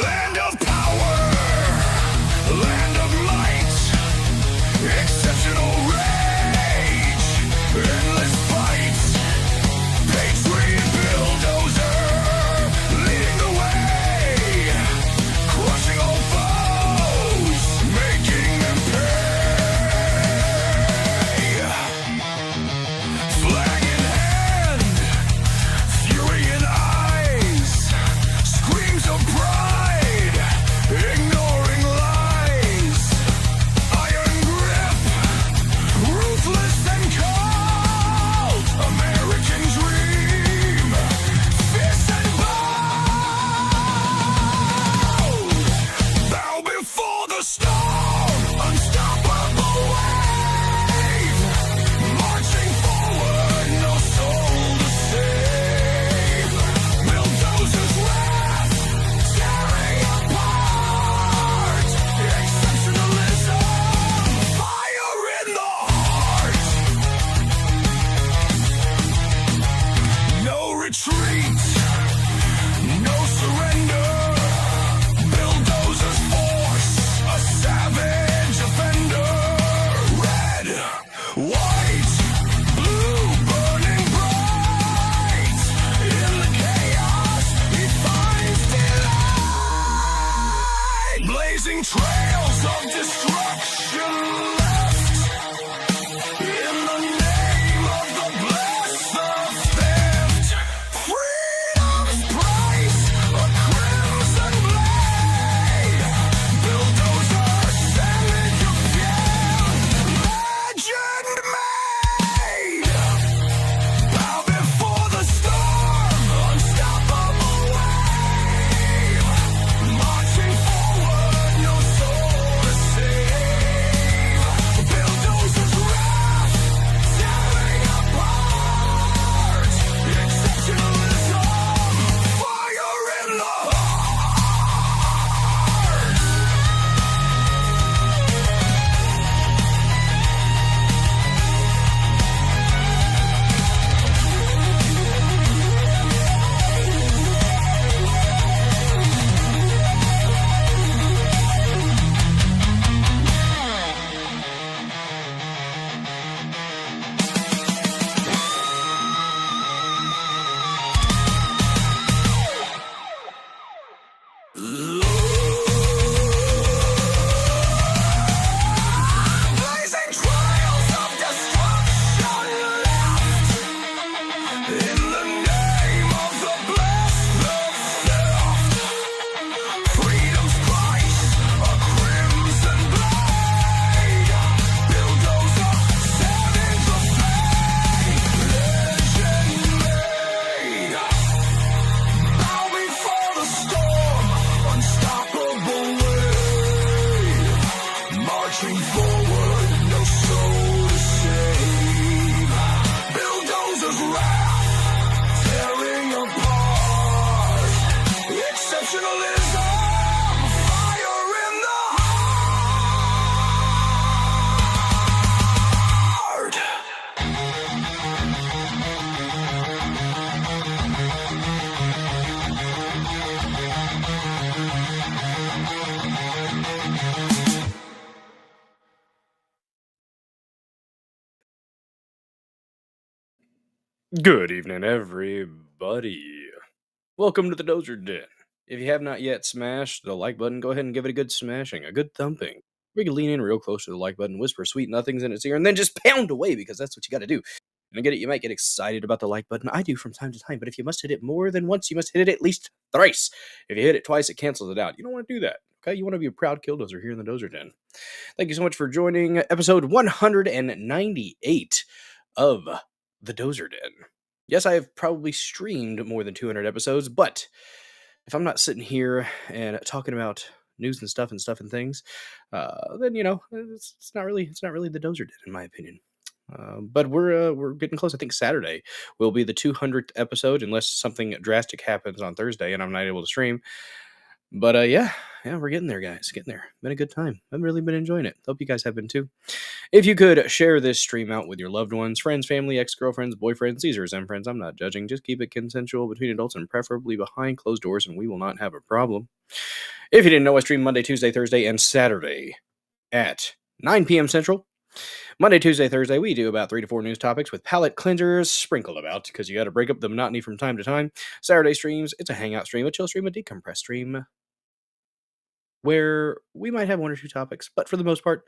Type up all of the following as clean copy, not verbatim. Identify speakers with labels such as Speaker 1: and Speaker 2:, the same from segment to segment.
Speaker 1: Land of power, land of might, exceptional rage, endless fight, patriot bulldozer, leading the way, crushing all foes, making them pay. Flag in hand, fury in eyes, screams of pride, ignoring lies, iron grip, ruthless and cold, American dream, fierce and bold, bow before the storm, unstoppable wave, marching forward, no soul to save, bulldozers wrath, tearing apart, exceptionalism, fire in the heart, no retreat, no surrender, bulldozers force, a savage offender, red, white, blue, burning bright, in the chaos he finds delight, blazing trails of destruction left, in the name of the blessed of theft, freedom's price, a crimson blade, bulldozer, savage again, legend made, bow before the storm, unstoppable wave, marching forward, no soul to save, bulldozers wrath, tearing apart, exceptionalism, fire in the heart. Blazing trails of destruction left, in the name of the blessed of theft, freedom's price, a crimson blade, bulldozer, savage of fate, legend made, bow before the storm, unstoppable wave, marching forward, no soul to save, bulldozers wrath, tearing apart, exceptionalism, fire in the heart.
Speaker 2: Good evening, everybody. Welcome to the Dozer Den. If you have not yet smashed the like button, go ahead and give it a good smashing, a good thumping. We can lean in real close to the like button, whisper sweet nothings in its ear, and then just pound away because that's what you got to do. And I get it, you might get excited about the like button. I do from time to time, but if you must hit it more than once, you must hit it at least thrice. If you hit it twice, it cancels it out. You don't want to do that. Okay, you want to be a proud killdozer here in the Dozer Den. Thank you so much for joining episode 198 of the Dozer Den. Yes, I have probably streamed more than 200 episodes, but if I'm not sitting here and talking about news and stuff and things, then it's not really the Dozer Den in my opinion. But we're getting close. I think Saturday will be the 200th episode, unless something drastic happens on Thursday and I'm not able to stream. But yeah, we're getting there, guys. Getting there. Been a good time. I've really been enjoying it. Hope you guys have been too. If you could share this stream out with your loved ones, friends, family, ex-girlfriends, boyfriends, these are Zen friends. I'm not judging. Just keep it consensual between adults and preferably behind closed doors, and we will not have a problem. If you didn't know, I stream Monday, Tuesday, Thursday, and Saturday at 9 p.m. Central. Monday, Tuesday, Thursday, we do about 3 to 4 news topics with palate cleansers sprinkled about because you got to break up the monotony from time to time. Saturday streams, it's a hangout stream, a chill stream, a decompress stream, where we might have 1 or 2 topics, but for the most part,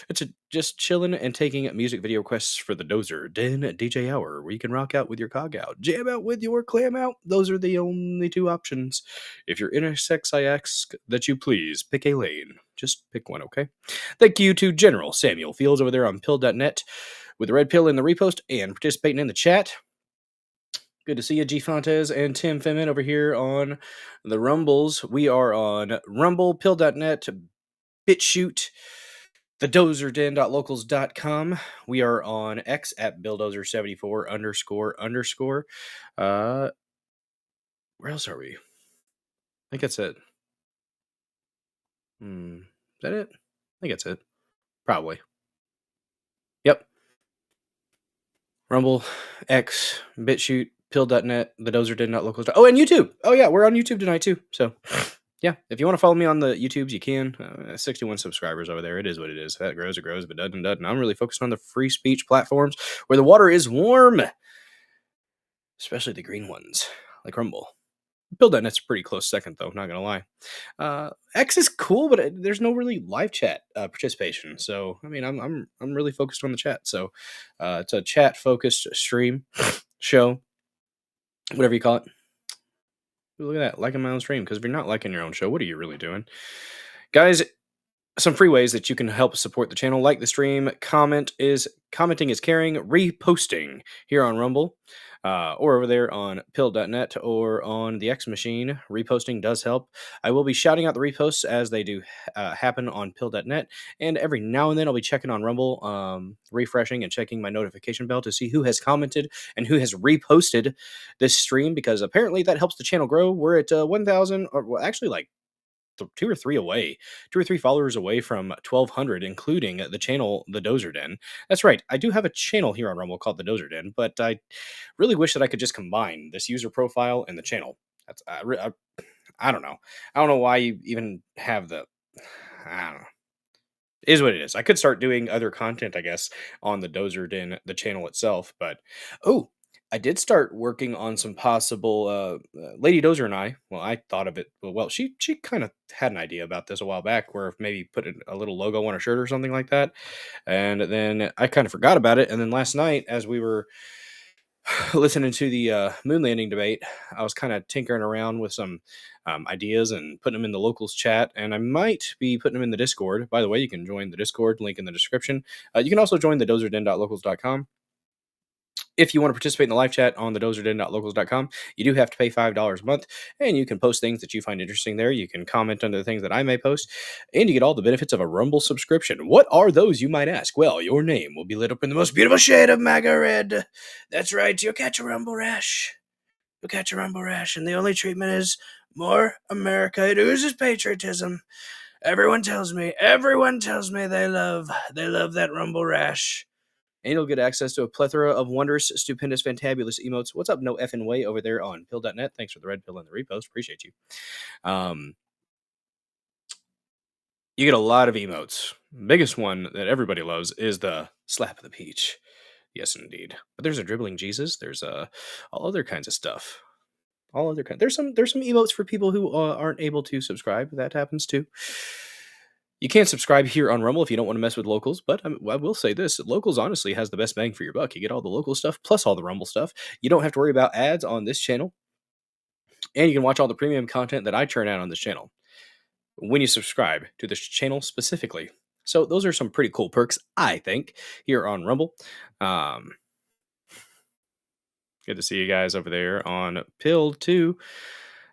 Speaker 2: it's just chilling and taking music video requests for the Dozer Den DJ Hour, where you can rock out with your cog out, jam out with your clam out. Those are the only 2 options. If you're intersex, I ask that you please pick a lane. Just pick one, okay? Thank you to General Samuel Fields over there on pill.net with the red pill in the repost and participating in the chat. Good to see you, G Fontes and Tim Femin over here on the Rumbles. We are on Rumble, Pill.net, BitChute, thedozerden.locals.com. We are on X at BillDozer74 __. Where else are we? I think that's it. Is that it? I think that's it. Probably. Yep. Rumble, X, BitChute, Pill.net, thedozerden.locals. Oh, and YouTube. Oh, yeah, we're on YouTube tonight, too. So, yeah, if you want to follow me on the YouTubes, you can. 61 subscribers over there. It is what it is. If that grows, it grows. If it doesn't, it doesn't. I'm really focused on the free speech platforms where the water is warm, especially the green ones, like Rumble. Pill.net's a pretty close second, though, not going to lie. X is cool, but there's no really live chat participation. So, I mean, I'm really focused on the chat. So, it's a chat-focused stream, show, whatever you call it. Look at that, liking my own stream, because if you're not liking your own show, what are you really doing? Guys, some free ways that you can help support the channel. Like the stream, commenting is caring, reposting here on Rumble, or over there on pill.net or on the X machine. Reposting does help. I will be shouting out the reposts as they do happen on pill.net, and every now and then I'll be checking on Rumble, refreshing and checking my notification bell to see who has commented and who has reposted this stream, because apparently that helps the channel grow. We're at 1,000, or well, actually like 2 or 3 followers away from 1,200, including the channel The Dozer Den. That's right, I do have a channel here on Rumble called The Dozer Den, but I really wish that I could just combine this user profile and the channel. That's I don't know. I don't know why you even have the. I don't know. It is what it is. I could start doing other content, I guess, on the Dozer Den, the channel itself. But I did start working on some possible. Lady Dozer and I. Well, I thought of it. Well, she kind of had an idea about this a while back, where maybe put a little logo on a shirt or something like that, and then I kind of forgot about it. And then last night, as we were listening to the moon landing debate, I was kind of tinkering around with some ideas and putting them in the locals chat, and I might be putting them in the Discord. By the way, you can join the Discord, link in the description. You can also join the dozerden.locals.com. If you want to participate in the live chat on the dozerden.locals.com, you do have to pay $5 a month, and you can post things that you find interesting there. You can comment under the things that I may post, and you get all the benefits of a Rumble subscription. What are those, you might ask? Well, your name will be lit up in the most beautiful shade of MAGA red. That's right, you'll catch a Rumble rash. You'll catch a Rumble rash, and the only treatment is more America. It oozes patriotism. Everyone tells me they love that Rumble rash. And you'll get access to a plethora of wondrous, stupendous, fantabulous emotes. What's up, no effing way, over there on pill.net? Thanks for the red pill and the repost. Appreciate you. You get a lot of emotes. Biggest one that everybody loves is the slap of the peach. Yes, indeed. But there's a dribbling Jesus. There's all other kinds of stuff. All other kinds. There's some emotes for people who aren't able to subscribe. That happens too. You can't subscribe here on Rumble if you don't want to mess with locals, but I will say this. Locals honestly has the best bang for your buck. You get all the local stuff plus all the Rumble stuff. You don't have to worry about ads on this channel, and you can watch all the premium content that I churn out on this channel when you subscribe to this channel specifically. So those are some pretty cool perks, I think, here on Rumble. Good to see you guys over there on Pill 2.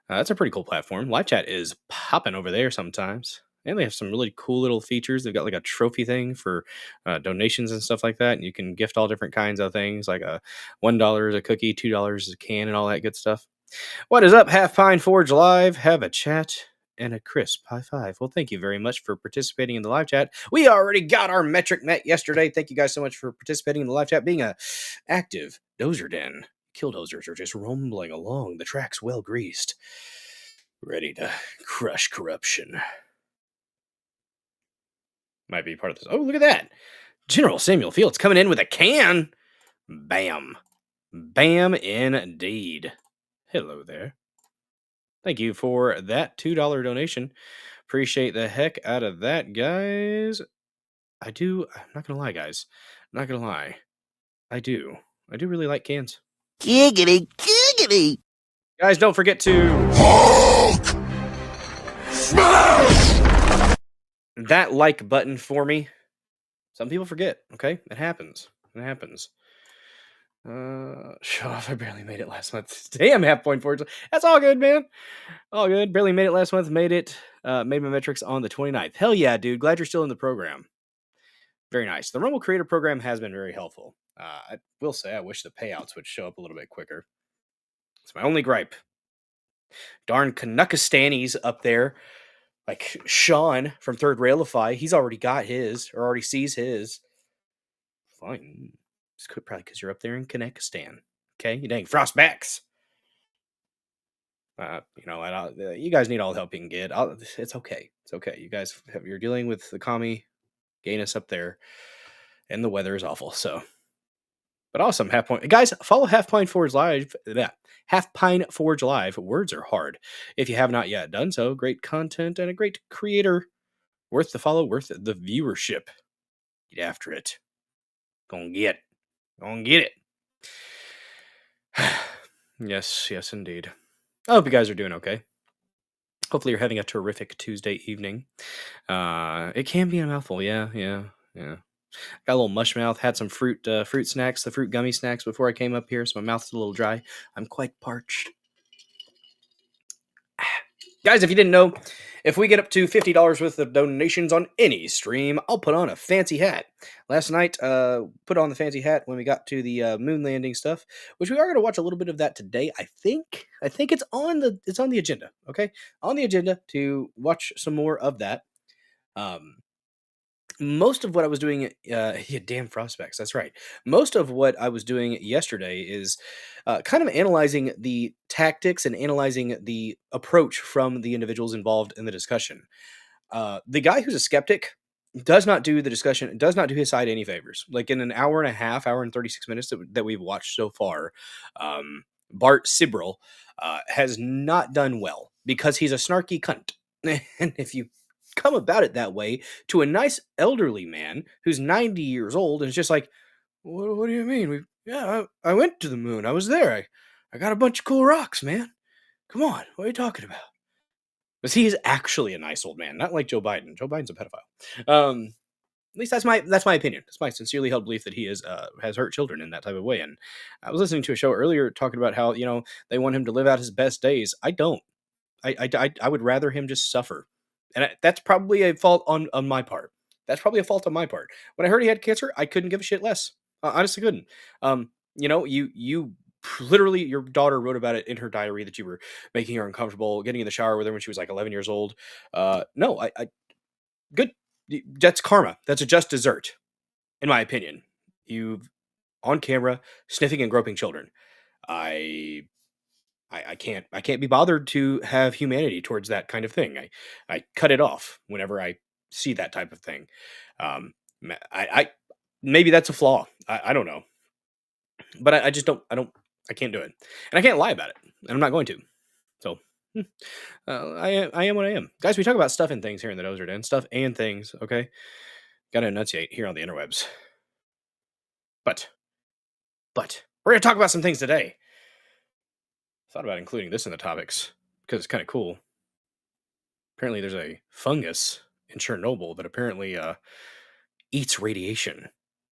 Speaker 2: That's a pretty cool platform. Live chat is popping over there sometimes. And they have some really cool little features. They've got like a trophy thing for donations and stuff like that. And you can gift all different kinds of things, like $1 a cookie, $2 a can, and all that good stuff. What is up, Half Pine Forge Live? Have a chat and a crisp high five. Well, thank you very much for participating in the live chat. We already got our metric met yesterday. Thank you guys so much for participating in the live chat, being a active Dozer Den. Killdozers are just rumbling along, the tracks well greased, ready to crush corruption. Might be part of this. Oh, look at that. General Samuel Fields coming in with a can. Bam. Bam indeed. Hello there. Thank you for that $2 donation. Appreciate the heck out of that, guys. I'm not gonna lie, guys. I'm not gonna lie. I do really like cans.
Speaker 3: Giggity, giggity.
Speaker 2: Guys, don't forget to
Speaker 1: Hulk smash!
Speaker 2: that like button for me. Some people forget, okay? It happens. Show off, I barely made it last month. Damn, half point forward. That's all good, man. All good. Barely made it last month. Made my metrics on the 29th. Hell yeah, dude. Glad you're still in the program. Very nice. The Rumble Creator Program has been very helpful. I will say I wish the payouts would show up a little bit quicker. It's my only gripe. Darn Canuckistanis up there, like Sean from Third Railify, he's already got his, or already sees his. Fine. It's probably because you're up there in Kanekistan. Okay? You dang frostbacks. You guys need all the help you can get. It's okay. It's okay. You guys, you're dealing with the commie gayness up there, and the weather is awful, so. But awesome, Half Point. Guys, follow Half Pine Forge Live. Half Pine Forge Live. Words are hard. If you have not yet done so, great content and a great creator. Worth the follow, worth the viewership. Get after it. Gonna get it. Yes, indeed. I hope you guys are doing okay. Hopefully you're having a terrific Tuesday evening. It can be a mouthful, yeah. Got a little mush mouth. Had some fruit snacks, the fruit gummy snacks before I came up here, so my mouth's a little dry. I'm quite parched. Guys, if you didn't know, if we get up to $50 worth of donations on any stream, I'll put on a fancy hat. Last night, put on the fancy hat when we got to the moon landing stuff, which we are going to watch a little bit of that today. I think it's on the agenda. Okay, on the agenda to watch some more of that. Most of what I was doing, damn frostbacks. That's right. Most of what I was doing yesterday is kind of analyzing the tactics and analyzing the approach from the individuals involved in the discussion. The guy who's a skeptic does not do the discussion, does not do his side any favors. Like in an hour and a half, hour and 36 minutes that we've watched so far, Bart Sibrel has not done well because he's a snarky cunt. And if you come about it that way to a nice elderly man who's 90 years old and it's just like, what do you mean? I went to the moon. I was there. I got a bunch of cool rocks, man. Come on, what are you talking about? Because he is actually a nice old man, not like Joe Biden. Joe Biden's a pedophile. At least that's my opinion. It's my sincerely held belief that he has hurt children in that type of way. And I was listening to a show earlier talking about how they want him to live out his best days. I don't. I would rather him just suffer. And that's probably a fault on my part. That's probably a fault on my part. When I heard he had cancer, I couldn't give a shit less. Honestly, couldn't. You literally, your daughter wrote about it in her diary that you were making her uncomfortable, getting in the shower with her when she was like 11 years old. No, good. That's karma. That's a just dessert, in my opinion. You've on camera sniffing and groping children. I can't be bothered to have humanity towards that kind of thing. I cut it off whenever I see that type of thing. I maybe that's a flaw. I don't know, but I just don't. I can't do it, and I can't lie about it, and I'm not going to. So I am what I am, guys. We talk about stuff and things here in the Dozer Den. Stuff and things. Okay, got to enunciate here on the interwebs. But we're gonna talk about some things today. Thought about including this in the topics because it's kind of cool. Apparently, there's a fungus in Chernobyl that apparently eats radiation.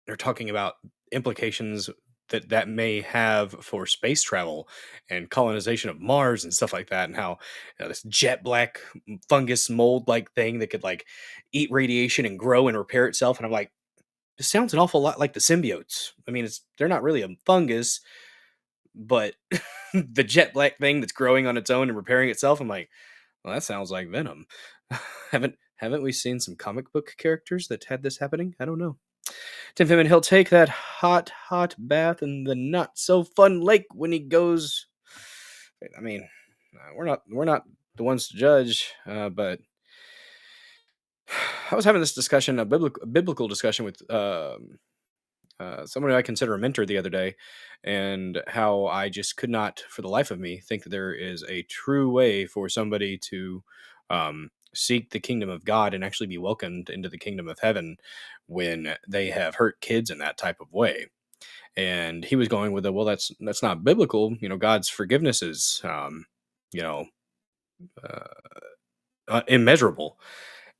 Speaker 2: They're talking about implications that may have for space travel and colonization of Mars and stuff like that, and how this jet black fungus mold like thing that could like eat radiation and grow and repair itself. And I'm like, this sounds an awful lot like the symbiotes. I mean, they're not really a fungus, but the jet black thing that's growing on its own and repairing itself, I'm like, Well, that sounds like Venom. Haven't we seen some comic book characters that had this happening? I don't know. Tim Fimmin, he'll take that hot bath in the not so fun lake when he goes. I mean, we're not the ones to judge, but I was having this discussion, a biblical discussion with someone who I consider a mentor the other day, and how I just could not, for the life of me, think that there is a true way for somebody to seek the kingdom of God and actually be welcomed into the kingdom of heaven when they have hurt kids in that type of way. And he was going with a, well, that's not biblical. God's forgiveness is, you know, uh, immeasurable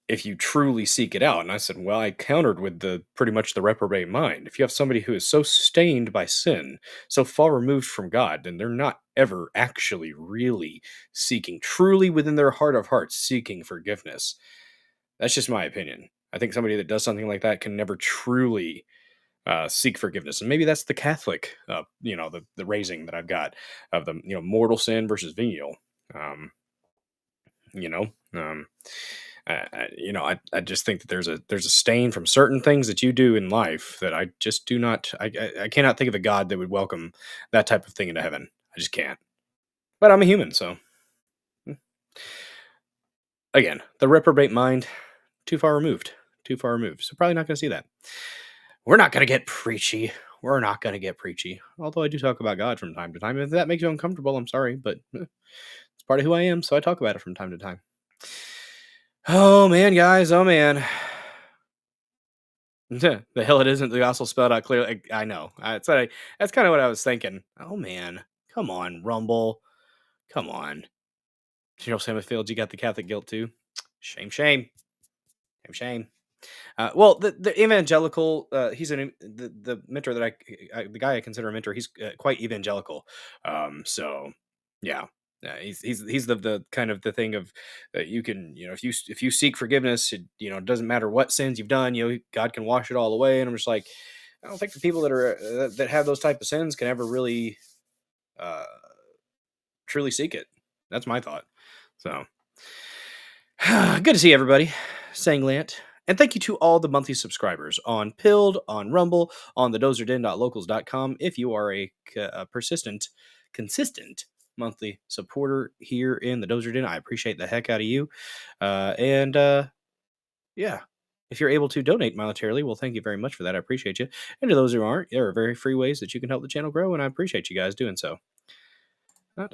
Speaker 2: if you truly seek it out. And I said, well, I countered with the pretty much the reprobate mind. If you have somebody who is so stained by sin, so far removed from God, then they're not ever actually really seeking, truly within their heart of hearts, seeking forgiveness. That's just my opinion. I think somebody that does something like that can never truly seek forgiveness. And maybe that's the Catholic, the raising that I've got of the, mortal sin versus venial. Um, you know, um, I just think that there's a stain from certain things that you do in life that I just do not. I cannot think of a God that would welcome that type of thing into heaven. I just can't. But I'm a human, so mm. Again, the reprobate mind, too far removed, too far removed. So probably not going to see that. We're not going to get preachy. We're not going to get preachy. Although I do talk about God from time to time. If that makes you uncomfortable, I'm sorry, but it's part of who I am, so I talk about it from time to time. Oh man, guys, oh man. The hell it isn't the gospel spelled out clearly. I know. That's kind of what I was thinking. Oh man, come on, Rumble, come on. General Summerfield, you got the Catholic guilt too. Shame, shame, shame, shame. Well, the evangelical, he's the mentor that the guy I consider a mentor. He's quite evangelical. So yeah, he's the kind of the thing of that you can, if you seek forgiveness, it doesn't matter what sins you've done, God can wash it all away. And I'm just like, I don't think the people that are that have those type of sins can ever really uh, truly seek it. That's my thought. So good to see everybody. Sanglant. And thank you to all the monthly subscribers on Pilled, on Rumble, on the dozerden.locals.com. If you are a persistent, consistent monthly supporter here in the Dozer Den, I appreciate the heck out of you. Yeah, if you're able to donate monetarily, well, thank you very much for that. I appreciate you. And to those who aren't, there are very free ways that you can help the channel grow, and I appreciate you guys doing so. God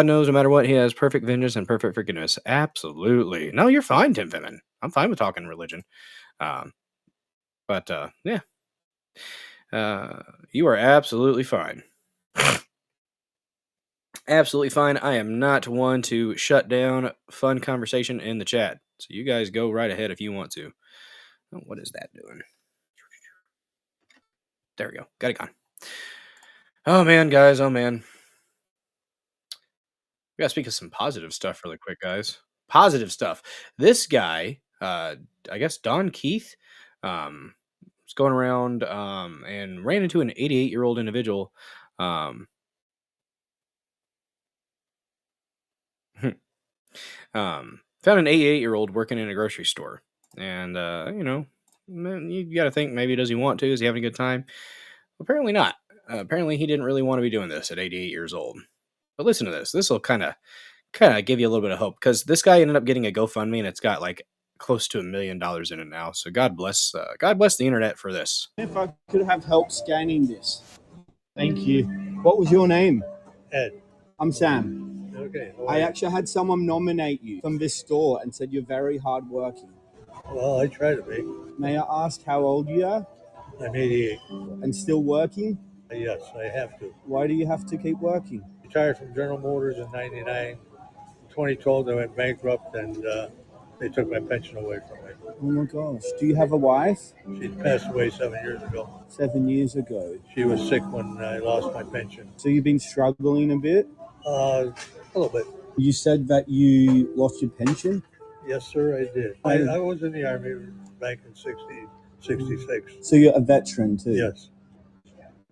Speaker 2: knows, no matter what, he has perfect vengeance and perfect forgiveness. Absolutely. No, you're fine, Tim Finman. I'm fine with talking religion. But yeah. You are absolutely fine. Absolutely fine. I am not one to shut down fun conversation in the chat. So you guys go right ahead if you want to. Oh, what is that doing? There we go. Got it gone. Oh, man, guys. Oh, man. We gotta speak of some positive stuff really quick, guys. Positive stuff. This guy, I guess Don Keith, was going around and ran into an 88-year-old individual. Found an 88-year-old working in a grocery store, and you got to think, maybe does he want to? Is he having a good time? Apparently not. Apparently he didn't really want to be doing this at 88 years old. But listen to this. This will kind of give you a little bit of hope, because this guy ended up getting a GoFundMe, and it's got like close to $1 million in it now. So God bless the internet for this.
Speaker 4: If I could have help scanning this. Thank you. What was your name?
Speaker 5: Ed.
Speaker 4: I'm Sam.
Speaker 5: Okay.
Speaker 4: I actually had someone nominate you from this store and said you're very hardworking.
Speaker 5: Well, I try to be.
Speaker 4: May I ask how old you are?
Speaker 5: I'm 88.
Speaker 4: And still working?
Speaker 5: Yes, I have to.
Speaker 4: Why do you have to keep working?
Speaker 5: Retired from General Motors in 99. In 2012, I went bankrupt, and they took my pension away from me.
Speaker 4: Oh my gosh. Do you have a wife?
Speaker 5: She passed away 7 years ago.
Speaker 4: 7 years ago.
Speaker 5: She was sick when I lost my pension.
Speaker 4: So you've been struggling a bit?
Speaker 5: A little bit.
Speaker 4: You said that you lost your pension?
Speaker 5: Yes, sir, I did. I was in the Army back in 66.
Speaker 4: So you're a veteran too?
Speaker 5: Yes.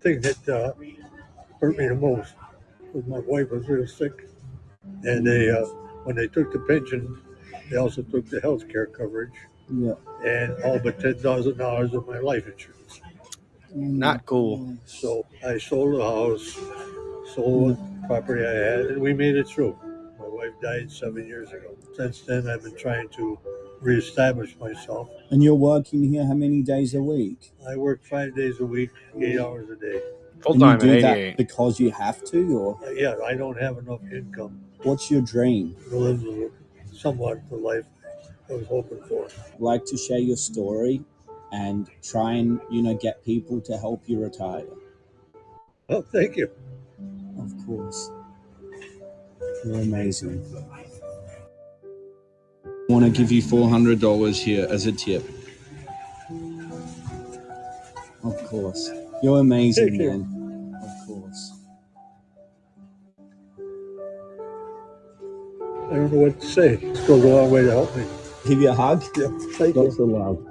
Speaker 5: The thing that hurt me the most was my wife was real sick, and they When they took the pension, they also took the health care coverage
Speaker 4: Yeah.
Speaker 5: and all but $10,000 of my life insurance.
Speaker 2: Not cool.
Speaker 5: So I sold the house, sold what property I had, and we made it through. My wife died 7 years ago. Since then, I've been trying to reestablish myself.
Speaker 4: And you're working here how many days a week?
Speaker 5: I work 5 days a week, 8 hours a day.
Speaker 2: Full
Speaker 4: And you
Speaker 2: time at
Speaker 4: do
Speaker 2: 88.
Speaker 4: that because you have to, or
Speaker 5: Yeah, I don't have enough income
Speaker 4: what's your dream?
Speaker 5: to live somewhat the life I was hoping for.
Speaker 4: I'd like to share your story and try and, get people to help you retire.
Speaker 5: Oh, thank you.
Speaker 4: Of course. You're amazing. I want to give you $400 here as a tip. Of course. You're amazing,
Speaker 5: Thank you.
Speaker 4: man. Of course.
Speaker 5: I don't know what to say. It goes a long way to help me.
Speaker 4: Give you a hug?
Speaker 5: Yeah, thank you.
Speaker 4: Lots of love.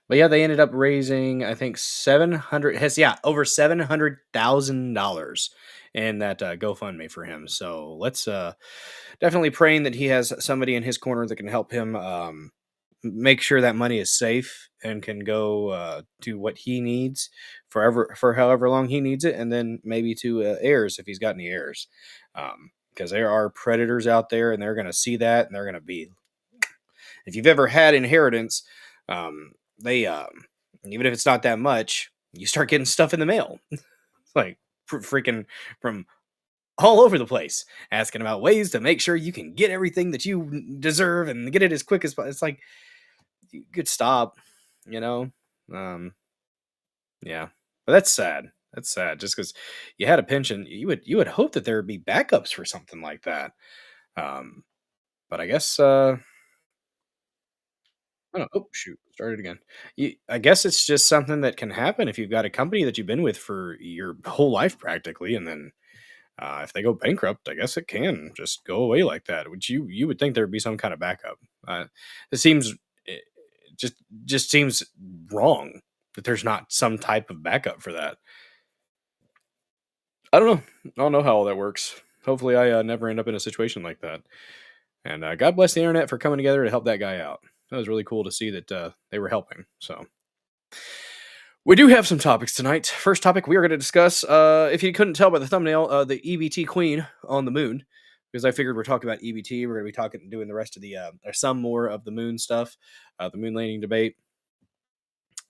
Speaker 2: But yeah, they ended up raising, I think, over $700,000 in that GoFundMe for him. So let's definitely praying that he has somebody in his corner that can help him make sure that money is safe and can go do what he needs for however long he needs it, and then maybe to heirs if he's got any heirs, because there are predators out there, and they're going to see that, and they're going to be. If you've ever had inheritance, they even if it's not that much, you start getting stuff in the mail. It's like freaking from all over the place, asking about ways to make sure you can get everything that you deserve and get it as quick as possible. It's like, you could stop, yeah. But that's sad. That's sad. Just because you had a pension, you would hope that there would be backups for something like that. But I guess I don't know. Oh, shoot. Started again. I guess it's just something that can happen if you've got a company that you've been with for your whole life practically, and then if they go bankrupt, I guess it can just go away like that. Which you would think there would be some kind of backup. It seems it just seems wrong that there's not some type of backup for that. I don't know. I don't know how all that works. Hopefully, I never end up in a situation like that. And God bless the internet for coming together to help that guy out. That was really cool to see that they were helping. So we do have some topics tonight. First topic we are going to discuss, if you couldn't tell by the thumbnail, the EBT queen on the moon. Because I figured we're talking about EBT. We're going to be doing the rest of or some more of the moon stuff, the moon landing debate.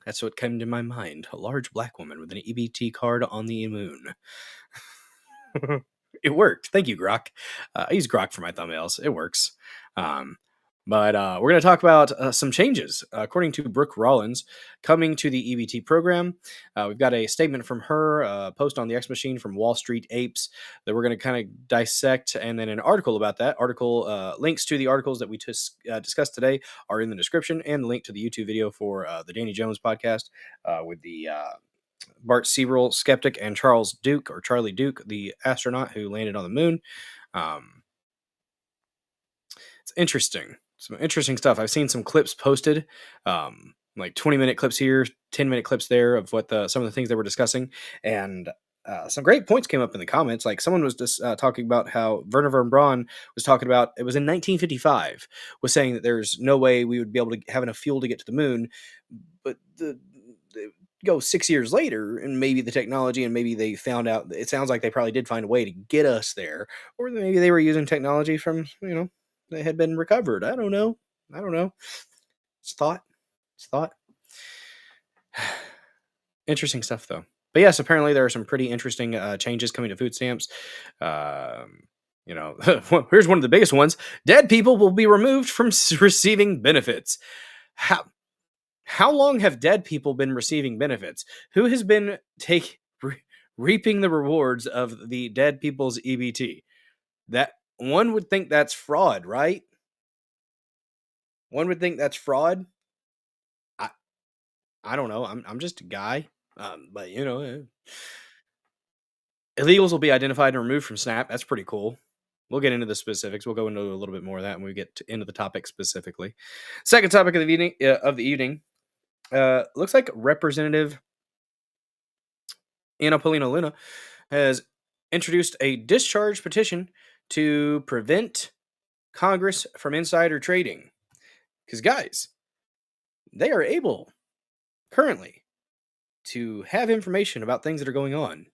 Speaker 2: That's what came to my mind. A large black woman with an EBT card on the moon. It worked. Thank you, Grok. I use Grok for my thumbnails. It works. But we're going to talk about some changes, according to Brooke Rollins, coming to the EBT program. We've got a statement from her, a post on the X Machine from Wall Street Apes that we're going to kind of dissect, and then an article about that. Links to the articles that we discussed today are in the description, and the link to the YouTube video for the Danny Jones podcast with the Bart Sibrel, skeptic, and Charlie Duke, the astronaut who landed on the moon. It's interesting. Some interesting stuff. I've seen some clips posted, like 20-minute clips here, 10-minute clips there of what some of the things they were discussing. And some great points came up in the comments. Like someone was just talking about how Werner von Braun was talking about, it was in 1955, was saying that there's no way we would be able to have enough fuel to get to the moon. But go 6 years later, and maybe the technology, and maybe they found out, it sounds like they probably did find a way to get us there. Or maybe they were using technology from, they had been recovered. I don't know. It's thought. Interesting stuff, though. But yes, apparently there are some pretty interesting changes coming to food stamps. Here's one of the biggest ones. Dead people will be removed from receiving benefits. How long have dead people been receiving benefits? Who has been reaping the rewards of the dead people's EBT? That one would think that's fraud, right? One would think that's fraud. I don't know. I'm just a guy, but illegals will be identified and removed from SNAP. That's pretty cool. We'll get into the specifics. We'll go into a little bit more of that when we get into the topic specifically. Second topic of the evening. Looks like Representative Anna Paulina Luna has introduced a discharge petition to prevent Congress from insider trading. Because, guys, they are able currently to have information about things that are going on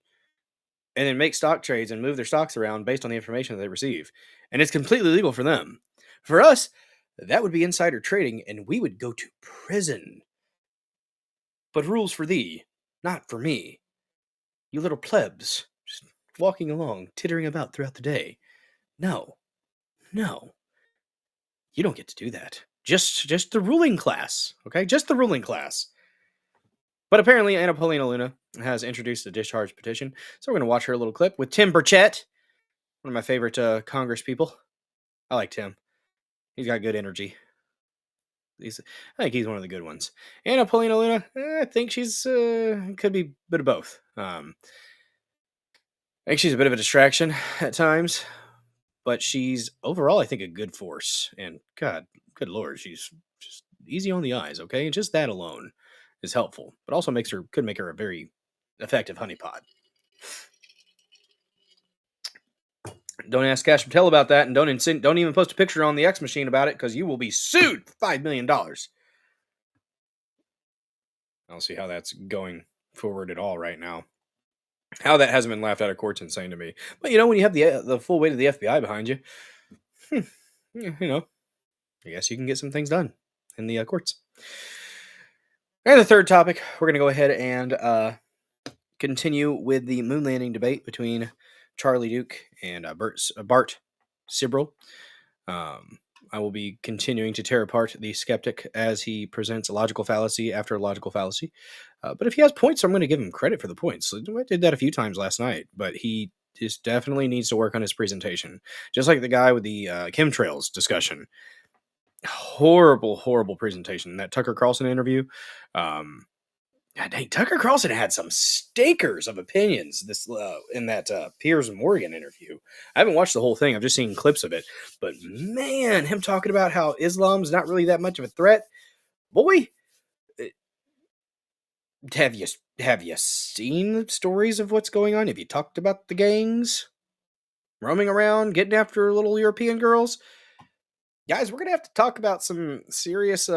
Speaker 2: and then make stock trades and move their stocks around based on the information that they receive. And it's completely legal for them. For us, that would be insider trading, and we would go to prison. But rules for thee, not for me. You little plebs, just walking along, tittering about throughout the day. No. You don't get to do that. Just the ruling class, okay? Just the ruling class. But apparently, Anna Paulina Luna has introduced the discharge petition, so we're going to watch her little clip with Tim Burchett, one of my favorite Congress people. I like Tim. He's got good energy. I think he's one of the good ones. Anna Paulina Luna, I think she's could be a bit of both. I think she's a bit of a distraction at times, but she's overall, I think, a good force. And God, good Lord, she's just easy on the eyes. Okay, and just that alone is helpful, but also could make her a very effective honeypot. Don't ask Cash Patel about that, and don't even post a picture on the X machine about it, because you will be sued for $5 million. I don't see how that's going forward at all right now. How that hasn't been laughed out of court's insane to me. But when you have the full weight of the FBI behind you, I guess you can get some things done in the courts. And the third topic, we're going to go ahead and continue with the moon landing debate between Charlie Duke and Bart Sibrel. I will be continuing to tear apart the skeptic as he presents a logical fallacy after a logical fallacy. But if he has points, I'm going to give him credit for the points. So I did that a few times last night, but he just definitely needs to work on his presentation. Just like the guy with the chemtrails discussion. Horrible presentation. That Tucker Carlson interview. God dang, Tucker Carlson had some stinkers of opinions in that Piers Morgan interview. I haven't watched the whole thing. I've just seen clips of it. But man, him talking about how Islam's not really that much of a threat. Boy, have you seen stories of what's going on? Have you talked about the gangs roaming around, getting after little European girls? Guys, we're going to have to talk about some serious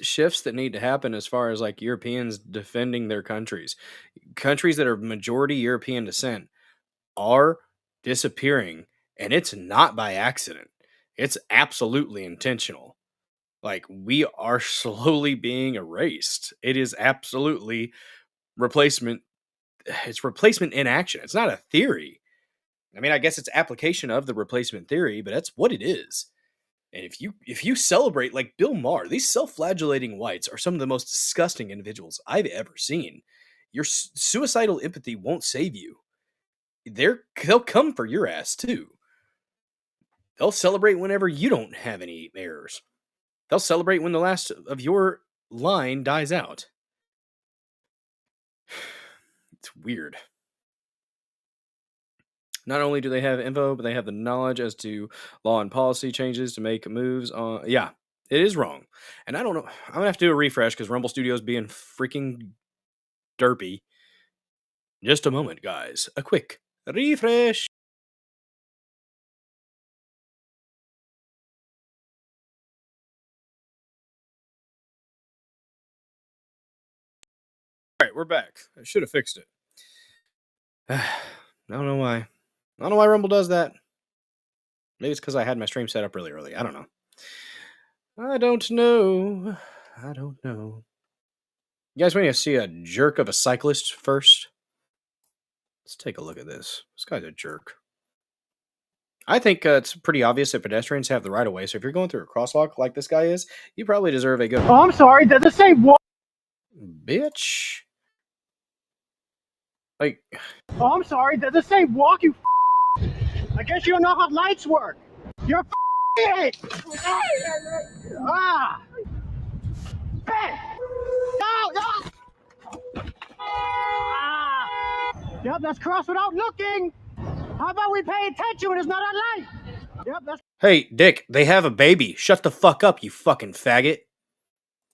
Speaker 2: shifts that need to happen as far as like Europeans defending their countries. Countries that are majority European descent are disappearing, and it's not by accident. It's absolutely intentional. Like, we are slowly being erased. It is absolutely replacement. It's replacement in action. It's not a theory. I mean, I guess it's application of the replacement theory, but that's what it is. And if you celebrate, like Bill Maher, these self-flagellating whites are some of the most disgusting individuals I've ever seen. Your suicidal empathy won't save you. They'll come for your ass too. They'll celebrate whenever you don't have any errors. They'll celebrate when the last of your line dies out. It's weird. Not only do they have info, but they have the knowledge as to law and policy changes to make moves on. Yeah, it is wrong. And I don't know. I'm going to have to do a refresh because Rumble Studios being freaking derpy. Just a moment, guys. A quick refresh. All right, we're back. I should have fixed it. I don't know why. I don't know why Rumble does that. Maybe it's because I had my stream set up really early. I don't know. I don't know. You guys want to see a jerk of a cyclist first? Let's take a look at this. This guy's a jerk. I think it's pretty obvious that pedestrians have the right of way. So if you're going through a crosswalk like this guy is, you probably deserve a good.
Speaker 6: Oh, I'm sorry. Does it say walk?
Speaker 2: Bitch. Like.
Speaker 6: Oh, I'm sorry. Does it say walk? You. I guess you don't know how lights work. You're idiot. Ah. Hey. No. Ah. Yep, that's cross without looking. How about we pay attention when it's not a light? Yep, that's
Speaker 2: Hey, Dick, they have a baby. Shut the fuck up, you fucking faggot.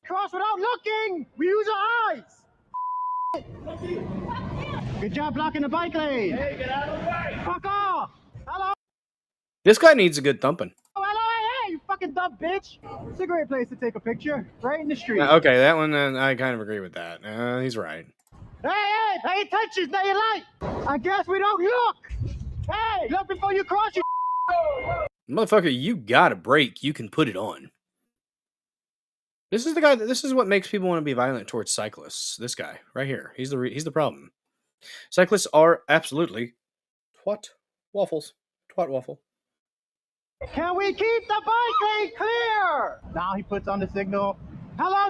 Speaker 6: cross without looking. We use our eyes. Good job blocking the bike lane. Hey, get out of the way. Fuck off. Hello.
Speaker 2: This guy needs a good thumping.
Speaker 6: Hello, hey, you fucking dumb bitch. It's a great place to take a picture, right in the street.
Speaker 2: Okay, that one, I kind of agree with that. He's right.
Speaker 6: Hey, pay attention, now you light. I guess we don't look. Hey, look before you cross, you.
Speaker 2: Motherfucker, you got a brake. You can put it on. This is the guy. This is what makes people want to be violent towards cyclists. This guy right here. He's the problem. Cyclists are absolutely twat waffles. Twat waffle.
Speaker 6: Can we keep the bike lane clear? Now he puts on the signal. Hello,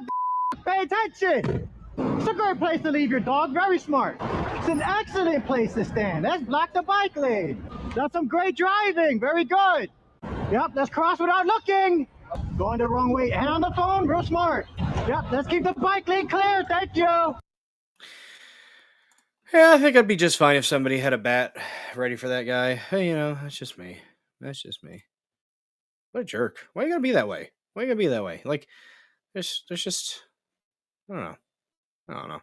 Speaker 6: pay attention. It's a great place to leave your dog. Very smart. It's an excellent place to stand. Let's block the bike lane. That's some great driving. Very good. Yep, let's cross without looking. Going the wrong way and on the phone. Real smart. Yep, let's keep the bike lane clear. Thank you.
Speaker 2: Yeah, I think I'd be just fine if somebody had a bat ready for that guy. Hey, that's just me. That's just me. What a jerk. Why you gotta be that way? Why you gotta be that way? Like, there's just, I don't know.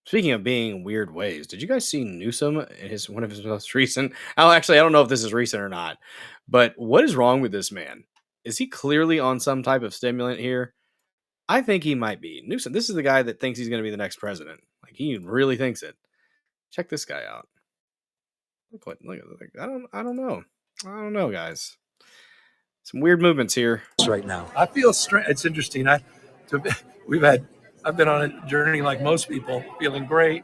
Speaker 2: Speaking of being weird ways, did you guys see Newsom in one of his most recent? Actually, I don't know if this is recent or not, but what is wrong with this man? Is he clearly on some type of stimulant here? I think he might be. Newsom, this is the guy that thinks he's going to be the next president. Like, he really thinks it. Check this guy out. Look I don't know. I don't know, guys. Some weird movements here
Speaker 7: right now. I feel strange. It's interesting. I've been on a journey like most people, feeling great,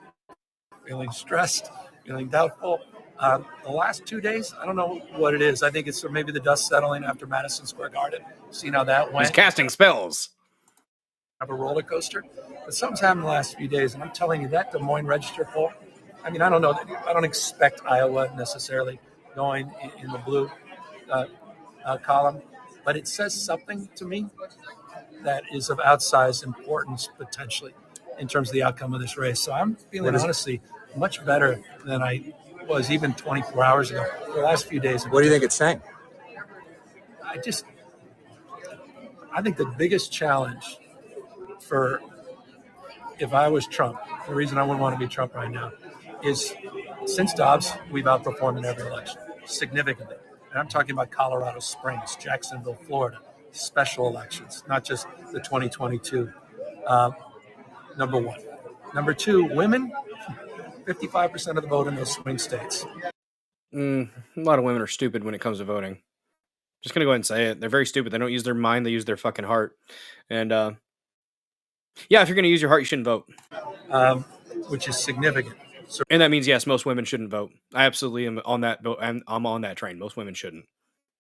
Speaker 7: feeling stressed, feeling doubtful. The last 2 days, I don't know what it is. I think it's maybe the dust settling after Madison Square Garden. Seeing how that went.
Speaker 2: He's casting spells.
Speaker 7: Have a roller coaster. But something's happened the last few days, and I'm telling you, that Des Moines Register poll, I mean, I don't know. I don't expect Iowa necessarily going in the blue column, but it says something to me that is of outsized importance potentially in terms of the outcome of this race. So I'm feeling honestly much better than I was even 24 hours ago. The last few days.
Speaker 8: What do you think it's saying?
Speaker 7: I think the biggest challenge for if I was Trump, the reason I wouldn't want to be Trump right now is since Dobbs, we've outperformed in every election significantly. And I'm talking about Colorado Springs, Jacksonville, Florida, special elections, not just the 2022. Number one. Number two, women, 55% of the vote in those swing states.
Speaker 2: A lot of women are stupid when it comes to voting. Just going to go ahead and say it. They're very stupid. They don't use their mind. They use their fucking heart. And, yeah, if you're going to use your heart, you shouldn't vote.
Speaker 7: Which is significant. So,
Speaker 2: and that means, yes, most women shouldn't vote. I absolutely am on that. I'm on that train. Most women shouldn't.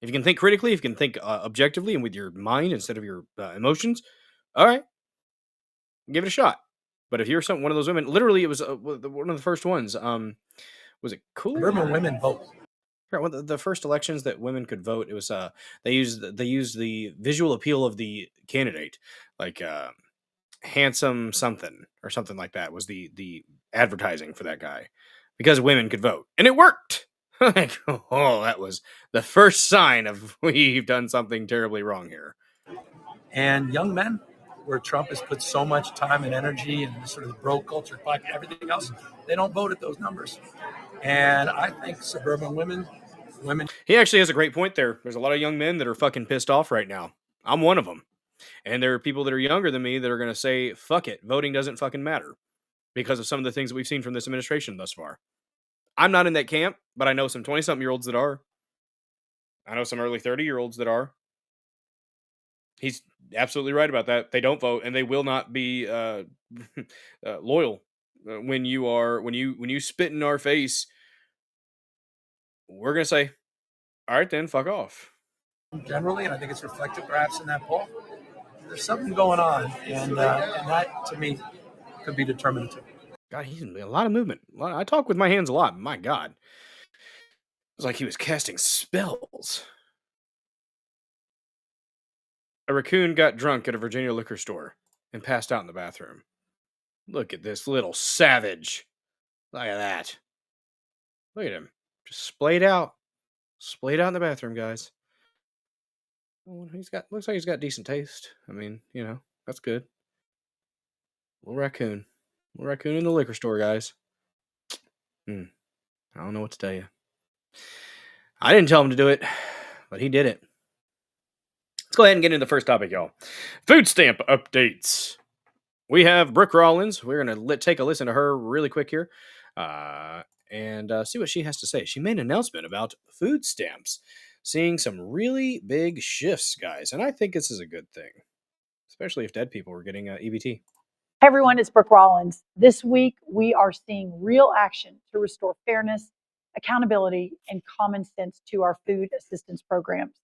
Speaker 2: If you can think critically, if you can think objectively and with your mind instead of your emotions, all right, give it a shot. But if you're one of those women, literally, it was one of the first ones. Was it cool?
Speaker 7: Suburban women vote.
Speaker 2: The first elections that women could vote, it was they used the visual appeal of the candidate, like handsome something or something like that was the advertising for that guy, because women could vote, and it worked. Like, oh, that was the first sign of we've done something terribly wrong here.
Speaker 7: And young men, where Trump has put so much time and energy and sort of the bro culture, everything else, they don't vote at those numbers. And I think suburban women.
Speaker 2: He actually has a great point there. There's a lot of young men that are fucking pissed off right now. I'm one of them. And there are people that are younger than me that are going to say, fuck it, voting doesn't fucking matter because of some of the things that we've seen from this administration thus far. I'm not in that camp, but I know some 20-something-year-olds that are. I know some early 30-year-olds that are. He's absolutely right about that. They don't vote, and they will not be loyal when you spit in our face. We're gonna say, all right, then, fuck off.
Speaker 7: Generally, and I think it's reflected perhaps in that poll. There's something going on, and that to me could be determinative.
Speaker 2: God, he's a lot of movement. I talk with my hands a lot. My God, it was like he was casting spells. A raccoon got drunk at a Virginia liquor store and passed out in the bathroom. Look at this little savage. Look at that. Look at him. Just splayed out. Splayed out in the bathroom, guys. Looks like he's got decent taste. I mean, that's good. Little raccoon. Raccoon in the liquor store, guys. I don't know what to tell you. I didn't tell him to do it, but he did it. Let's go ahead and get into the first topic, y'all. Food stamp updates. We have Brooke Rollins. We're going to take a listen to her really quick here and see what she has to say. She made an announcement about food stamps, seeing some really big shifts, guys. And I think this is a good thing, especially if dead people were getting EBT.
Speaker 8: Hey everyone, it's Brooke Rollins. This week, we are seeing real action to restore fairness, accountability, and common sense to our food assistance programs.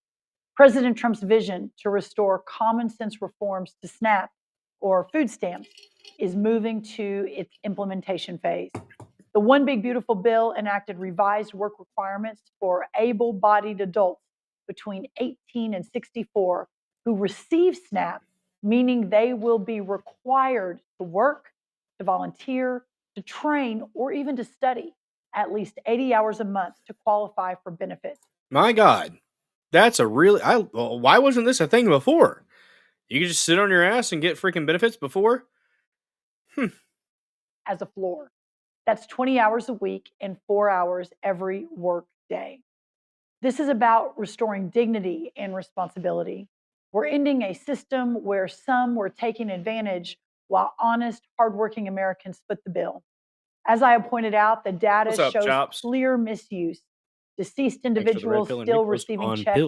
Speaker 8: President Trump's vision to restore common sense reforms to SNAP, or food stamps, is moving to its implementation phase. The One Big Beautiful Bill enacted revised work requirements for able-bodied adults between 18 and 64 who receive SNAP, meaning they will be required to work, to volunteer, to train, or even to study at least 80 hours a month to qualify for benefits.
Speaker 2: My God, that's a really... why wasn't this a thing before? You could just sit on your ass and get freaking benefits before?
Speaker 8: As a floor. That's 20 hours a week and 4 hours every work day. This is about restoring dignity and responsibility. We're ending a system where some were taking advantage while honest, hardworking Americans foot the bill. As I have pointed out, the data shows clear misuse. Deceased individuals still receiving checks,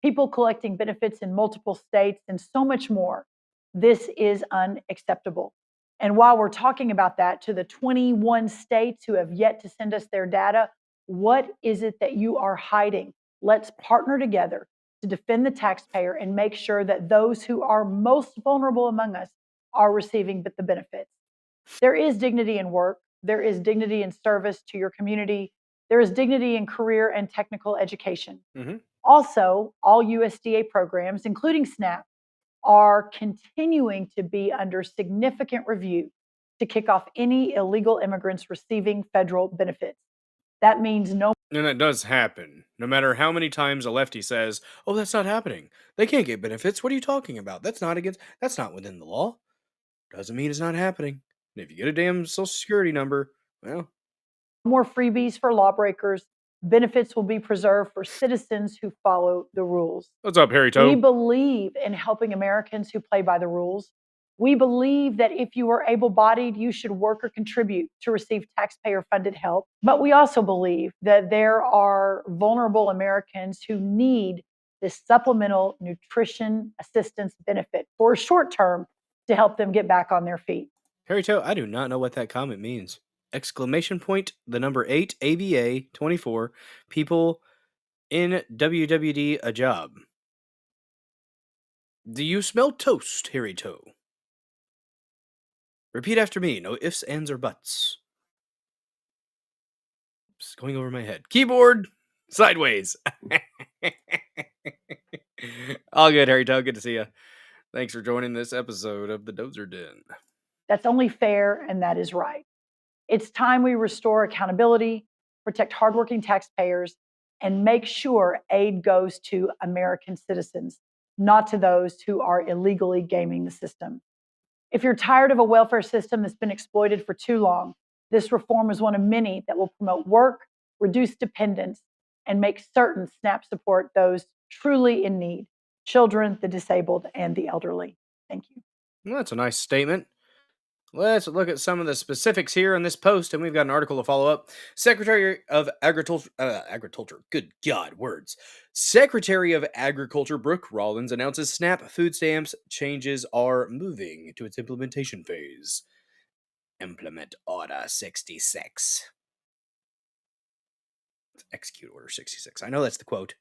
Speaker 8: people collecting benefits in multiple states, and so much more. This is unacceptable. And while we're talking about that, to the 21 states who have yet to send us their data, what is it that you are hiding? Let's partner together to defend the taxpayer and make sure that those who are most vulnerable among us are receiving the benefits. There is dignity in work. There is dignity in service to your community. There is dignity in career and technical education. Also, all USDA programs, including SNAP, are continuing to be under significant review to kick off any illegal immigrants receiving federal benefits. That means no.
Speaker 2: And that does happen. No matter how many times a lefty says, "Oh, that's not happening. They can't get benefits. What are you talking about? That's not within the law." Doesn't mean it's not happening. And if you get a damn social security number, well,
Speaker 8: more freebies for lawbreakers. Benefits will be preserved for citizens who follow the rules.
Speaker 2: What's up, Harry Toe?
Speaker 8: We believe in helping Americans who play by the rules. We believe that if you are able-bodied, you should work or contribute to receive taxpayer-funded help. But we also believe that there are vulnerable Americans who need this supplemental nutrition assistance benefit for a short term to help them get back on their feet.
Speaker 2: Harry Toe, I do not know what that comment means. Exclamation point, the number 8, ABA 24, people in WWD a job. Do you smell toast, Harry Toe? Repeat after me, no ifs, ands, or buts. It's going over my head. Keyboard, sideways. All good, Harry Toe, good to see you. Thanks for joining this episode of the Dozer Den.
Speaker 8: That's only fair, and that is right. It's time we restore accountability, protect hardworking taxpayers, and make sure aid goes to American citizens, not to those who are illegally gaming the system. If you're tired of a welfare system that's been exploited for too long, this reform is one of many that will promote work, reduce dependence, and make certain SNAP support those truly in need: children, the disabled, and the elderly. Thank you.
Speaker 2: Well, that's a nice statement. Let's look at some of the specifics here in this post, and we've got an article to follow up. Secretary of Agriculture, good God, words. Secretary of Agriculture Brooke Rollins announces SNAP food stamps changes are moving to its implementation phase. Implement Order 66. Execute Order 66. I know that's the quote.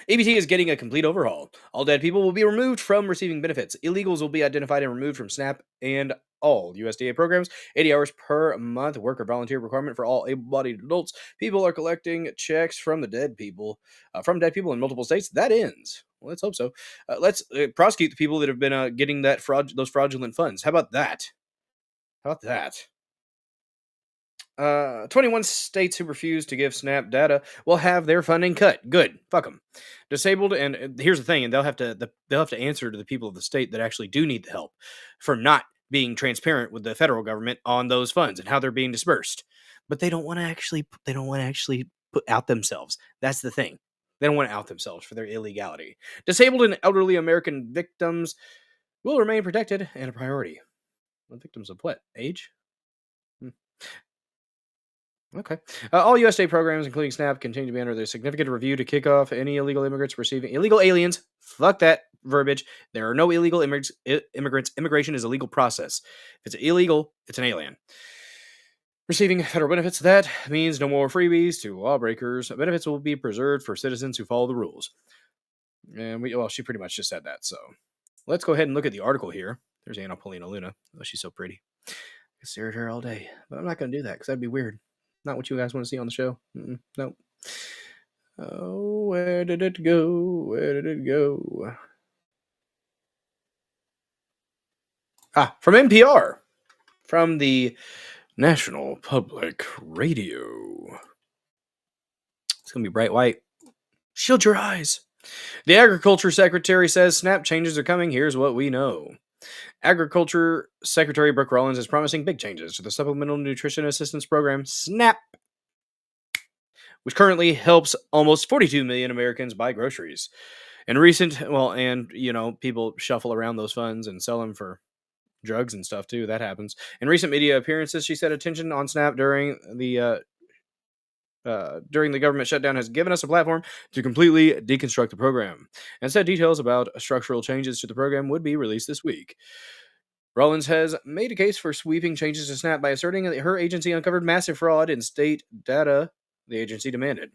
Speaker 2: EBT is getting a complete overhaul. All dead people will be removed from receiving benefits. Illegals will be identified and removed from SNAP and all USDA programs. 80 hours per month work or volunteer requirement for all able-bodied adults. People are collecting checks from dead people in multiple states. That ends. Well, let's hope so. Let's prosecute the people that have been getting those fraudulent funds. How about that? 21 states who refuse to give SNAP data will have their funding cut. Good. Fuck them. Disabled, and here's the thing, and they'll have to answer to the people of the state that actually do need the help for not being transparent with the federal government on those funds and how they're being dispersed. But they don't want to actually put out themselves. That's the thing. They don't want to out themselves for their illegality. Disabled and elderly American victims will remain protected and a priority. Victims of what? Age? Okay. All U.S. state programs, including SNAP, continue to be under the significant review to kick off any illegal immigrants receiving illegal aliens. Fuck that verbiage. There are no illegal immigrants. Immigration is a legal process. If it's illegal, it's an alien. Receiving federal benefits, that means no more freebies to lawbreakers. Benefits will be preserved for citizens who follow the rules. And she pretty much just said that. So let's go ahead and look at the article here. There's Anna Paulina Luna. Oh, she's so pretty. I could stare at her all day, but I'm not going to do that because that'd be weird. Not what you guys want to see on the show. Nope. Oh, where did it go? Where did it go? From NPR. From the National Public Radio. It's going to be bright white. Shield your eyes. The Agriculture Secretary says SNAP changes are coming. Here's what we know. Agriculture Secretary Brooke Rollins is promising big changes to the Supplemental Nutrition Assistance Program, SNAP, which currently helps almost 42 million Americans buy groceries. People shuffle around those funds and sell them for drugs and stuff too. That happens. In recent media appearances, she said attention on SNAP during the government shutdown has given us a platform to completely deconstruct the program, and said details about structural changes to the program would be released this week. Rollins has made a case for sweeping changes to SNAP by asserting that her agency uncovered massive fraud in state data the agency demanded,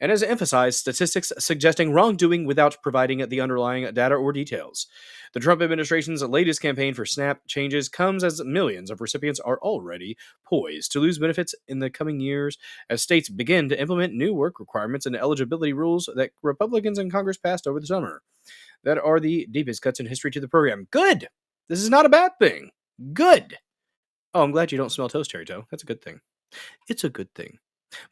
Speaker 2: and has emphasized statistics suggesting wrongdoing without providing the underlying data or details. The Trump administration's latest campaign for SNAP changes comes as millions of recipients are already poised to lose benefits in the coming years as states begin to implement new work requirements and eligibility rules that Republicans in Congress passed over the summer that are the deepest cuts in history to the program. Good! This is not a bad thing. Good! Oh, I'm glad you don't smell toast, Terry Toe. That's a good thing. It's a good thing.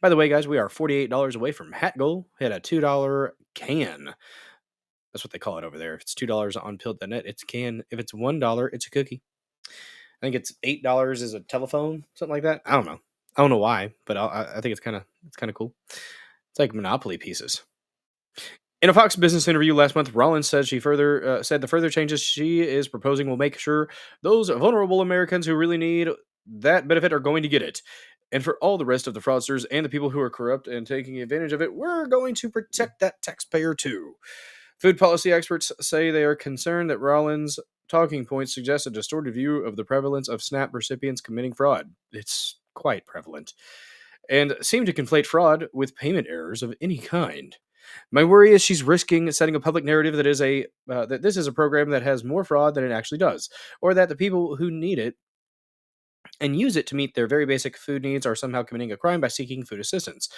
Speaker 2: By the way, guys, we are $48 away from hat goal. Hit a $2 can. That's what they call it over there. If it's $2 on Pilled.net, it's a can. If it's $1, it's a cookie. I think it's $8 is a telephone, something like that. I don't know. I don't know why, but I think it's kind of cool. It's like Monopoly pieces. In a Fox Business interview last month, Rollins said said the further changes she is proposing will make sure those vulnerable Americans who really need that benefit are going to get it. And for all the rest of the fraudsters and the people who are corrupt and taking advantage of it, we're going to protect that taxpayer too. Food policy experts say they are concerned that Rollins' talking points suggest a distorted view of the prevalence of SNAP recipients committing fraud. It's quite prevalent. And seem to conflate fraud with payment errors of any kind. My worry is she's risking setting a public narrative that that this is a program that has more fraud than it actually does, or that the people who need it and use it to meet their very basic food needs are somehow committing a crime by seeking food assistance.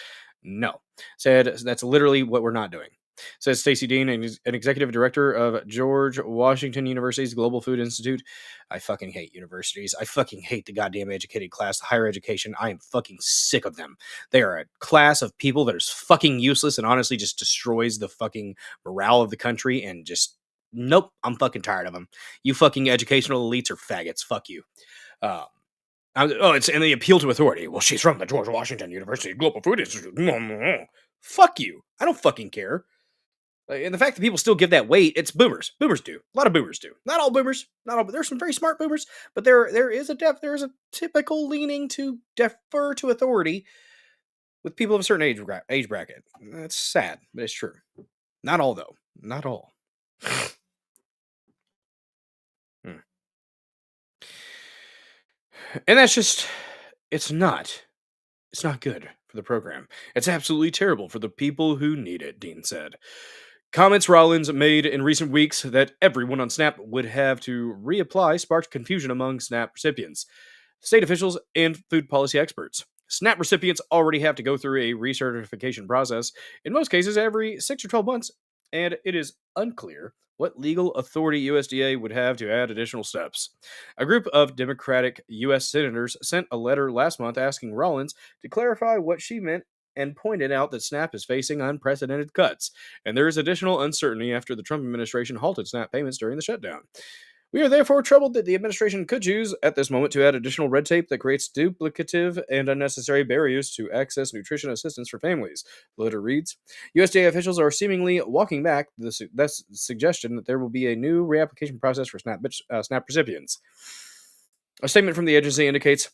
Speaker 2: No. Said that's literally what we're not doing. Says Stacy Dean, an executive director of George Washington University's Global Food Institute. I fucking hate universities. I fucking hate the goddamn educated class, the higher education. I am fucking sick of them. They are a class of people that is fucking useless and honestly just destroys the fucking morale of the country and just, nope, I'm fucking tired of them. You fucking educational elites are faggots. Fuck you. And they appeal to authority. Well, she's from the George Washington University Global Food Institute. Fuck you. I don't fucking care. And the fact that people still give that weight, it's boomers. Boomers do. A lot of boomers do. Not all boomers. Not all. There's some very smart boomers, but there is a typical leaning to defer to authority with people of a certain age bracket. That's sad, but it's true. Not all though. Not all. And that's just, it's not good for the program. It's absolutely terrible for the people who need it, Dean said. Comments Rollins made in recent weeks that everyone on SNAP would have to reapply sparked confusion among SNAP recipients, state officials, and food policy experts. SNAP recipients already have to go through a recertification process, in most cases every 6 or 12 months, and it is unclear what legal authority USDA would have to add additional steps. A group of Democratic U.S. senators sent a letter last month asking Rollins to clarify what she meant and pointed out that SNAP is facing unprecedented cuts, and there is additional uncertainty after the Trump administration halted SNAP payments during the shutdown. We are therefore troubled that the administration could choose at this moment to add additional red tape that creates duplicative and unnecessary barriers to access nutrition assistance for families. The letter reads, USDA officials are seemingly walking back the suggestion that there will be a new reapplication process for SNAP recipients. A statement from the agency indicates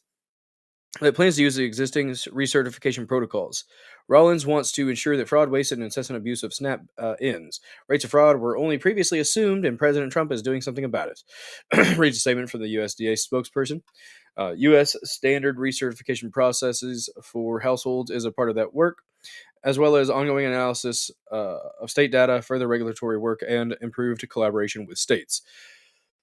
Speaker 2: that it plans to use the existing recertification protocols. Rollins wants to ensure that fraud, waste, and incessant abuse of SNAP ends. Rates of fraud were only previously assumed, and President Trump is doing something about it. Reads a statement from the USDA spokesperson. U.S. standard recertification processes for households is a part of that work, as well as ongoing analysis of state data, further regulatory work, and improved collaboration with states.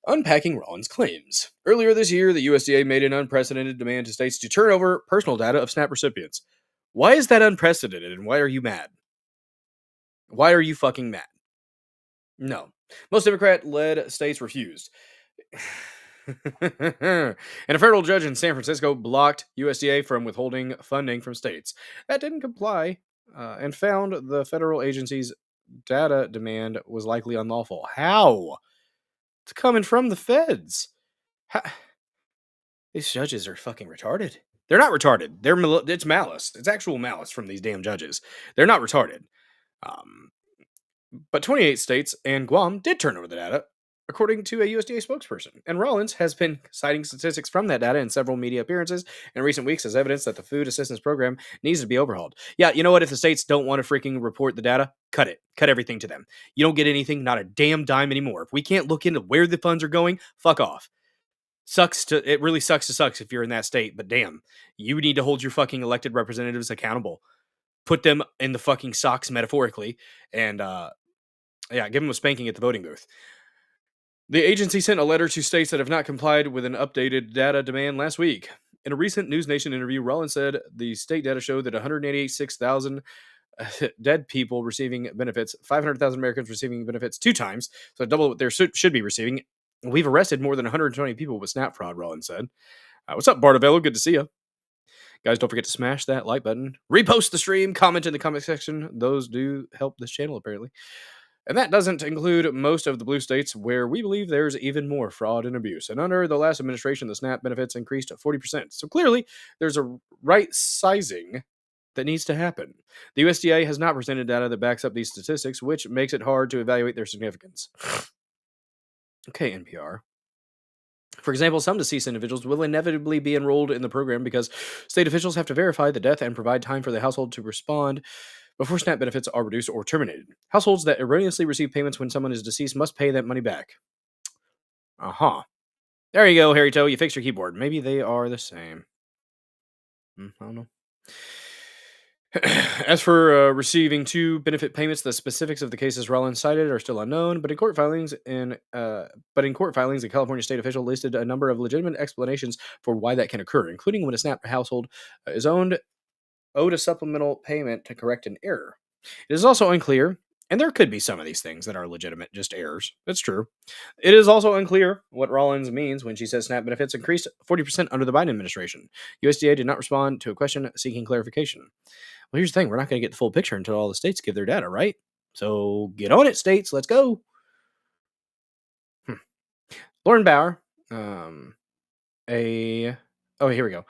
Speaker 2: Unpacking Rollins' claims. Earlier this year, the USDA made an unprecedented demand to states to turn over personal data of SNAP recipients. Why is that unprecedented, and why are you mad? Why are you fucking mad? No. Most Democrat-led states refused. And a federal judge in San Francisco blocked USDA from withholding funding from states that didn't comply and found the federal agency's data demand was likely unlawful. How? It's coming from the feds. These judges are fucking retarded. They're not retarded. It's malice. It's actual malice from these damn judges. They're not retarded. But 28 states and Guam did turn over the data, according to a USDA spokesperson. And Rollins has been citing statistics from that data in several media appearances in recent weeks as evidence that the food assistance program needs to be overhauled. Yeah, you know what? If the states don't want to freaking report the data, cut it. Cut everything to them. You don't get anything, not a damn dime anymore. If we can't look into where the funds are going, fuck off. It really sucks to sucks if you're in that state, but damn, you need to hold your fucking elected representatives accountable. Put them in the fucking socks metaphorically, and give them a spanking at the voting booth. The agency sent a letter to states that have not complied with an updated data demand last week. In a recent News Nation interview, Rollins said the state data showed that 186,000 dead people receiving benefits, 500,000 Americans receiving benefits 2 times, so double what they should be receiving. We've arrested more than 120 people with SNAP fraud, Rollins said. What's up, Bartavello? Good to see you. Guys, don't forget to smash that like button. Repost the stream. Comment in the comment section. Those do help this channel, apparently. And that doesn't include most of the blue states where we believe there's even more fraud and abuse. And under the last administration, the SNAP benefits increased 40%. So clearly, there's a right sizing that needs to happen. The USDA has not presented data that backs up these statistics, which makes it hard to evaluate their significance. Okay, NPR. For example, some deceased individuals will inevitably be enrolled in the program because state officials have to verify the death and provide time for the household to respond before SNAP benefits are reduced or terminated. Households that erroneously receive payments when someone is deceased must pay that money back. There you go, Harry Toe. You fixed your keyboard. Maybe they are the same. I don't know. As for receiving 2 benefit payments, the specifics of the cases Rollins cited are still unknown. But in court filings, a California state official listed a number of legitimate explanations for why that can occur, including when a SNAP household is owed a supplemental payment to correct an error. It is also unclear, and there could be some of these things that are legitimate, just errors. That's true. It is also unclear what Rollins means when she says SNAP benefits increased 40% under the Biden administration. USDA did not respond to a question seeking clarification. Well, here's the thing. We're not going to get the full picture until all the states give their data, right? So get on it, states. Let's go. Lauren Bauer. Here we go.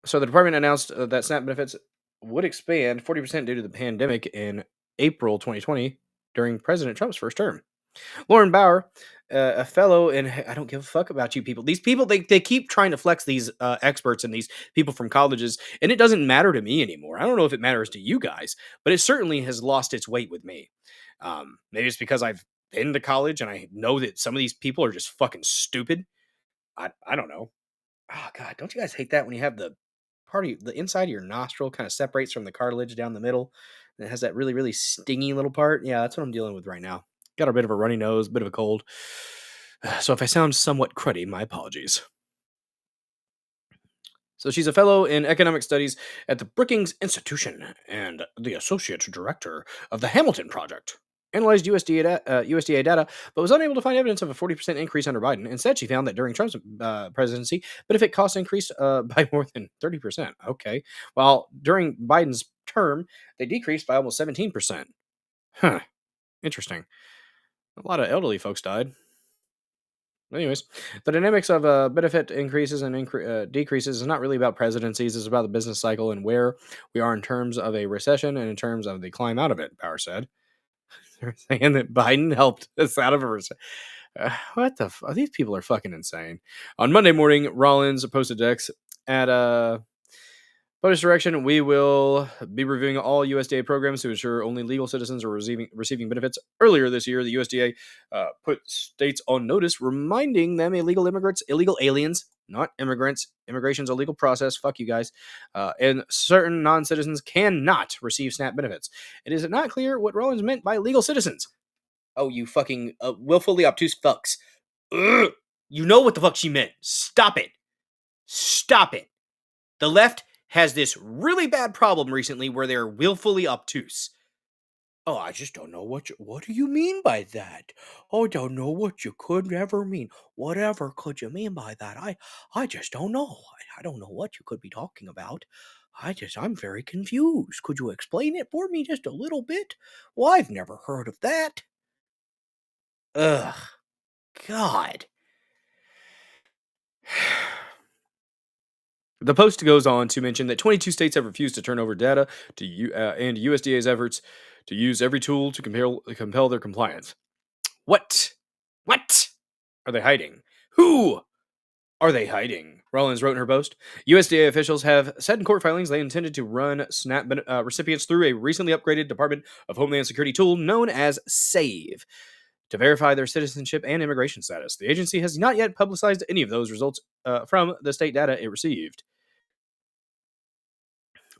Speaker 2: So the department announced that SNAP benefits would expand 40% due to the pandemic in April 2020 during President Trump's first term. Lauren Bauer, a fellow, and I don't give a fuck about you people. These people, they keep trying to flex these experts and these people from colleges, and it doesn't matter to me anymore. I don't know if it matters to you guys, but it certainly has lost its weight with me. Maybe it's because I've been to college and I know that some of these people are just fucking stupid. I don't know. Oh, God, don't you guys hate that when you have the inside of your nostril kind of separates from the cartilage down the middle, and it has that really, really stingy little part? Yeah, that's what I'm dealing with right now. Got a bit of a runny nose, a bit of a cold. So if I sound somewhat cruddy, my apologies. So she's a fellow in economic studies at the Brookings Institution and the associate director of the Hamilton Project. Analyzed USDA data, but was unable to find evidence of a 40% increase under Biden. Instead, she found that during Trump's presidency, benefit costs increased by more than 30%. Okay. While during Biden's term, they decreased by almost 17%. Huh. Interesting. A lot of elderly folks died. Anyways, the dynamics of benefit increases and decreases is not really about presidencies. It's about the business cycle and where we are in terms of a recession and in terms of the climb out of it, Power said. They're saying that Biden helped us out of a recession. What the these people are fucking insane. On Monday morning, Rollins posted X at Bonus direction, we will be reviewing all USDA programs to ensure only legal citizens are receiving benefits. Earlier this year, the USDA put states on notice, reminding them illegal aliens, not immigrants. Immigration's a legal process. Fuck you guys. And certain non-citizens cannot receive SNAP benefits. It is not clear what Rollins meant by legal citizens. Oh, you fucking willfully obtuse fucks. Ugh. You know what the fuck she meant. Stop it. Stop it. The left has this really bad problem recently where they're willfully obtuse. Oh, I just don't know what do you mean by that? Oh, I don't know what you could ever mean. Whatever could you mean by that? I just don't know. I don't know what you could be talking about. I'm very confused. Could you explain it for me just a little bit? Well, I've never heard of that. Ugh. God. The Post goes on to mention that 22 states have refused to turn over data to and USDA's efforts to use every tool to compel their compliance. What? What are they hiding? Who are they hiding? Rollins wrote in her post. USDA officials have said in court filings they intended to run SNAP recipients through a recently upgraded Department of Homeland Security tool known as SAVE to verify their citizenship and immigration status. The agency has not yet publicized any of those results from the state data it received.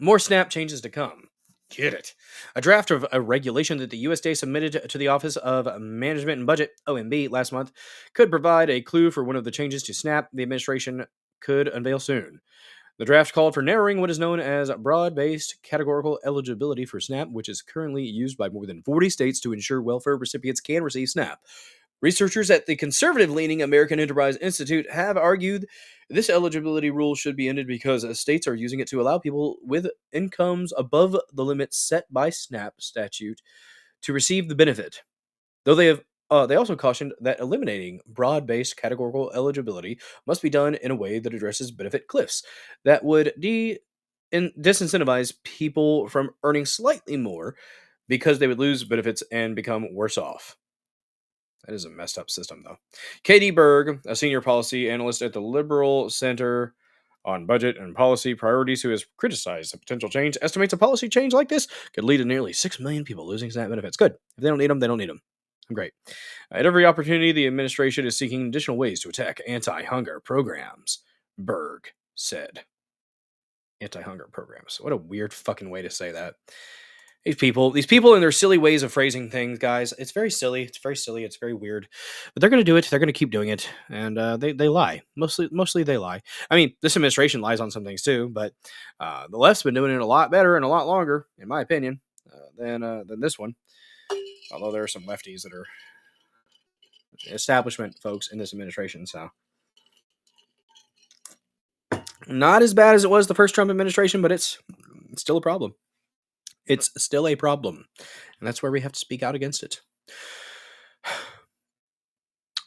Speaker 2: More SNAP changes to come. Get it. A draft of a regulation that the USDA submitted to the Office of Management and Budget, OMB, last month could provide a clue for one of the changes to SNAP the administration could unveil soon. The draft called for narrowing what is known as broad-based categorical eligibility for SNAP, which is currently used by more than 40 states to ensure welfare recipients can receive SNAP. Researchers at the conservative-leaning American Enterprise Institute have argued this eligibility rule should be ended because states are using it to allow people with incomes above the limit set by SNAP statute to receive the benefit. Though they also cautioned that eliminating broad-based categorical eligibility must be done in a way that addresses benefit cliffs that would disincentivize people from earning slightly more because they would lose benefits and become worse off. That is a messed up system, though. Katie Berg, a senior policy analyst at the Liberal Center on Budget and Policy Priorities, who has criticized the potential change, estimates a policy change like this could lead to nearly 6 million people losing SNAP benefits. Good. If they don't need them, they don't need them. Great. At every opportunity, the administration is seeking additional ways to attack anti-hunger programs, Berg said. Anti-hunger programs. What a weird fucking way to say that. These people and their silly ways of phrasing things, guys. It's very silly. It's very weird. But they're going to do it. They're going to keep doing it. And they lie. Mostly they lie. I mean, this administration lies on some things too, but the left's been doing it a lot better and a lot longer, in my opinion, than this one. Although there are some lefties that are establishment folks in this administration, so not as bad as it was the first Trump administration, but it's still a problem. It's still a problem, and that's where we have to speak out against it.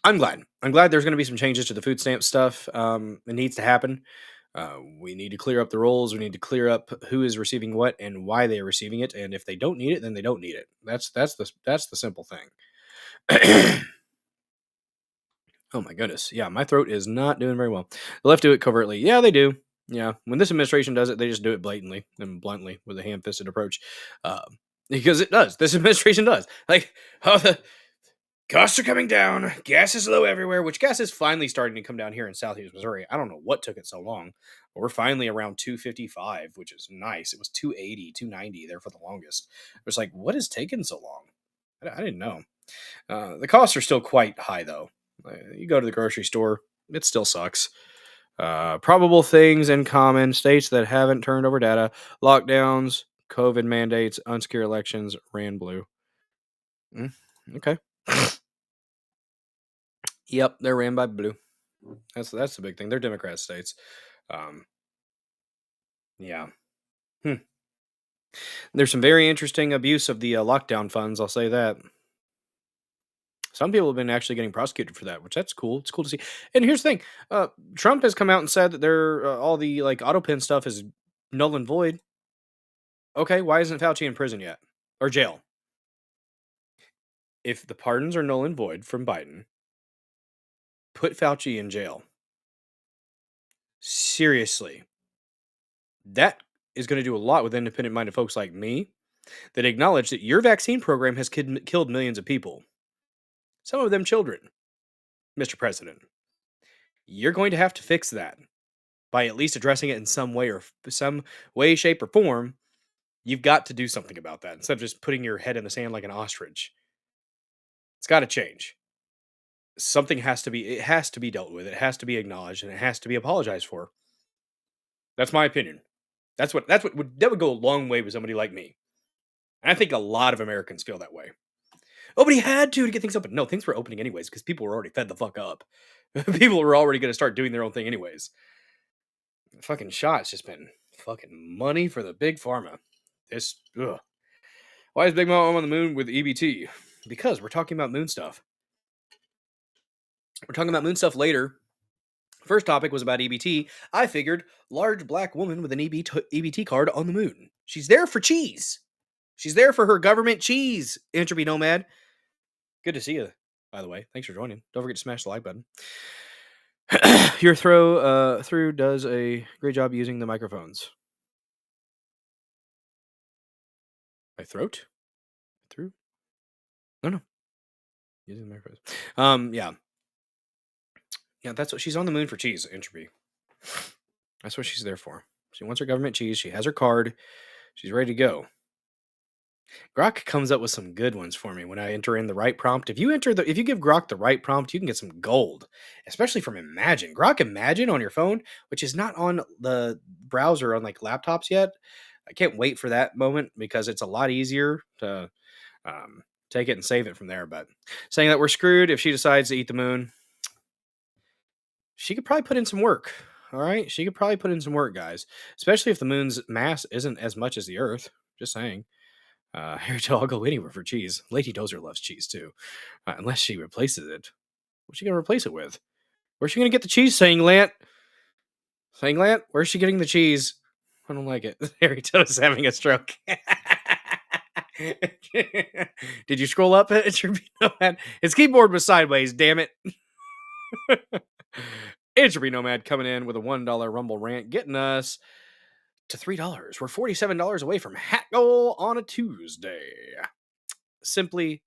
Speaker 2: I'm glad there's going to be some changes to the food stamp stuff. It needs to happen. We need to clear up the roles. We need to clear up who is receiving what and why they are receiving it. And if they don't need it, then they don't need it. That's the simple thing. Oh my goodness. Yeah, my throat is not doing very well. The left do it covertly. Yeah, they do. Yeah, when this administration does it, they just do it blatantly and bluntly with a ham-fisted approach. Because it does. This administration does. Like, oh, the costs are coming down. Gas is low everywhere, which gas is finally starting to come down here in Southeast Missouri. I don't know what took it so long. But we're finally around $2.55, which is nice. It was $2.80, $2.90 there for the longest. It was like, what is taking so long? I didn't know. The costs are still quite high, though. You go to the grocery store, it still sucks. Probable things in common, states that haven't turned over data, lockdowns, COVID mandates, unsecure elections, ran blue. Okay. Yep, they're ran by blue. That's the big thing. They're Democrat states. Yeah. There's some very interesting abuse of the lockdown funds, I'll say that. Some people have been actually getting prosecuted for that, which that's cool. It's cool to see. And here's the thing: Trump has come out and said that they're all the like auto pen stuff is null and void. Okay, why isn't Fauci in prison yet or jail? If the pardons are null and void from Biden, put Fauci in jail. Seriously, that is going to do a lot with independent-minded folks like me that acknowledge that your vaccine program has killed millions of people. Some of them children, Mr. President. You're going to have to fix that by at least addressing it in some way, shape, or form. You've got to do something about that instead of just putting your head in the sand like an ostrich. It's got to change. Something has to be dealt with. It has to be acknowledged, and it has to be apologized for. That's my opinion. That would go a long way with somebody like me. And I think a lot of Americans feel that way. Oh, but he had to get things open. No, things were opening anyways because people were already fed the fuck up. People were already going to start doing their own thing anyways. The fucking shot's just been fucking money for the big pharma. Why is Big Mom on the moon with EBT? Because we're talking about moon stuff. We're talking about moon stuff later. First topic was about EBT. I figured large black woman with an EBT card on the moon. She's there for cheese. She's there for her government cheese, Entropy Nomad. Good to see you, by the way. Thanks for joining. Don't forget to smash the like button. Your through does a great job using the microphones. My throat? Through? No. Using the microphones. Yeah. Yeah, that's what she's on the moon for cheese, Entropy. That's what she's there for. She wants her government cheese. She has her card. She's ready to go. Grok comes up with some good ones for me when I enter in the right prompt. If you give Grok the right prompt, you can get some gold, especially from Imagine. Grok Imagine on your phone, which is not on the browser on like laptops yet. I can't wait for that moment because it's a lot easier to take it and save it from there. But saying that we're screwed if she decides to eat the moon, she could probably put in some work. All right, she could probably put in some work, guys, especially if the moon's mass isn't as much as the Earth. Just saying. I'll go anywhere for cheese. Lady Dozer loves cheese too. Unless she replaces it. What's she going to replace it with? Where's she going to get the cheese, Sanglant? Sanglant? Where's she getting the cheese? I don't like it. Harry Toad's having a stroke. Did you scroll up? His keyboard was sideways, damn it. Entropy Nomad coming in with a $1 Rumble rant, getting us to $3. We're $47 away from hat goal on a Tuesday. Simply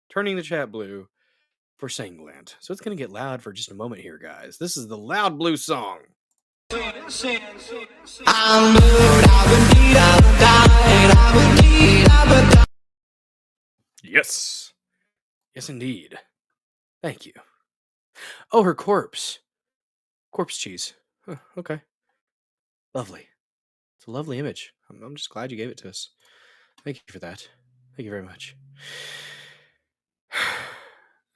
Speaker 2: turning the chat blue for Sanglant. So it's going to get loud for just a moment here, guys. This is the Loud Blue song. Yes. Yes, indeed. Thank you. Oh, her corpse. Corpse cheese. Huh, okay. Lovely. It's a lovely image. I'm just glad you gave it to us. Thank you for that. Thank you very much.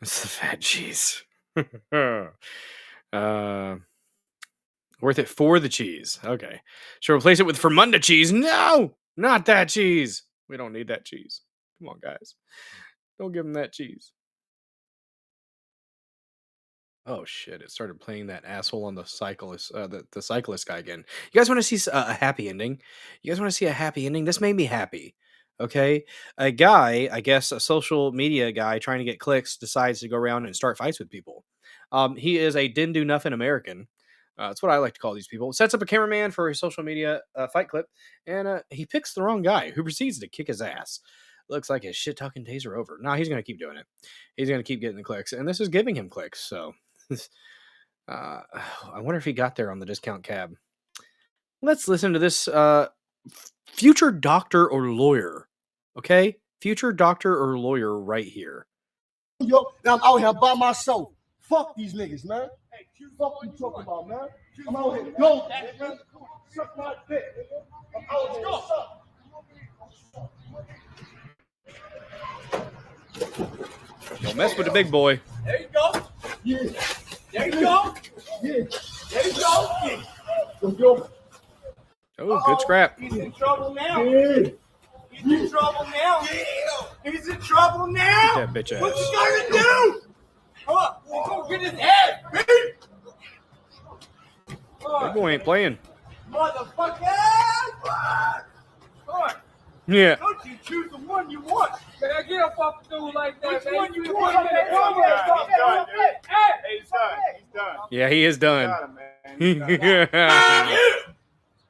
Speaker 2: It's the fat cheese. Worth it for the cheese. Okay. Should replace it with Fermunda cheese. No! Not that cheese. We don't need that cheese. Come on, guys. Don't give them that cheese. Oh shit! It started playing that asshole on the cyclist, the cyclist guy again. You guys want to see a happy ending? You guys want to see a happy ending? This made me happy. Okay, a guy, I guess a social media guy trying to get clicks, decides to go around and start fights with people. He is a didn't do nothing American. That's what I like to call these people. Sets up a cameraman for his social media fight clip, and he picks the wrong guy, who proceeds to kick his ass. Looks like his shit talking days are over. Nah, he's gonna keep doing it. He's gonna keep getting the clicks, and this is giving him clicks. So. I wonder if he got there on the discount cab. Let's listen to this future doctor or lawyer. Okay? Future doctor or lawyer right here.
Speaker 1: Yo, I'm out here by myself. Fuck these niggas, man. Hey, fuck you talking about, man? I'm out here. Yo, man. Suck my dick, nigga. I'm out here.
Speaker 2: Don't mess with the big boy.
Speaker 1: There you go. Yeah. There you go. Yeah. There you go. Yeah.
Speaker 2: Oh, good scrap.
Speaker 1: He's in trouble now. Yeah. He's in trouble now. He's in trouble now.
Speaker 2: That bitch ass.
Speaker 1: What you gonna do? Come on, we're gonna get his head, bitch.
Speaker 2: That boy ain't playing.
Speaker 1: Motherfucker! Come on.
Speaker 2: Yeah.
Speaker 1: Don't you choose the one you want?
Speaker 9: Can I get up off the dude like that,
Speaker 1: Which
Speaker 9: man?
Speaker 1: one you want?
Speaker 9: He's done, dude.
Speaker 1: Hey, he's done. He's done.
Speaker 2: Yeah, he is done.
Speaker 1: Got him, man. He's done.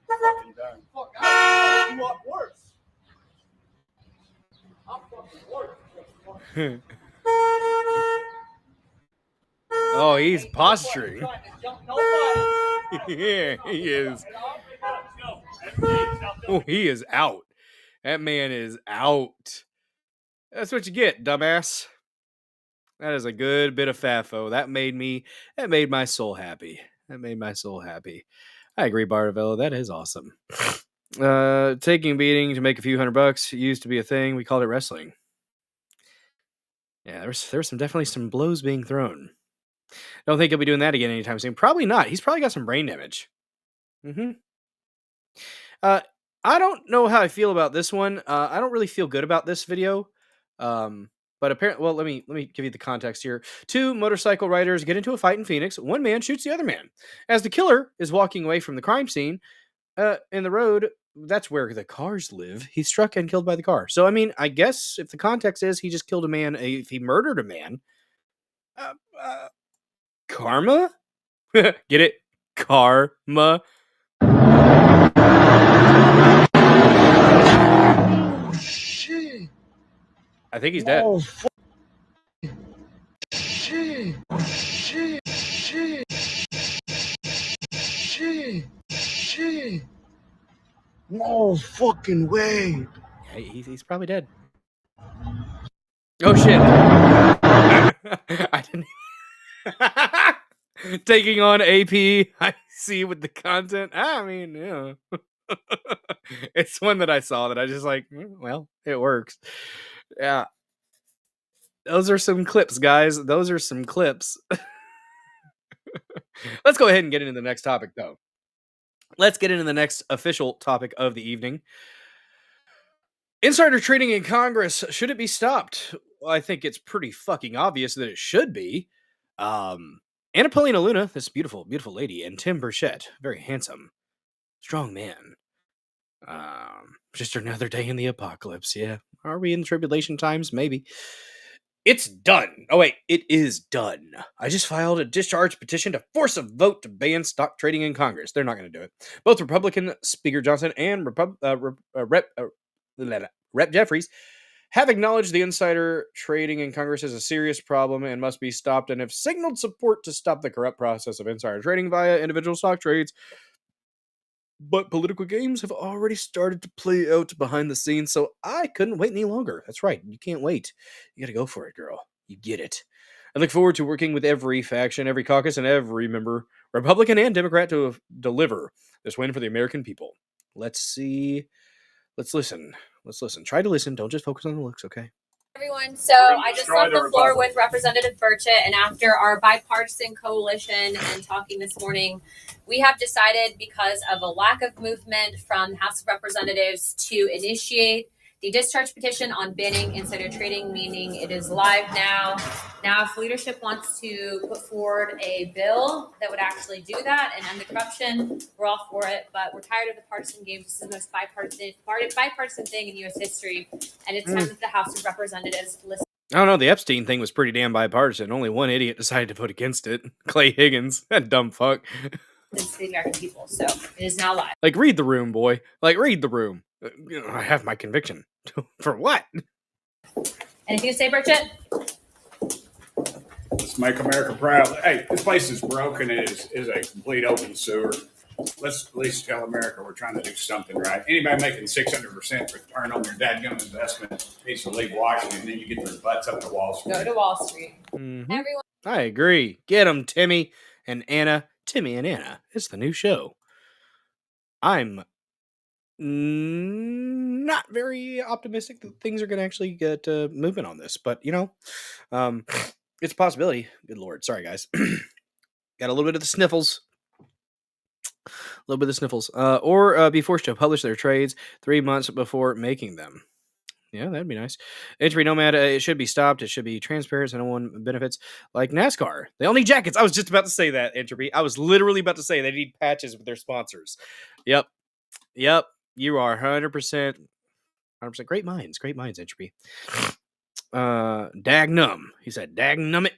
Speaker 1: Fucking done. Fuck, I want worse. I'm fucking worse.
Speaker 2: Oh, he's posturing. Yeah, he is. Oh, he is out. That man is out. That's what you get, dumbass. That is a good bit of FAFO. That made my soul happy. That made my soul happy. I agree, Bartavello. That is awesome. Taking a beating to make a few $100 used to be a thing. We called it wrestling. Yeah, there was definitely some blows being thrown. Don't think he'll be doing that again anytime soon. Probably not. He's probably got some brain damage. I don't know how I feel about this one. I don't really feel good about this video. But apparently, well, let me give you the context here. 2 motorcycle riders get into a fight in Phoenix. One man shoots the other man. As the killer is walking away from the crime scene, in the road, that's where the cars live, he's struck and killed by the car. So, I mean, I guess if the context is he just killed a man, if he murdered a man, karma? Get it? Karma.
Speaker 1: Oh, shit.
Speaker 2: I think he's dead.
Speaker 1: Oh, shit. Shit. Shit. Shit. Shit. No fucking way.
Speaker 2: Yeah, he's probably dead. Oh, shit. I didn't... Taking on AP, I see with the content. I mean, yeah. It's one that I saw that I just like, well, it works. Yeah. Those are some clips, guys. Those are some clips. Let's go ahead and get into the next topic, though. Let's get into the next official topic of the evening. Insider trading in Congress. Should it be stopped? Well, I think it's pretty fucking obvious that it should be. Anna Paulina Luna, this beautiful, beautiful lady, and Tim Burchett, very handsome, strong man. Just another day in the apocalypse, yeah. Are we in tribulation times? Maybe. It's done. Oh, wait, it is done. I just filed a discharge petition to force a vote to ban stock trading in Congress. They're not going to do it. Both Republican Speaker Johnson and Rep Jeffries have acknowledged the insider trading in Congress is a serious problem and must be stopped, and have signaled support to stop the corrupt process of insider trading via individual stock trades. But political games have already started to play out behind the scenes, so I couldn't wait any longer. That's right, you can't wait. You gotta go for it, girl. You get it. I look forward to working with every faction, every caucus, and every member, Republican and Democrat, to deliver this win for the American people. Let's see. Let's listen. Let's listen. Try to listen. Don't just focus on the looks, okay?
Speaker 10: Everyone, so I just left the floor with Representative Burchett, and after our bipartisan coalition and talking this morning, we have decided, because of a lack of movement from the House of Representatives, to initiate the discharge petition on banning insider trading, meaning it is live now. Now, if leadership wants to put forward a bill that would actually do that and end the corruption, we're all for it. But we're tired of the partisan games. This is the most bipartisan thing in U.S. history, and it's time that the House of Representatives listen.
Speaker 2: I don't know. The Epstein thing was pretty damn bipartisan. Only one idiot decided to vote against it. Clay Higgins. That dumb fuck.
Speaker 10: It's the American people, so it is now live.
Speaker 2: Like, read the room, boy. Like, read the room. I have my conviction. For what?
Speaker 10: Anything to say, Burchett?
Speaker 11: Let's make America proud. Hey, this place is broken. It is a complete open sewer. Let's at least tell America we're trying to do something right. Anybody making 600% return on their dadgum investment needs to leave Washington, and then you get their butts up to Wall Street.
Speaker 10: Go to Wall Street.
Speaker 2: Mm-hmm.
Speaker 10: Everyone.
Speaker 2: I agree. Get them, Timmy and Anna. Timmy and Anna. It's the new show. I'm not very optimistic that things are going to actually get moving on this, but, you know, it's a possibility. Good Lord. Sorry, guys. Got a little bit of the sniffles. Or be forced to publish their trades 3 months before making them. Yeah, that'd be nice. Entry Nomad, it should be stopped. It should be transparent so no one benefits. Like NASCAR. They all need jackets. I was just about to say that, Entropy. I was literally about to say they need patches with their sponsors. Yep. You are 100%. 100%. Great minds, Entropy. Dagnum. He said, Dagnum it.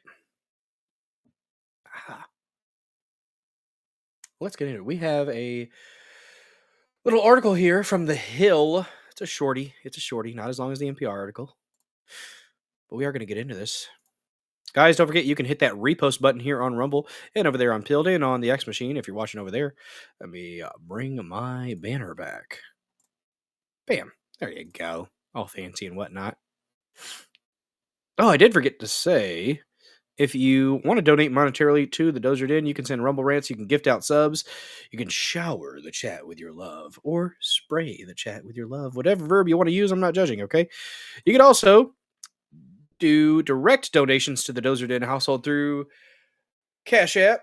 Speaker 2: Let's get into it. We have a little article here from The Hill. It's a shorty, not as long as the NPR article. But we are going to get into this. Guys, don't forget you can hit that repost button here on Rumble and over there on Pilled and on the X Machine if you're watching over there. Let me bring my banner back. Bam. There you go. All fancy and whatnot. Oh, I did forget to say, if you want to donate monetarily to the Dozer Den, you can send Rumble Rants, you can gift out subs, you can shower the chat with your love, or spray the chat with your love. Whatever verb you want to use, I'm not judging, okay? You can also do direct donations to the Dozer Den household through Cash App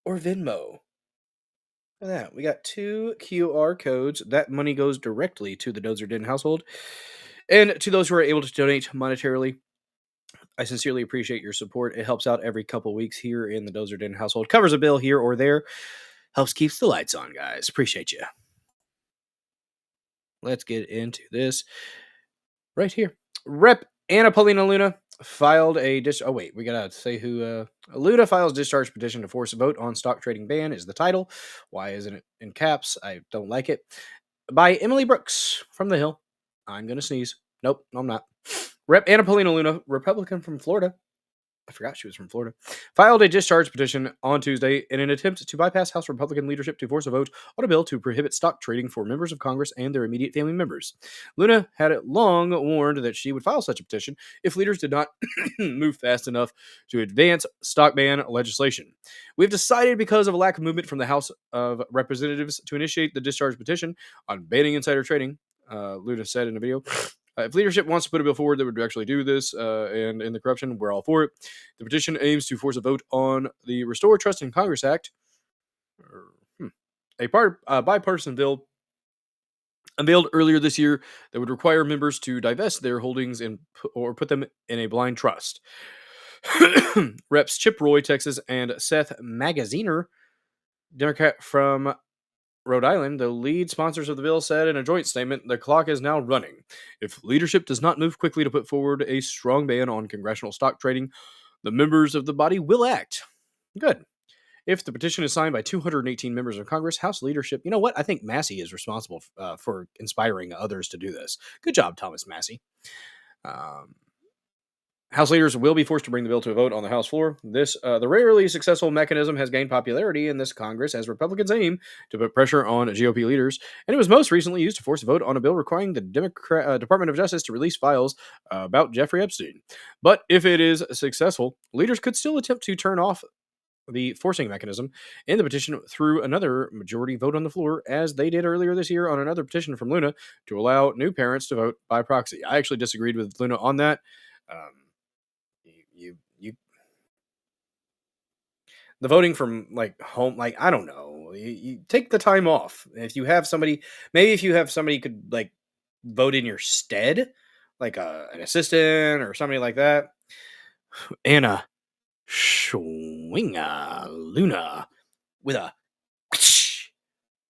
Speaker 2: or Venmo. Look at that. We got 2 QR codes. That money goes directly to the Dozer Den household. And to those who are able to donate monetarily, I sincerely appreciate your support. It helps out every couple weeks here in the Dozer Den household. Covers a bill here or there. Helps keeps the lights on, guys. Appreciate you. Let's get into this right here. Rep. Anna Paulina Luna filed a we gotta say who. Luna files discharge petition to force a vote on stock trading ban is the title. Why isn't it in caps? I don't like it. By Emily Brooks from The Hill. I'm gonna sneeze. Nope, I'm not. Rep. Anna Paulina Luna, Republican from Florida. I forgot she was from Florida, filed a discharge petition on Tuesday in an attempt to bypass House Republican leadership to force a vote on a bill to prohibit stock trading for members of Congress and their immediate family members. Luna had long warned that she would file such a petition if leaders did not move fast enough to advance stock ban legislation. We've decided, because of a lack of movement from the House of Representatives, to initiate the discharge petition on banning insider trading, Luna said in a video. If leadership wants to put a bill forward that would actually do this and end the corruption, we're all for it. The petition aims to force a vote on the Restore Trust in Congress Act, a bipartisan bill unveiled earlier this year that would require members to divest their holdings or put them in a blind trust. Reps Chip Roy, Texas, and Seth Magaziner, Democrat from Rhode Island, the lead sponsors of the bill, said in a joint statement, the clock is now running. If leadership does not move quickly to put forward a strong ban on congressional stock trading, the members of the body will act. Good. If the petition is signed by 218 members of Congress, House leadership, you know what? I think Massey is responsible for inspiring others to do this. Good job, Thomas Massey. House leaders will be forced to bring the bill to a vote on the House floor. The rarely successful mechanism has gained popularity in this Congress as Republicans aim to put pressure on GOP leaders, and it was most recently used to force a vote on a bill requiring the Department of Justice to release files about Jeffrey Epstein. But if it is successful, leaders could still attempt to turn off the forcing mechanism in the petition through another majority vote on the floor, as they did earlier this year on another petition from Luna to allow new parents to vote by proxy. I actually disagreed with Luna on that. The voting from like home, like, I don't know, you take the time off. If you have somebody, maybe if you have somebody could like vote in your stead, like an assistant or somebody like that. Anna Schwinga Luna with a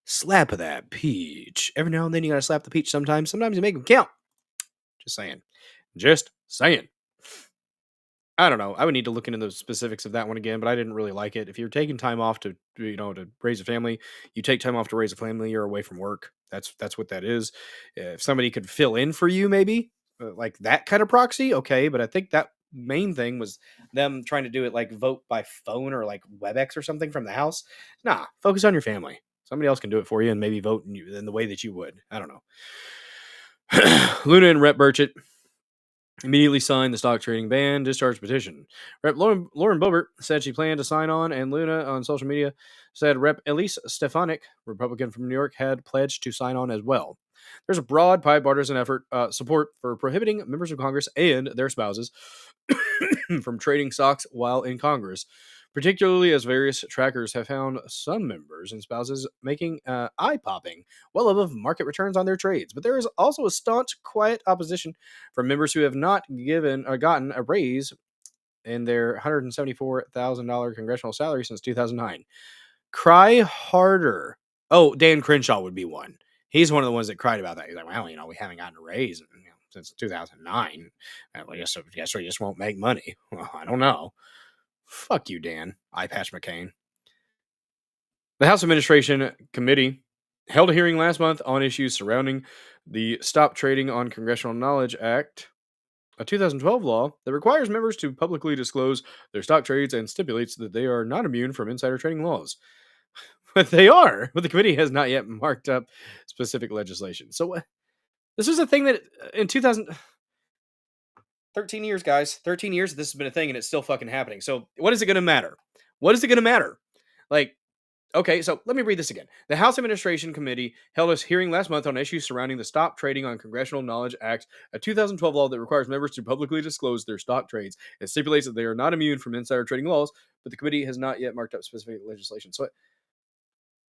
Speaker 2: slap of that peach. Every now and then you gotta slap the peach sometimes. Sometimes you make them count. Just saying. I don't know. I would need to look into the specifics of that one again, but I didn't really like it. If you're taking time off to raise a family, you take time off to raise a family, you're away from work. That's what that is. If somebody could fill in for you, maybe like that kind of proxy, okay. But I think that main thing was them trying to do it like vote by phone or like WebEx or something from the house. Nah, focus on your family. Somebody else can do it for you and maybe vote in the way that you would. I don't know. Luna and Rep Burchett immediately signed the stock trading ban discharge petition. Rep. Lauren Boebert said she planned to sign on, and Luna on social media said Rep. Elise Stefanik, Republican from New York, had pledged to sign on as well. There's a broad bipartisan support for prohibiting members of Congress and their spouses from trading stocks while in Congress. particularly as various trackers have found some members and spouses making eye-popping, well above market returns on their trades. But there is also a staunch, quiet opposition from members who have not given or gotten a raise in their $174,000 congressional salary since 2009. Cry harder. Oh, Dan Crenshaw would be one. He's one of the ones that cried about that. He's like, well, we haven't gotten a raise since 2009. I guess we just won't make money. Well, I don't know. Fuck you, Dan. Eye Patch McCain. The House Administration Committee held a hearing last month on issues surrounding the Stop Trading on Congressional Knowledge Act, a 2012 law that requires members to publicly disclose their stock trades and stipulates that they are not immune from insider trading laws. But they are. But the committee has not yet marked up specific legislation. So this was a thing that in 13 years, guys. 13 years, this has been a thing, and it's still fucking happening. So what is it going to matter? What is it going to matter? Like, okay, so let me read this again. The House Administration Committee held a hearing last month on issues surrounding the Stop Trading on Congressional Knowledge Act, a 2012 law that requires members to publicly disclose their stock trades and stipulates that they are not immune from insider trading laws, but the committee has not yet marked up specific legislation.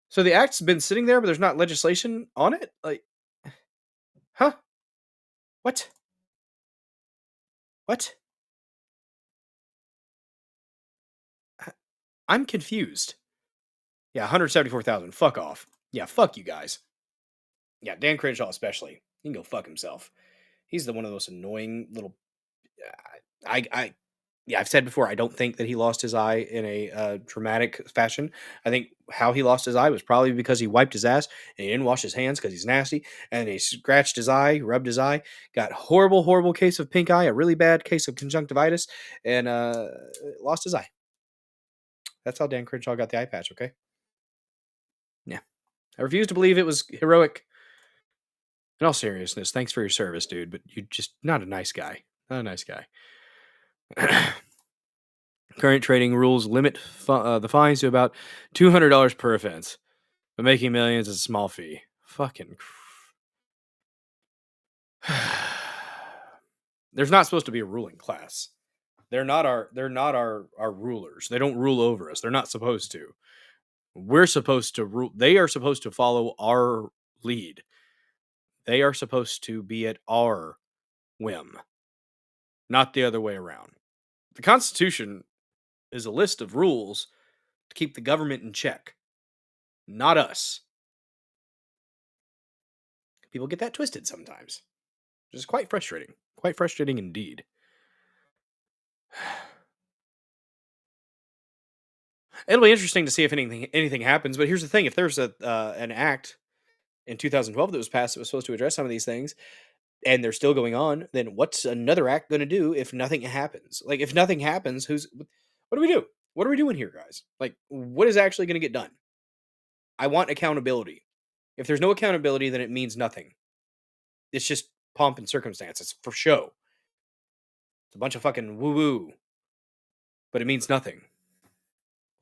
Speaker 2: So the act's been sitting there, but there's not legislation on it? Like, huh? What? What? I'm confused. Yeah, 174,000. Fuck off. Yeah, fuck you guys. Yeah, Dan Crenshaw especially. He can go fuck himself. He's one of those annoying little. I've said before, I don't think that he lost his eye in a dramatic fashion. I think how he lost his eye was probably because he wiped his ass and he didn't wash his hands because he's nasty, and he scratched his eye, rubbed his eye, got horrible case of pink eye, a really bad case of conjunctivitis, and lost his eye. That's how Dan Crenshaw got the eye patch, okay? Yeah. I refuse to believe it was heroic. In all seriousness, thanks for your service, dude, but you're just not a nice guy. Not a nice guy. Current trading rules limit the fines to about $200 per offense, but making millions is a small fee. Fucking. There's not supposed to be a ruling class. They're not our rulers. They don't rule over us. They're not supposed to. We're supposed to rule. They are supposed to follow our lead. They are supposed to be at our whim, not the other way around. The Constitution is a list of rules to keep the government in check, not us. People get that twisted sometimes, which is quite frustrating. Quite frustrating indeed. It'll be interesting to see if anything happens, but here's the thing. If there's an act in 2012 that was passed that was supposed to address some of these things, and they're still going on, then what's another act going to do if nothing happens? Like, if nothing happens, what do we do? What are we doing here, guys? Like, what is actually going to get done? I want accountability. If there's no accountability, then it means nothing. It's just pomp and circumstance. It's for show. It's a bunch of fucking woo-woo. But it means nothing.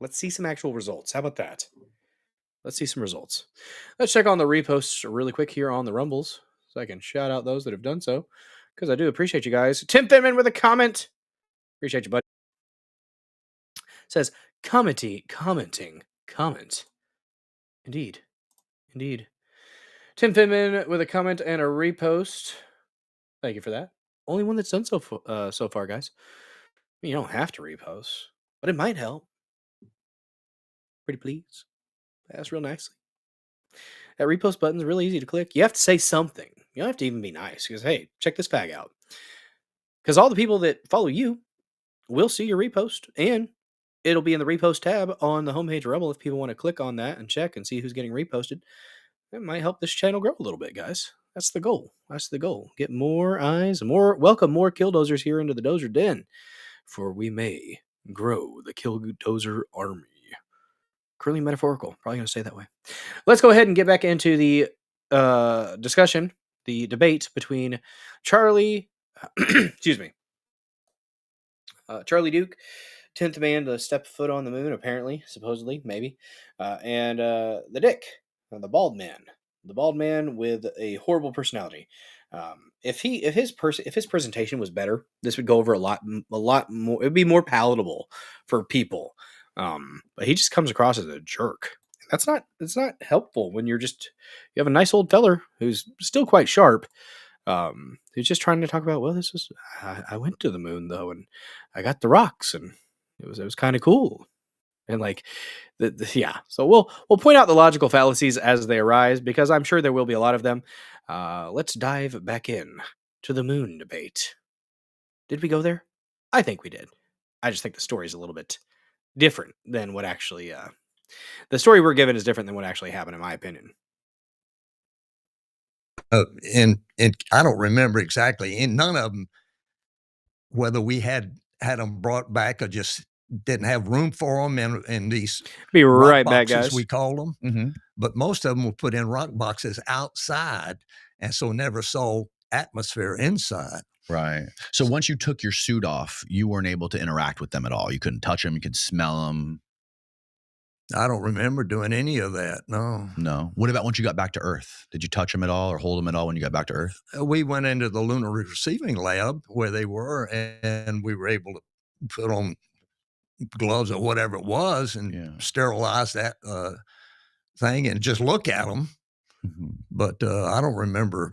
Speaker 2: Let's see some actual results. How about that? Let's see some results. Let's check on the reposts really quick here on the Rumbles, so I can shout out those that have done so, because I do appreciate you guys. Tim Finman with a comment. Appreciate you, buddy. Says, commenting. Indeed. Tim Finman with a comment and a repost. Thank you for that. Only one that's done so far, guys. I mean, you don't have to repost, but it might help. Pretty please. That's real nicely. That repost button is really easy to click. You have to say something. You don't have to even be nice, because, hey, check this fag out. Because all the people that follow you will see your repost, and it'll be in the repost tab on the homepage Rebel if people want to click on that and check and see who's getting reposted. It might help this channel grow a little bit, guys. That's the goal. Get more eyes, welcome more killdozers here into the Dozer Den, for we may grow the killdozer army. Currently metaphorical. Probably going to say that way. Let's go ahead and get back into the discussion, the debate between Charlie, Charlie Duke, 10th man to step foot on the moon, apparently, supposedly, maybe, and the Dick, the bald man with a horrible personality. If his presentation was better, this would go over a lot more. It would be more palatable for people. But he just comes across as a jerk. It's not helpful when you have a nice old feller who's still quite sharp. Who's just trying to talk about, well, I went to the moon though, and I got the rocks, and it was kind of cool. And like, yeah. So we'll point out the logical fallacies as they arise, because I'm sure there will be a lot of them. Let's dive back in to the moon debate. Did we go there? I think we did. I just think the story is a little bit different than what actually. The story we're given is different than what actually happened, in my opinion.
Speaker 12: And I don't remember exactly. And none of them, whether we had them brought back or just didn't have room for them in these
Speaker 2: be right
Speaker 12: rock
Speaker 2: back,
Speaker 12: boxes,
Speaker 2: guys.
Speaker 12: we call them.
Speaker 13: Mm-hmm.
Speaker 12: But most of them were put in rock boxes outside, and so never saw atmosphere inside.
Speaker 13: Right. So once you took your suit off, you weren't able to interact with them at all. You couldn't touch them. You could smell them.
Speaker 12: I don't remember doing any of that. No.
Speaker 13: No. What about once you got back to Earth? Did you touch them at all or hold them at all when you got back to Earth?
Speaker 12: We went into the lunar receiving lab where they were, and we were able to put on gloves or whatever it was and sterilize that thing and just look at them.
Speaker 13: Mm-hmm.
Speaker 12: But I don't remember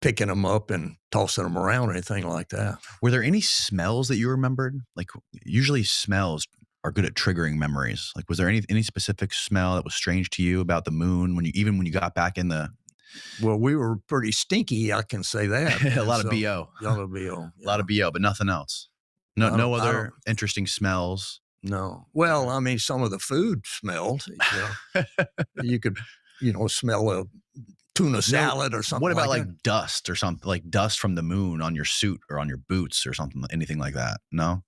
Speaker 12: picking them up and tossing them around or anything like that.
Speaker 13: Were there any smells that you remembered? Like, usually smells are good at triggering memories. Like, was there any specific smell that was strange to you about the moon when you got back in the?
Speaker 12: Well, we were pretty stinky. I can say that.
Speaker 13: A lot of BO.
Speaker 12: A lot of BO.
Speaker 13: Yeah. A lot of BO, but nothing else. No other interesting smells.
Speaker 12: No. Well, I mean, some of the food smelled. You could, smell a tuna salad or something.
Speaker 13: What about
Speaker 12: like
Speaker 13: that? Dust or something, like dust from the moon on your suit or on your boots or something, anything like that? No?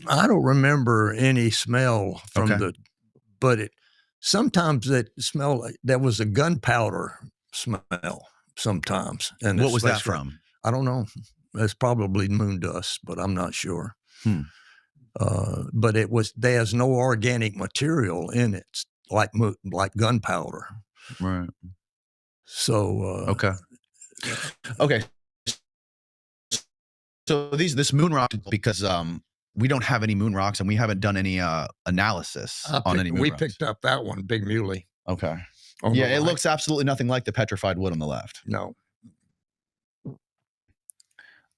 Speaker 12: I don't remember any smell from but sometimes it smelled like there was a gunpowder smell sometimes. And
Speaker 13: what was that from?
Speaker 12: I don't know. It's probably moon dust, but I'm not sure. But there's no organic material in it, like gunpowder.
Speaker 13: Right.
Speaker 12: So
Speaker 13: okay. So this moon rock, because we don't have any moon rocks and we haven't done any analysis on any moon rocks.
Speaker 12: We picked up that one, Big Muley.
Speaker 13: Okay. Yeah, it looks absolutely nothing like the petrified wood on the left.
Speaker 12: No.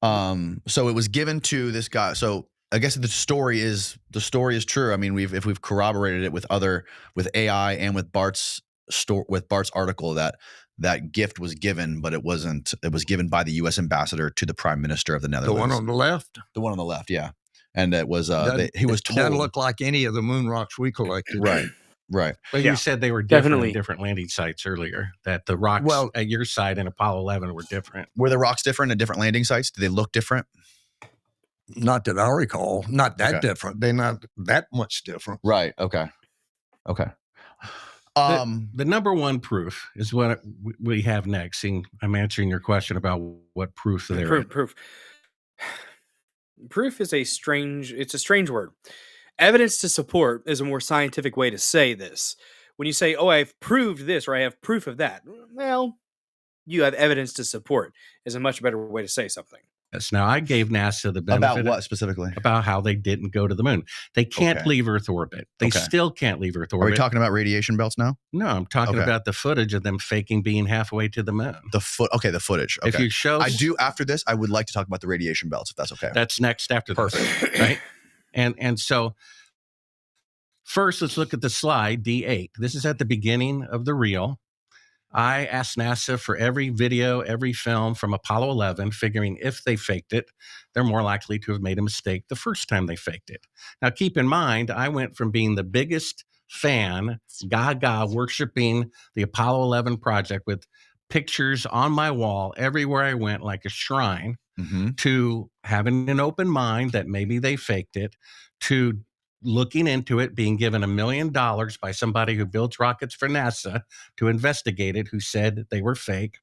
Speaker 13: So it was given to this guy. So I guess the story is true. I mean, if we've corroborated it with AI and with Bart's article that gift was given, but it wasn't. It was given by the U.S. ambassador to the Prime Minister of the Netherlands.
Speaker 12: The one on the left.
Speaker 13: The one on the left, yeah. And it was he was told.
Speaker 12: Doesn't look like any of the moon rocks we collected.
Speaker 13: Right.
Speaker 7: But you said they were different at different landing sites earlier, that the rocks at your site in Apollo 11 were different.
Speaker 13: Were the rocks different at different landing sites? Did they look different?
Speaker 12: Not that I recall. Not that different. They're not that much different.
Speaker 13: Right. Okay.
Speaker 7: The number one proof is what we have next. And I'm answering your question about what proof there is.
Speaker 2: Proof is a strange word. Evidence to support is a more scientific way to say this. When you say, I've proved this, or I have proof of that, well, you have evidence to support is a much better way to say something.
Speaker 7: Yes. Now, I gave NASA the benefit.
Speaker 13: About what specifically?
Speaker 7: About how they didn't go to the moon. They can't leave Earth orbit. They still can't leave Earth orbit.
Speaker 13: Are we talking about radiation belts now?
Speaker 7: No, I'm talking about the footage of them faking being halfway to the moon.
Speaker 13: The footage. Okay.
Speaker 7: If you show,
Speaker 13: I do after this. I would like to talk about the radiation belts, if that's okay.
Speaker 7: That's next after this. Perfect. Right. And so first, let's look at the slide D8. This is at the beginning of the reel. I asked NASA for every video, every film from Apollo 11, figuring if they faked it, they're more likely to have made a mistake the first time they faked it. Now, keep in mind, I went from being the biggest fan, gaga, worshiping the Apollo 11 project with pictures on my wall everywhere I went like a shrine, to having an open mind that maybe they faked it, to looking into it, being given $1 million by somebody who builds rockets for NASA to investigate it, who said they were fake,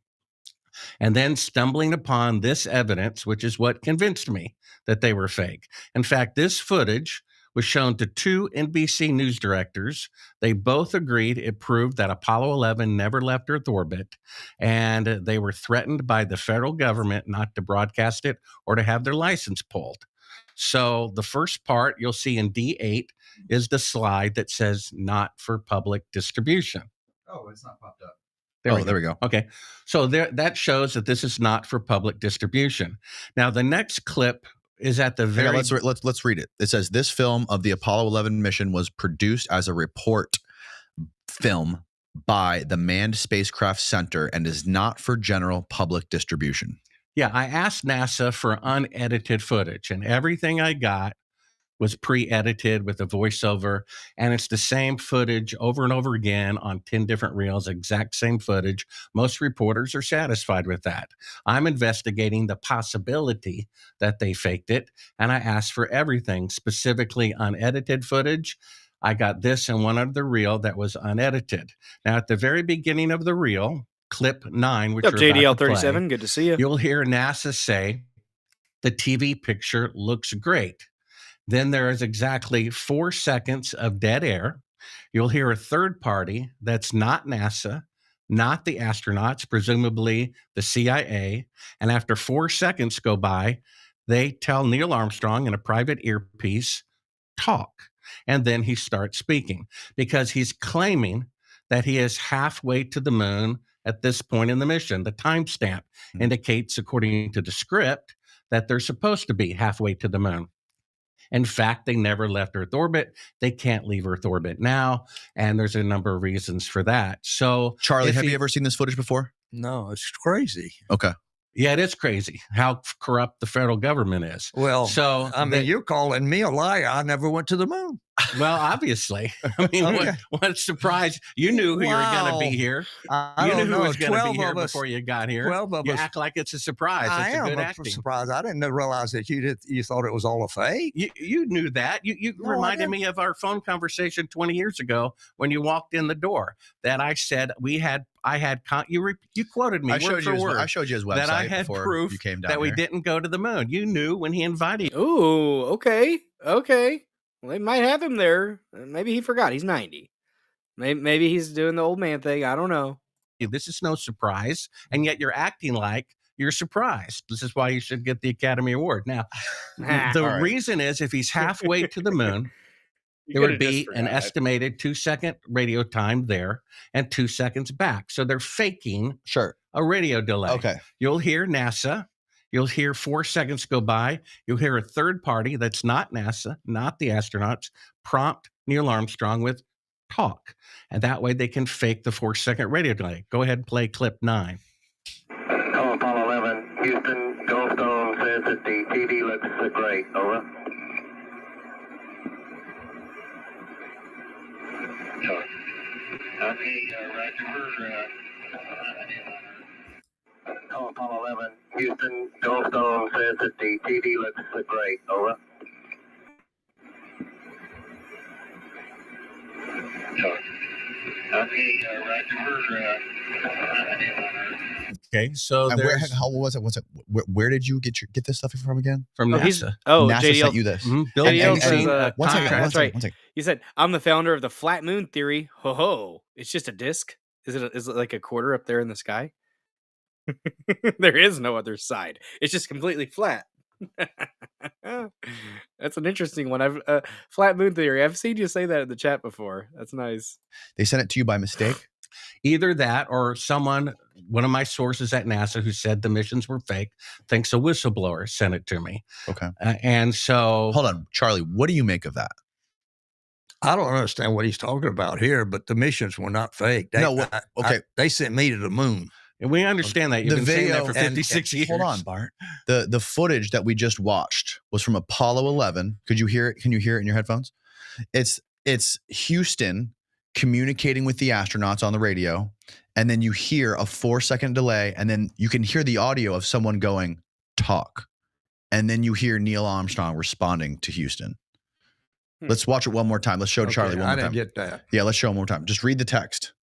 Speaker 7: and then stumbling upon this evidence, which is what convinced me that they were fake. In fact, this footage was shown to 2 NBC news directors. They both agreed it proved that Apollo 11 never left Earth orbit, and they were threatened by the federal government not to broadcast it or to have their license pulled.
Speaker 14: So the first part you'll see in D8 is the slide that says not for public distribution.
Speaker 13: Oh, it's not popped up.
Speaker 14: There we go. Okay. So that shows that this is not for public distribution. Now, the next clip is at the very...
Speaker 13: Let's read it. It says, this film of the Apollo 11 mission was produced as a report film by the Manned Spacecraft Center and is not for general public distribution.
Speaker 14: Yeah, I asked NASA for unedited footage, and everything I got was pre-edited with a voiceover, and it's the same footage over and over again on 10 different reels, exact same footage. Most reporters are satisfied with that. I'm investigating the possibility that they faked it, and I asked for everything, specifically unedited footage. I got this and one other reel that was unedited. Now, at the very beginning of the reel, clip 9, which
Speaker 2: What's up,
Speaker 14: you're about
Speaker 2: JDL
Speaker 14: to play,
Speaker 2: 37, good to see you.
Speaker 14: You'll hear NASA say, the TV picture looks great. Then there is exactly 4 seconds of dead air. You'll hear a third party that's not NASA, not the astronauts, presumably the CIA. And after 4 seconds go by, they tell Neil Armstrong in a private earpiece, talk. And then he starts speaking because he's claiming that he is halfway to the moon at this point in the mission. The timestamp indicates, according to the script, that they're supposed to be halfway to the moon. In fact, they never left Earth orbit. They can't leave Earth orbit now. And there's a number of reasons for that. So,
Speaker 13: Charlie, have you ever seen this footage before?
Speaker 12: No, it's crazy.
Speaker 13: Okay.
Speaker 14: Yeah, it is crazy how corrupt the federal government is.
Speaker 12: Well,
Speaker 14: so
Speaker 12: I mean, you're calling me a liar. I never went to the moon.
Speaker 14: Well, obviously. I mean,
Speaker 12: Okay.
Speaker 14: what surprise. You knew who you were going to be here.
Speaker 12: I
Speaker 14: You knew
Speaker 12: don't
Speaker 14: who
Speaker 12: know.
Speaker 14: was going to be
Speaker 12: 12
Speaker 14: here
Speaker 12: of us-
Speaker 14: before you got here.
Speaker 12: 12 of
Speaker 14: You
Speaker 12: us-
Speaker 14: act like it's a surprise.
Speaker 12: I
Speaker 14: It's a
Speaker 12: am
Speaker 14: good acting.
Speaker 12: surprised. I didn't realize that you thought it was all a fake.
Speaker 14: You knew that. You
Speaker 12: No, I
Speaker 14: reminded
Speaker 12: didn't.
Speaker 14: me of our phone conversation 20 years ago when you walked in the door that I said you quoted me
Speaker 13: I
Speaker 14: word
Speaker 13: showed
Speaker 14: for
Speaker 13: you
Speaker 14: word
Speaker 13: I showed you his website
Speaker 14: that I had
Speaker 13: before
Speaker 14: proof
Speaker 13: you came down
Speaker 14: that we
Speaker 13: here.
Speaker 14: didn't go to the moon. You knew when he invited you.
Speaker 2: Ooh, okay. Well, they might have him there. Maybe he forgot. He's 90. Maybe he's doing the old man thing. I don't know.
Speaker 14: This is no surprise, and yet you're acting like you're surprised. This is why you should get the Academy Award. Now, the
Speaker 2: All right.
Speaker 14: reason is if he's halfway to the moon,
Speaker 2: You
Speaker 14: there would
Speaker 2: could've just
Speaker 14: be an
Speaker 2: forgot.
Speaker 14: estimated 2-second radio time there and 2 seconds back. So they're faking a radio delay.
Speaker 13: Okay.
Speaker 14: You'll hear NASA. You'll hear 4 seconds go by. You'll hear a third party that's not NASA, not the astronauts, prompt Neil Armstrong with talk. And that way they can fake the 4-second radio delay. Go ahead and play clip 9.
Speaker 15: Call Apollo 11, Houston, Goldstone says that the TV looks great. Over. Okay, Roger. Call Apollo 11, Houston, Goldstone says that the TV looks great. Over. Okay, Roger.
Speaker 14: Okay, so
Speaker 13: And where,
Speaker 14: there's
Speaker 13: how was it? Where did you get this stuff from again?
Speaker 14: from
Speaker 2: He's
Speaker 14: NASA.
Speaker 13: NASA
Speaker 2: JDL
Speaker 13: sent you this.
Speaker 14: Bill
Speaker 2: JDL
Speaker 14: Gates
Speaker 2: says,
Speaker 14: a
Speaker 13: one second,
Speaker 14: contract.
Speaker 2: that's right.
Speaker 13: one second.
Speaker 2: He said, "I'm the founder of the flat moon theory." Ho ho! It's just a disc. Is it like a quarter up there in the sky? There is no other side. It's just completely flat. That's an interesting one. I've flat moon theory. I've seen you say that in the chat before. That's nice.
Speaker 13: They sent it to you by mistake?
Speaker 14: Either that or one of my sources at NASA who said the missions were fake, thinks a whistleblower sent it to me.
Speaker 13: Okay.
Speaker 14: And so...
Speaker 13: Hold on, Charlie, what do you make of that?
Speaker 12: I don't understand what he's talking about here, but the missions were not fake. They sent me to the moon.
Speaker 14: And we understand that. You've been saying that for 56 years.
Speaker 13: Hold on, Bart. The footage that we just watched was from Apollo 11. Could you hear it? Can you hear it in your headphones? It's Houston communicating with the astronauts on the radio, and then you hear a 4-second delay, and then you can hear the audio of someone going, talk. And then you hear Neil Armstrong responding to Houston. Let's watch it one more time. Let's show Charlie one more time.
Speaker 12: I didn't get that.
Speaker 13: Yeah, let's show him one more time. Just read the text.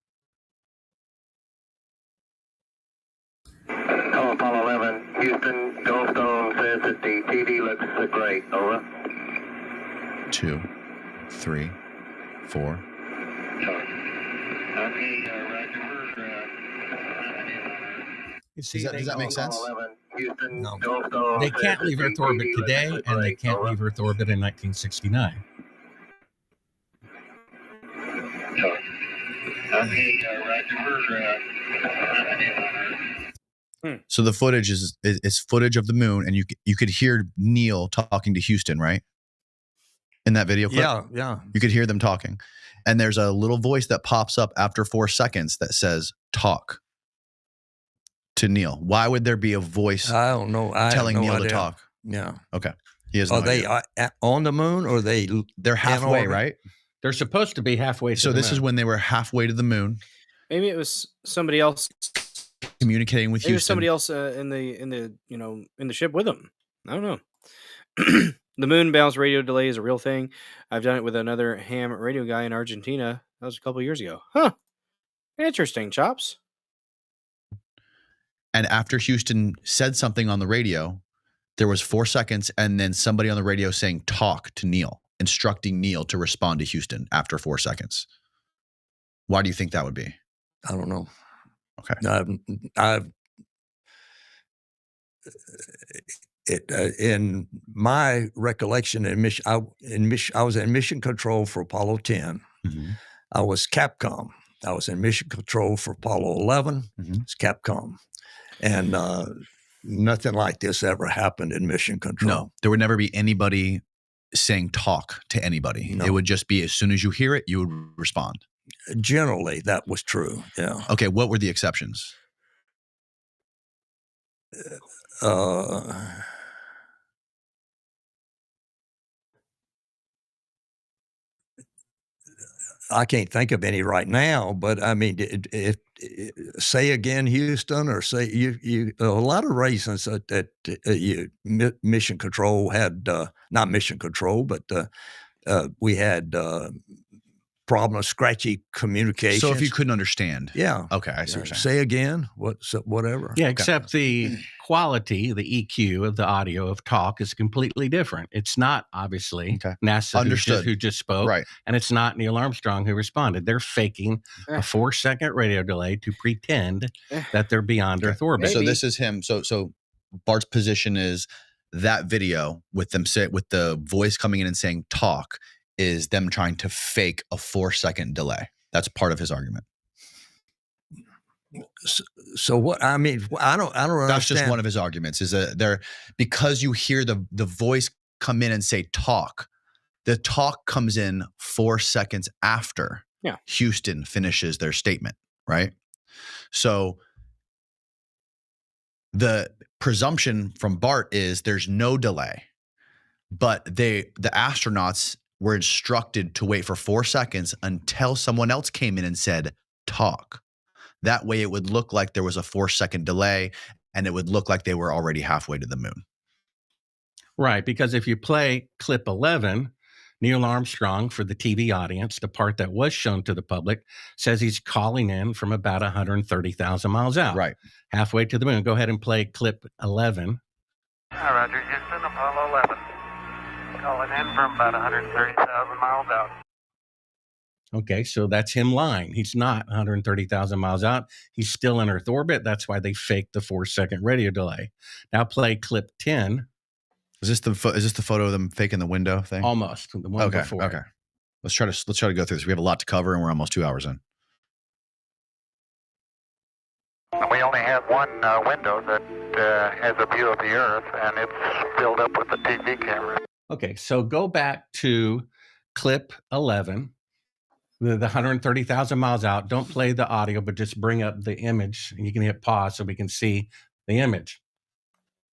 Speaker 15: Call Apollo 11, Houston, Goldstone says that the TV looks great. Over.
Speaker 13: 2, 3, 4.
Speaker 15: Okay, Roger.
Speaker 14: You see,
Speaker 13: Does that make sense?
Speaker 15: Houston,
Speaker 12: No.
Speaker 15: Gulf Zone.
Speaker 14: They can't leave Earth orbit
Speaker 15: TD,
Speaker 14: today,
Speaker 15: let's
Speaker 14: and they
Speaker 15: break.
Speaker 14: can't
Speaker 15: Over.
Speaker 14: leave Earth orbit in 1969.
Speaker 13: So the footage is footage of the moon, and you could hear Neil talking to Houston, right? In that video clip?
Speaker 12: Yeah.
Speaker 13: You could hear them talking. And there's a little voice that pops up after 4 seconds that says, talk to Neil. Why would there be a voice
Speaker 12: I don't know.
Speaker 13: telling Neil
Speaker 12: idea.
Speaker 13: to talk?
Speaker 12: Yeah.
Speaker 13: Okay. He has
Speaker 12: Are
Speaker 13: no
Speaker 12: they
Speaker 13: idea.
Speaker 12: on the moon, or
Speaker 13: They're halfway,
Speaker 12: orbit?
Speaker 13: right?
Speaker 14: They're supposed to be halfway to
Speaker 13: So
Speaker 14: the
Speaker 13: this is
Speaker 14: moon.
Speaker 13: when they were halfway to the moon,
Speaker 2: Maybe it was somebody else.
Speaker 13: communicating with
Speaker 2: Maybe it was
Speaker 13: Houston.
Speaker 2: somebody else in the ship with them. I don't know. The moon bounce radio delay is a real thing. I've done it with another ham radio guy in Argentina. That was a couple years ago. Huh. Interesting, Chops.
Speaker 13: And after Houston said something on the radio, there was 4 seconds, and then somebody on the radio saying talk to Neil, instructing Neil to respond to Houston after 4 seconds. Why do you think that would be?
Speaker 12: I don't know.
Speaker 13: Okay.
Speaker 12: In my recollection, I was in mission control for Apollo 10.
Speaker 13: Mm-hmm.
Speaker 12: I was Capcom. I was in mission control for Apollo 11.
Speaker 13: Mm-hmm.
Speaker 12: It's Capcom. And nothing like this ever happened in mission control.
Speaker 13: No, there would never be anybody saying talk to anybody.
Speaker 12: No.
Speaker 13: It would just be as soon as you hear it, you would respond.
Speaker 12: Generally, that was true. Yeah.
Speaker 13: Okay. What were the exceptions?
Speaker 12: I can't think of any right now, but I mean, if say again, Houston, or say you a lot of reasons that mission control had not mission control, but we had problems, scratchy communication.
Speaker 13: So if you couldn't understand,
Speaker 12: yeah,
Speaker 13: okay, I see what you're saying.
Speaker 12: Say again, whatever.
Speaker 14: Yeah, except the quality, the EQ of the audio of talk is completely different. It's not obviously NASA who just spoke,
Speaker 13: right?
Speaker 14: And it's not Neil Armstrong who responded. They're faking a 4-second radio delay to pretend that they're beyond Earth orbit.
Speaker 13: So this is him. So Bart's position is that video with the voice coming in and saying talk is them trying to fake a 4-second delay. That's part of his argument.
Speaker 12: So what? I mean, I don't understand.
Speaker 13: That's just one of his arguments. Is that because you hear the voice come in and say talk, the talk comes in 4 seconds after Houston finishes their statement, right? So the presumption from Bart is there's no delay, but the astronauts were instructed to wait for 4 seconds until someone else came in and said, talk. That way it would look like there was a 4-second delay, and it would look like they were already halfway to the moon.
Speaker 14: Right, because if you play clip 11, Neil Armstrong, for the TV audience, the part that was shown to the public, says he's calling in from about 130,000 miles out.
Speaker 13: Right.
Speaker 14: Halfway to the moon. Go ahead and play clip 11.
Speaker 15: Hi, Roger, Houston, Apollo 11. Calling in from about 130,000 miles out.
Speaker 14: Okay, so that's him lying. He's not 130,000 miles out. He's still in Earth orbit. That's why they faked the 4-second radio delay. Now play clip 10.
Speaker 13: Is this the photo of them faking the window thing?
Speaker 14: Almost. The one before.
Speaker 13: Okay. Let's try to go through this. We have a lot to cover, and we're almost 2 hours in.
Speaker 15: We only have one window that has a view of the Earth, and it's filled up with the TV camera.
Speaker 14: Okay, so go back to clip 11, the 130,000 miles out. Don't play the audio, but just bring up the image, and you can hit pause so we can see the image.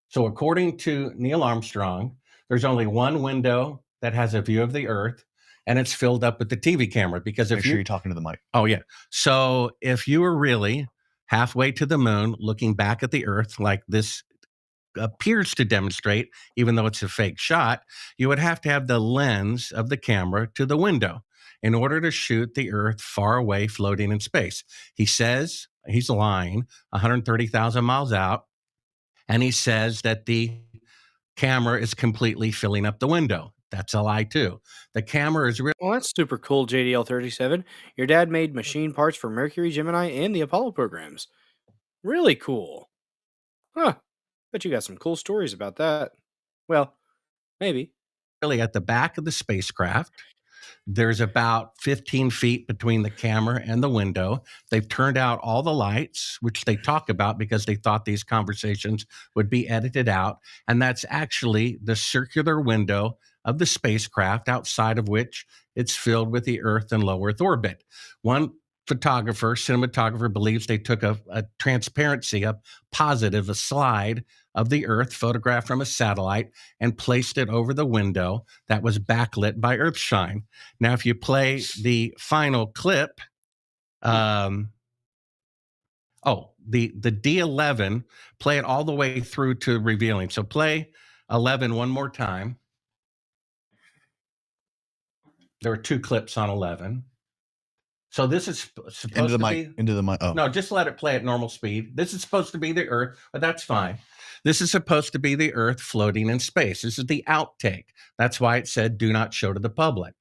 Speaker 14: So according to Neil Armstrong, there's only one window that has a view of the Earth, and it's filled up with the TV camera. Because if
Speaker 13: Make sure you're talking to the mic.
Speaker 14: Oh, yeah. So if you were really halfway to the moon, looking back at the Earth like this appears to demonstrate, even though it's a fake shot, you would have to have the lens of the camera to the window in order to shoot the Earth far away, floating in space. He says he's lying 130,000 miles out, and he says that the camera is completely filling up the window. That's a lie too. The camera is real.
Speaker 2: Well, that's super cool, JDL37. Your dad made machine parts for Mercury, Gemini, and the Apollo programs. Really cool. Huh. Bet you got some cool stories about that. Well, maybe.
Speaker 14: Really, at the back of the spacecraft, there's about 15 feet between the camera and the window. They've turned out all the lights, which they talk about because they thought these conversations would be edited out. And that's actually the circular window of the spacecraft, outside of which it's filled with the Earth and low Earth orbit. One cinematographer believes they took a transparency, a positive, a slide of the Earth photographed from a satellite and placed it over the window that was backlit by Earthshine. Now, if you play the final clip, the D11, play it all the way through to revealing. So play 11 one more time. There are 2 clips on 11. So this is supposed to be
Speaker 13: into the mic. Oh,
Speaker 14: no, just let it play at normal speed. This is supposed to be the Earth, but that's fine. This is supposed to be the Earth floating in space. This is the outtake. That's why it said do not show to the public.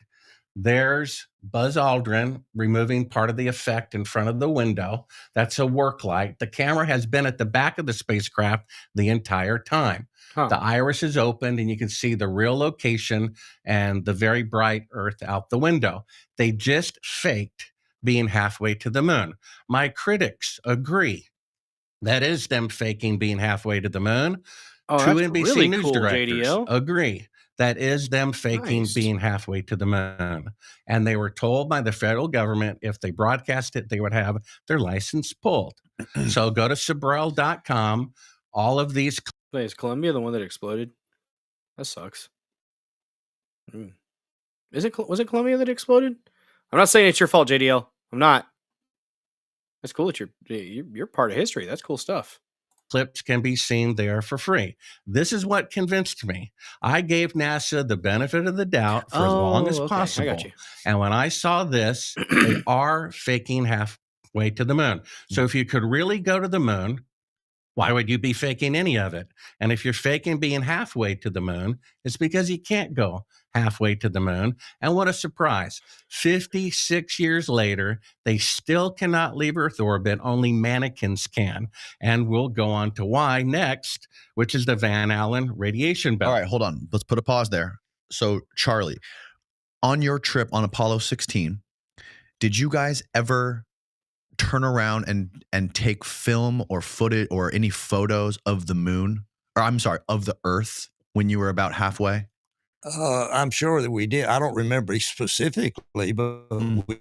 Speaker 14: There's Buzz Aldrin removing part of the effect in front of the window. That's a work light. The camera has been at the back of the spacecraft the entire time. The iris is opened and you can see the real location and the very bright Earth out the window. They just faked being halfway to the moon. My critics agree. That is them faking being halfway to the moon.
Speaker 2: Oh,
Speaker 14: 2
Speaker 2: that's
Speaker 14: NBC
Speaker 2: really
Speaker 14: news
Speaker 2: cool,
Speaker 14: directors
Speaker 2: JDL.
Speaker 14: agree. That is them faking being halfway to the moon. And they were told by the federal government if they broadcast it, they would have their license pulled. So go to Sibrel.com. All of these.
Speaker 2: Wait, is Columbia the one that exploded? That sucks. Was it Columbia that exploded? I'm not saying it's your fault, JDL. I'm not. That's cool that you're part of history. That's cool stuff.
Speaker 14: Clips can be seen there for free. This is what convinced me. I gave NASA the benefit of the doubt for as long as possible.
Speaker 2: I got you.
Speaker 14: And when I saw this, they are faking halfway to the moon. So if you could really go to the moon, why would you be faking any of it? And if you're faking being halfway to the moon, it's because you can't go halfway to the moon. And what a surprise. 56 years later, they still cannot leave Earth orbit. Only mannequins can. And we'll go on to why next, which is the Van Allen radiation belt.
Speaker 13: All right, hold on. Let's put a pause there. So, Charlie, on your trip on Apollo 16, did you guys ever turn around and take film or footage or any photos of the moon, or I'm sorry, of the Earth when you were about halfway?
Speaker 12: I'm sure that we did. I don't remember specifically, but we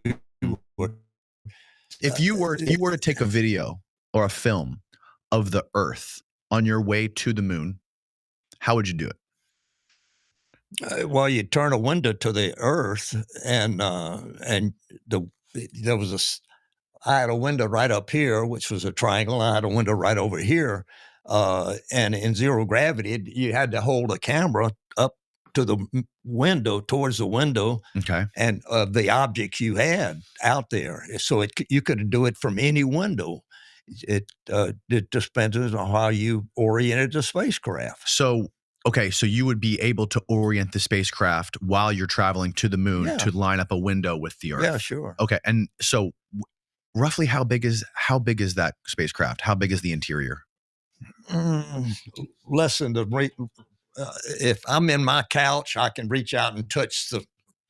Speaker 12: were.
Speaker 13: If you were to take a video or a film of the Earth on your way to the moon, how would you do it?
Speaker 12: Well, you turn a window to the Earth, and I had a window right up here, which was a triangle. I had a window right over here, and in zero gravity, you had to hold a camera up to the window, towards the window, and the object you had out there. So you could do it from any window. It depends on how you oriented the spacecraft.
Speaker 13: So you would be able to orient the spacecraft while you're traveling to the moon to line up a window with the Earth.
Speaker 12: Yeah, sure.
Speaker 13: Okay, and so roughly how big is that spacecraft? How big is the interior?
Speaker 12: Less than if I'm in my couch, I can reach out and touch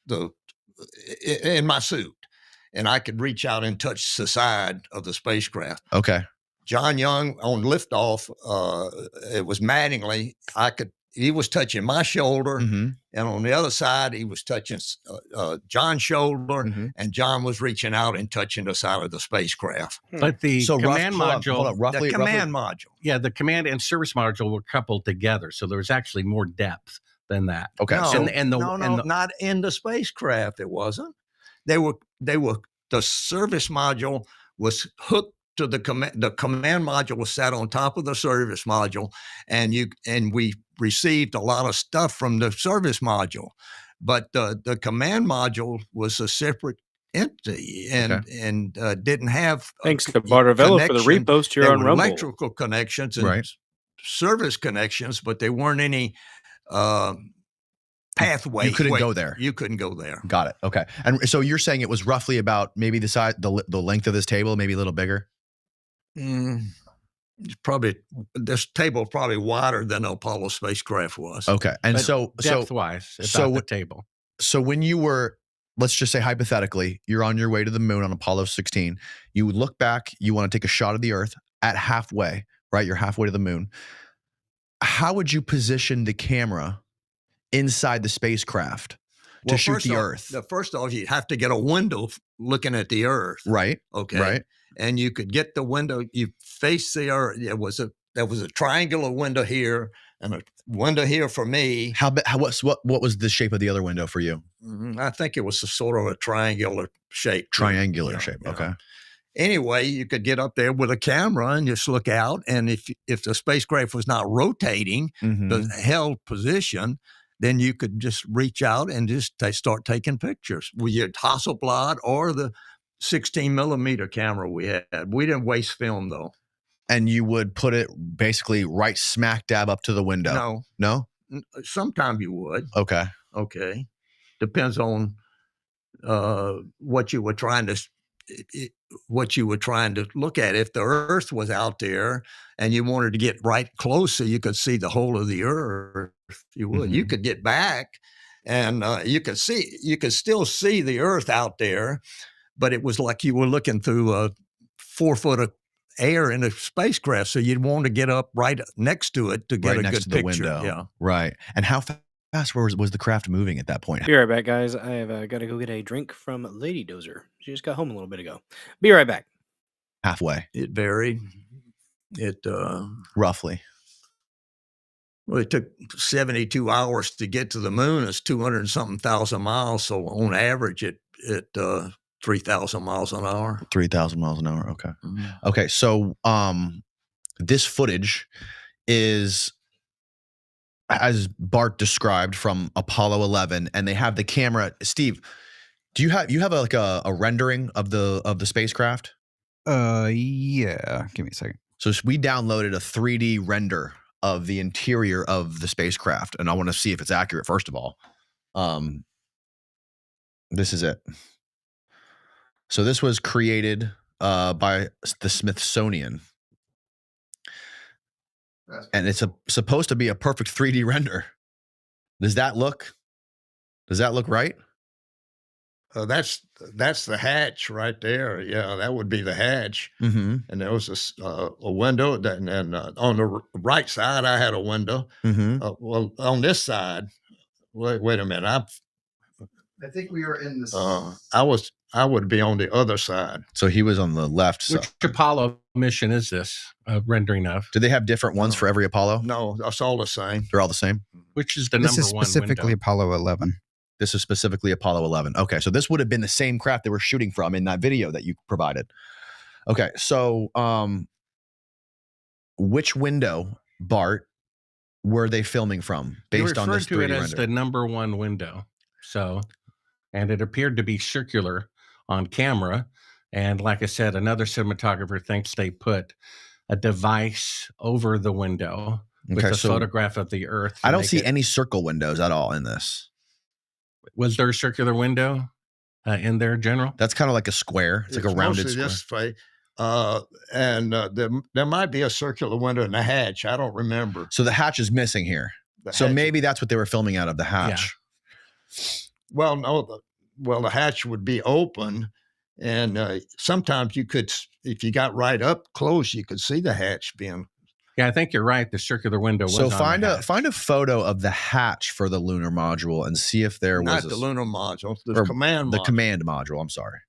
Speaker 12: in my suit, and I could reach out and touch the side of the spacecraft.
Speaker 13: Okay.
Speaker 12: John Young on liftoff, it was Mattingly. He was touching my shoulder, and on the other side, he was touching John's shoulder, and John was reaching out and touching the side of the spacecraft.
Speaker 14: But the command module,
Speaker 12: the command module.
Speaker 14: Yeah, the command and service module were coupled together, so there was actually more depth than that.
Speaker 13: Okay,
Speaker 12: not in the spacecraft. It wasn't. They were. The service module was hooked to the command module was sat on top of the service module, and we received a lot of stuff from the service module, but the command module was a separate entity and didn't have.
Speaker 2: Thanks to Bartavello for the repost here on Rumble.
Speaker 12: Electrical connections and service connections, but there weren't any pathway.
Speaker 13: You couldn't go there.
Speaker 12: You couldn't go there.
Speaker 13: Got it. Okay, and so you're saying it was roughly about maybe the size, the length of this table, maybe a little bigger.
Speaker 12: probably this table probably wider than the Apollo spacecraft was.
Speaker 13: Okay, and
Speaker 14: But
Speaker 13: so
Speaker 14: depth-wise, about the table.
Speaker 13: So when you were, let's just say hypothetically, you're on your way to the moon on Apollo 16. You would look back. You want to take a shot of the Earth at halfway, right? You're halfway to the moon. How would you position the camera inside the spacecraft to shoot the Earth?
Speaker 12: First off, you have to get a window looking at the Earth.
Speaker 13: Right.
Speaker 12: Okay.
Speaker 13: Right.
Speaker 12: And you could get the window. You face the Earth. There was a triangular window here and a window here for me.
Speaker 13: What was the shape of the other window for you?
Speaker 12: I think it was a sort of a triangular shape.
Speaker 13: Triangular shape. Okay.
Speaker 12: Anyway, you could get up there with a camera and just look out. And if the spacecraft was not rotating the held position, then you could just reach out and just start taking pictures with your Hasselblad or the 16 millimeter camera we had. We didn't waste film though.
Speaker 13: And you would put it basically right smack dab up to the window. No?
Speaker 12: Sometimes you would.
Speaker 13: Okay.
Speaker 12: Depends on what you were trying to look at. If the Earth was out there and you wanted to get right close so you could see the whole of the Earth, you would. You could get back and you could still see the Earth out there, but it was like you were looking through 4 foot of air in a spacecraft, so you'd want to get up right next to it to get a good picture. Yeah.
Speaker 13: Right. And how fast was the craft moving at that point?
Speaker 2: Be right back, guys. I have got to go get a drink from Lady Dozer. She just got home a little bit ago. Be right back.
Speaker 13: Halfway.
Speaker 12: It varied.
Speaker 13: Roughly.
Speaker 12: Well, it took 72 hours to get to the moon. It's 200-something thousand miles. So on average, it 3,000 miles an hour.
Speaker 13: 3,000 miles an hour. Okay. Okay. So this footage is, as Bart described, from Apollo 11, and they have the camera. Steve, do you have like a rendering of the spacecraft?
Speaker 16: Yeah. Give me a second.
Speaker 13: So we downloaded a 3D render of the interior of the spacecraft, and I want to see if it's accurate. First of all, this is it. So this was created by the Smithsonian, and it's supposed to be a perfect 3D render. Does that look right?
Speaker 12: That's the hatch right there. Yeah, that would be the hatch. And there was a window, and on the right side, I had a window. Well, on this side, wait a minute.
Speaker 16: I think we are in this.
Speaker 12: I would be on the other side.
Speaker 13: So he was on the left side.
Speaker 14: Which Apollo mission is this rendering of?
Speaker 13: Do they have different ones for every Apollo?
Speaker 12: No, that's all the same.
Speaker 13: They're all the same?
Speaker 14: Which is the
Speaker 16: This
Speaker 14: number
Speaker 16: is
Speaker 14: one
Speaker 16: specifically
Speaker 14: window?
Speaker 16: Apollo 11.
Speaker 13: This is specifically Apollo 11. Okay, so this would have been the same craft they were shooting from in that video that you provided. Okay, so which window, Bart, were they filming from based on this 3D
Speaker 14: referred to it as
Speaker 13: render?
Speaker 14: the number one window. So, and it appeared to be circular on camera. And like I said, another cinematographer thinks they put a device over the window with a photograph of the Earth.
Speaker 13: I don't see any circle windows at all in this.
Speaker 14: Was there a circular window in there, General?
Speaker 13: That's kind of like a square. It's like a rounded
Speaker 12: mostly
Speaker 13: square.
Speaker 12: this way. And there might be a circular window in the hatch. I don't remember.
Speaker 13: So the hatch is missing here. So maybe that's what they were filming out of, the hatch.
Speaker 12: Yeah. Well, no. The hatch would be open, and sometimes you could, if you got right up close, you could see the hatch being.
Speaker 14: Yeah, I think you're right. The circular window was
Speaker 13: So
Speaker 14: on
Speaker 13: find
Speaker 14: the
Speaker 13: a photo of the hatch for the lunar module and see if there was
Speaker 12: not the lunar module, the command module.
Speaker 13: Command module. I'm sorry.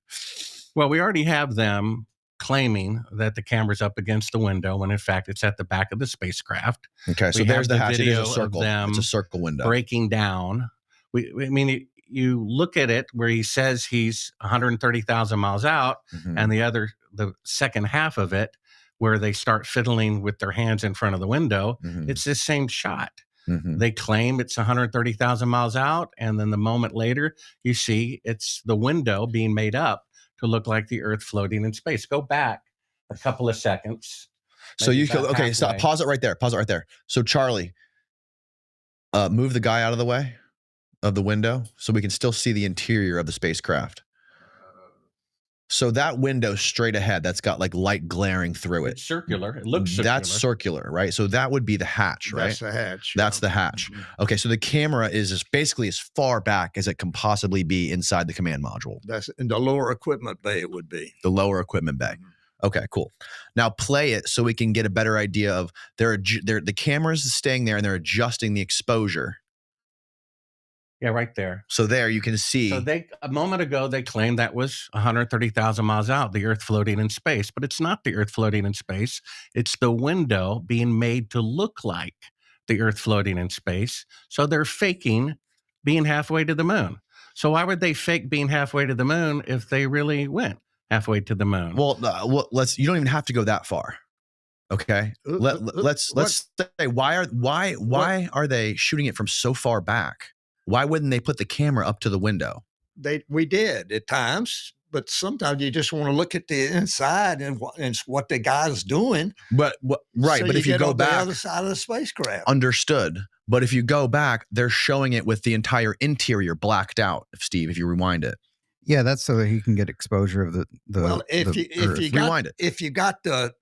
Speaker 14: Well, we already have them claiming that the camera's up against the window when in fact it's at the back of the spacecraft.
Speaker 13: Okay, so there's the hatch. It is a circle. It's a circle window.
Speaker 14: Breaking down. I mean, you look at it where he says he's 130,000 miles out, and the second half of it, where they start fiddling with their hands in front of the window, it's the same shot. They claim it's 130,000 miles out, and then the moment later, you see it's the window being made up to look like the Earth floating in space. Go back a couple of seconds.
Speaker 13: So you can, okay, stop, pause it right there. Pause it right there. So Charlie, move the guy out of the way of the window so we can still see the interior of the spacecraft. So that window straight ahead, that's got like light glaring through it.
Speaker 14: It's circular. It looks circular.
Speaker 13: That's circular, right? So that would be the hatch, right?
Speaker 12: That's the hatch.
Speaker 13: That's the hatch. Okay, so the camera is basically as far back as it can possibly be inside the command module.
Speaker 12: That's in the lower equipment bay. It would be
Speaker 13: the lower equipment bay. Okay, cool. Now play it so we can get a better idea of the camera's staying there and they're adjusting the exposure.
Speaker 14: Yeah, right there.
Speaker 13: So there you can see.
Speaker 14: So a moment ago, they claimed that was 130,000 miles out, the Earth floating in space, but it's not the Earth floating in space. It's the window being made to look like the Earth floating in space. So they're faking being halfway to the moon. So why would they fake being halfway to the moon if they really went halfway to the moon?
Speaker 13: Well, you don't even have to go that far. Okay. Let's say why are they shooting it from so far back? Why wouldn't they put the camera up to the window?
Speaker 12: We did at times, but sometimes you just want to look at the inside and what the guy's doing.
Speaker 13: But right,
Speaker 12: so
Speaker 13: but if you go back,
Speaker 12: the other side of the spacecraft,
Speaker 13: understood. But if you go back, they're showing it with the entire interior blacked out. Steve, if you rewind it,
Speaker 16: yeah, that's so that he can get exposure of the.
Speaker 12: Well, if you got the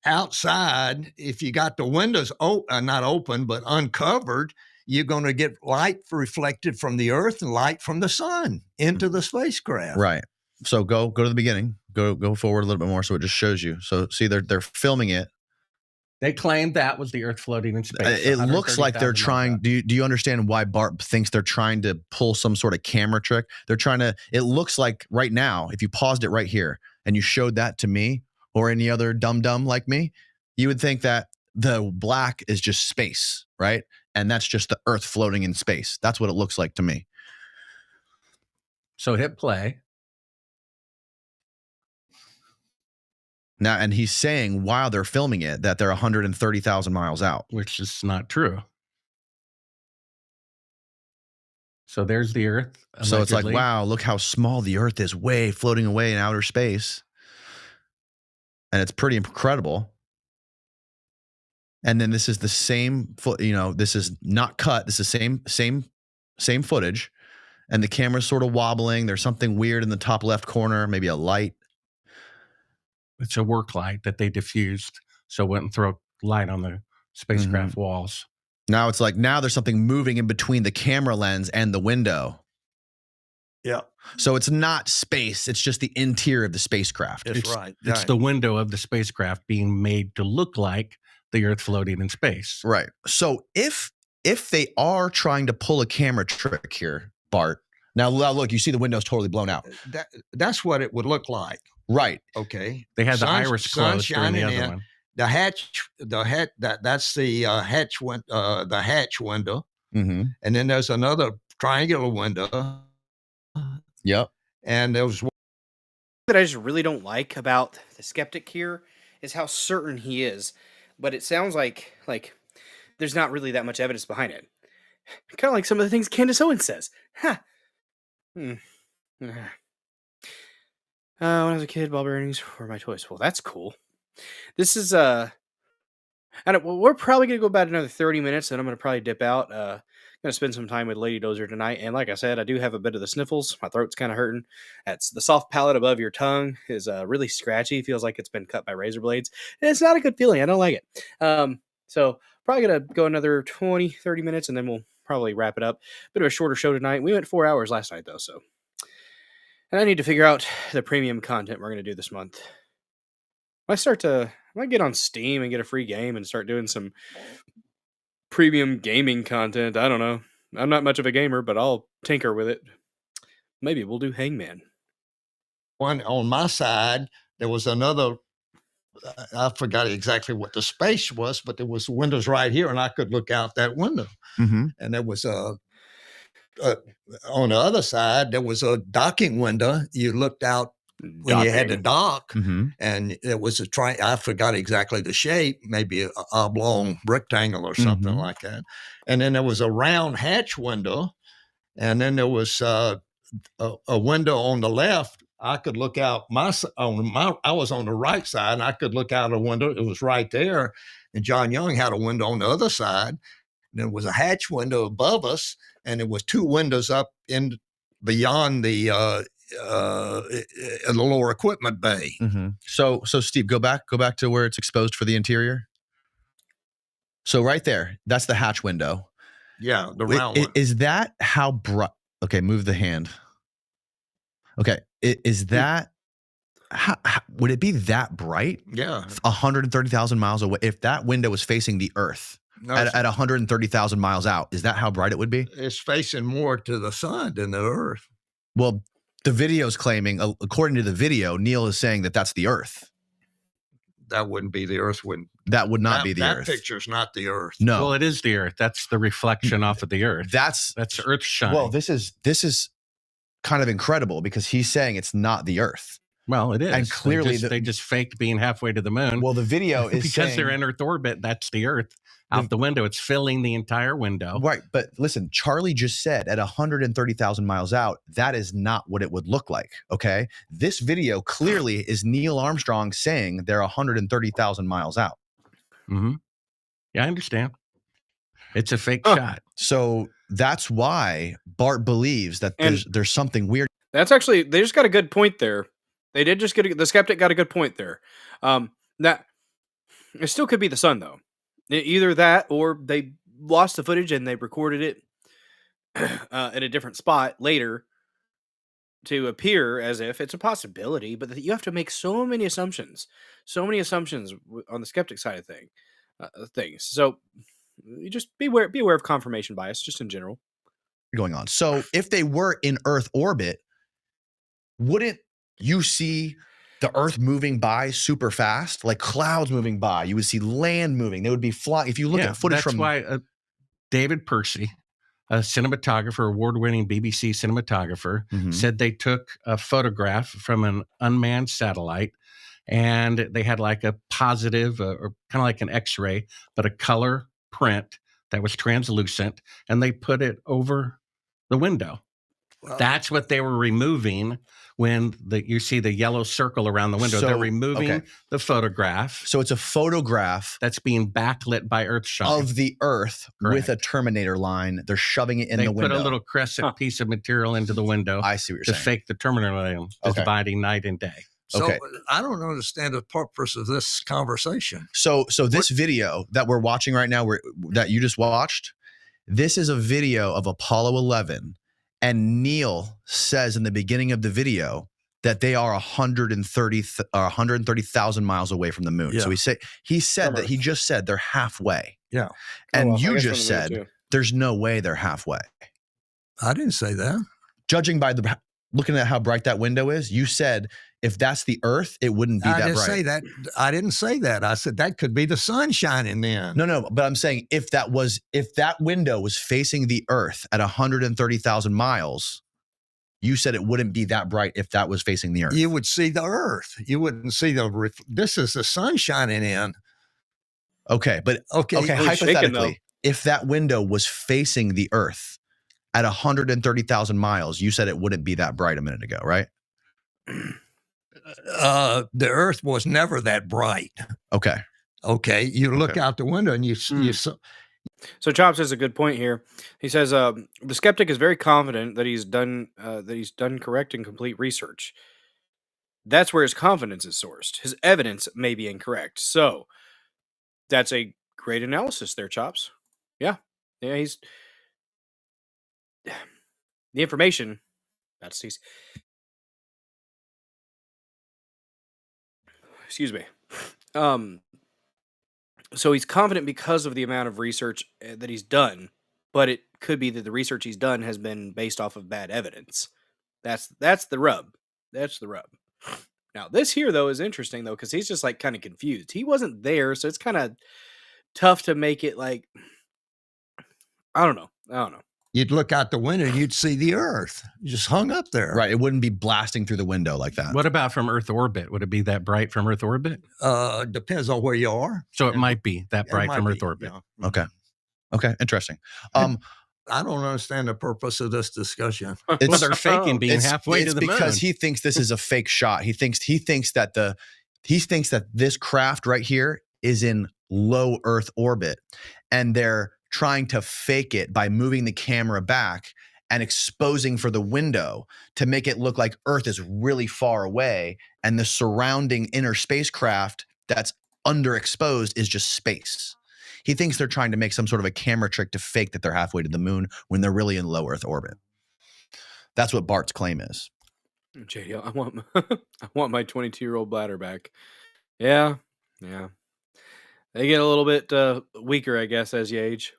Speaker 12: outside, if you got the windows not open but uncovered, you're going to get light reflected from the Earth and light from the sun into the spacecraft.
Speaker 13: Right. So go to the beginning. Go forward a little bit more so it just shows you. So see, they're filming it.
Speaker 14: They claimed that was the Earth floating in space.
Speaker 13: It looks like they're trying. Do you understand why Bart thinks they're trying to pull some sort of camera trick? They're trying to. It looks like right now, if you paused it right here and you showed that to me or any other dum-dum like me, you would think that the black is just space, right? And that's just the Earth floating in space. That's what it looks like to me.
Speaker 14: So hit play.
Speaker 13: Now, and he's saying while they're filming it that they're 130,000 miles out.
Speaker 14: Which is not true. So there's the Earth. Allegedly.
Speaker 13: So it's like, wow, look how small the Earth is, way floating away in outer space. And it's pretty incredible. And then this is the same, this is not cut. This is same footage. And the camera's sort of wobbling. There's something weird in the top left corner, maybe a light.
Speaker 14: It's a work light that they diffused so it wouldn't throw light on the spacecraft walls.
Speaker 13: Now it's like, now there's something moving in between the camera lens and the window.
Speaker 12: Yeah.
Speaker 13: So it's not space. It's just the interior of the spacecraft.
Speaker 12: That's right.
Speaker 14: It's the window of the spacecraft being made to look like the Earth floating in space.
Speaker 13: Right. So if they are trying to pull a camera trick here, Bart, now look, you see the window's totally blown out.
Speaker 12: That's what it would look like.
Speaker 13: Right.
Speaker 12: Okay.
Speaker 14: They had the iris closed during the other one.
Speaker 12: The hatch, that's the hatch window.
Speaker 13: Mm-hmm.
Speaker 12: And then there's another triangular window.
Speaker 13: Yep.
Speaker 12: And there was one
Speaker 17: that I just really don't like about the skeptic here is how certain he is, but it sounds like there's not really that much evidence behind it. Kind of like some of the things Candace Owens says. Huh. When I was a kid, ball bearings were my toys. Well, that's cool. This is we're probably gonna go about another 30 minutes, and I'm gonna probably dip out. Gonna spend some time with Lady Dozer tonight, and like I said, I do have a bit of the sniffles. My throat's kind of hurting. That's the soft palate above your tongue is really scratchy. Feels like it's been cut by razor blades, and it's not a good feeling. I don't like it. So probably gonna go another 20-30 minutes, and then we'll probably wrap it up. Bit of a shorter show tonight. We went 4 hours last night though, so. And I need to figure out the premium content we're going to do this month. I might get on Steam and get a free game and start doing some premium gaming content. I don't know. I'm not much of a gamer, but I'll tinker with it. Maybe we'll do Hangman.
Speaker 12: One on my side, there was another, I forgot exactly what the space was, but there was windows right here and I could look out that window.
Speaker 13: Mm-hmm.
Speaker 12: And there was on the other side, there was a docking window. You looked out when you had to dock, and it was I forgot exactly the shape, maybe an oblong rectangle or something like that. And then there was a round hatch window, and then there was a window on the left. I could look out I was on the right side, and I could look out a window. It was right there. And John Young had a window on the other side. There was a hatch window above us, and there was two windows up in beyond the a lower equipment bay.
Speaker 13: So Steve, go back to where it's exposed for the interior. So right there, that's the hatch window.
Speaker 12: Yeah, the round one.
Speaker 13: Is that how bright? Okay, move the hand. Okay, is that how would it be that bright?
Speaker 12: Yeah,
Speaker 13: 130,000 miles away. If that window was facing the Earth at 130,000 miles out, is that how bright it would be?
Speaker 12: It's facing more to the sun than the Earth.
Speaker 13: Well, the video's claiming, according to the video, Neil is saying that that's the Earth.
Speaker 12: That wouldn't be the Earth.
Speaker 13: That would not be the Earth.
Speaker 12: That picture's not the Earth.
Speaker 13: No.
Speaker 14: Well, it is the Earth. That's the reflection off of the Earth.
Speaker 13: That's
Speaker 14: Earth shine.
Speaker 13: Well, this is kind of incredible because he's saying it's not the Earth.
Speaker 14: Well, it is.
Speaker 13: And clearly
Speaker 14: they just faked being halfway to the moon.
Speaker 13: Well, the video is
Speaker 14: because
Speaker 13: saying,
Speaker 14: they're in Earth orbit. That's the Earth out the window. It's filling the entire window.
Speaker 13: Right. But listen, Charlie just said at 130,000 miles out, that is not what it would look like. Okay. This video clearly is Neil Armstrong saying they're 130,000 miles out.
Speaker 14: Yeah, I understand. It's a fake shot.
Speaker 13: So that's why Bart believes that there's something weird.
Speaker 17: That's actually, they just got a good point there. They did just get the skeptic got a good point there. That it still could be the sun though. Either that or they lost the footage and they recorded it at a different spot later to appear as if it's a possibility, but you have to make so many assumptions on the skeptic side of things. So you just be aware of confirmation bias just in general.
Speaker 13: Going on. So if they were in Earth orbit, wouldn't you see the Earth moving by super fast, like clouds moving by? You would see land moving. They would be flying. If you look at footage
Speaker 14: that's why David Percy, a cinematographer, award-winning BBC cinematographer, said they took a photograph from an unmanned satellite and they had like a positive or kind of like an X-ray, but a color print that was translucent, and they put it over the window. Well, that's what they were removing when you see the yellow circle around the window. They're removing the photograph.
Speaker 13: So it's a photograph
Speaker 14: that's being backlit by Earth shine
Speaker 13: of the Earth with a Terminator line. They're shoving it in the window.
Speaker 14: They put a little crescent piece of material into the window.
Speaker 13: I see what you're saying.
Speaker 14: To fake the Terminator line, dividing night and day.
Speaker 12: So I don't understand the purpose of this conversation.
Speaker 13: So this video that we're watching right now, that you just watched, this is a video of Apollo 11. And Neil says in the beginning of the video that they are 130,000 miles away from the moon. Yeah. So he said that he just said they're halfway.
Speaker 12: Yeah.
Speaker 13: And you just said there's no way they're halfway.
Speaker 12: I didn't say that.
Speaker 13: Judging by looking at how bright that window is, you said if that's the Earth, it wouldn't be that bright.
Speaker 12: I didn't say that. I said that could be the sun shining then.
Speaker 13: No, but I'm saying if that window was facing the Earth at 130,000 miles, you said it wouldn't be that bright if that was facing the Earth.
Speaker 12: You would see the Earth. You wouldn't see this is the sun shining in.
Speaker 13: Okay, but hypothetically, if that window was facing the Earth at 130,000 miles, you said it wouldn't be that bright a minute ago, right?
Speaker 12: The Earth was never that bright.
Speaker 13: Okay.
Speaker 12: You look out the window and you saw.
Speaker 17: So Chops has a good point here. He says the skeptic is very confident that he's done correct and complete research. That's where his confidence is sourced. His evidence may be incorrect. So that's a great analysis there, Chops. Yeah, he's the information. Excuse me. So he's confident because of the amount of research that he's done, but it could be that the research he's done has been based off of bad evidence. That's the rub. That's the rub. Now, this here, though, is interesting, though, because he's just, like, kind of confused. He wasn't there, so it's kind of tough to make it, like, I don't know.
Speaker 12: You'd look out the window and you'd see the Earth. You just hung up there.
Speaker 13: Right. It wouldn't be blasting through the window like that.
Speaker 14: What about from Earth orbit? Would it be that bright from Earth orbit?
Speaker 12: Depends on where you are.
Speaker 14: So it might be that bright from Earth orbit.
Speaker 12: Yeah.
Speaker 13: Okay. Interesting.
Speaker 12: I don't understand the purpose of this discussion.
Speaker 14: They're faking being halfway to the moon.
Speaker 13: It's because he thinks this is a fake shot. He thinks that this craft right here is in low Earth orbit, and they're trying to fake it by moving the camera back and exposing for the window to make it look like Earth is really far away and the surrounding inner spacecraft that's underexposed is just space. He thinks they're trying to make some sort of a camera trick to fake that they're halfway to the moon when they're really in low Earth orbit. That's what Bart's claim is.
Speaker 17: JD, I want my 22-year-old bladder back. Yeah. They get a little bit weaker, I guess, as you age.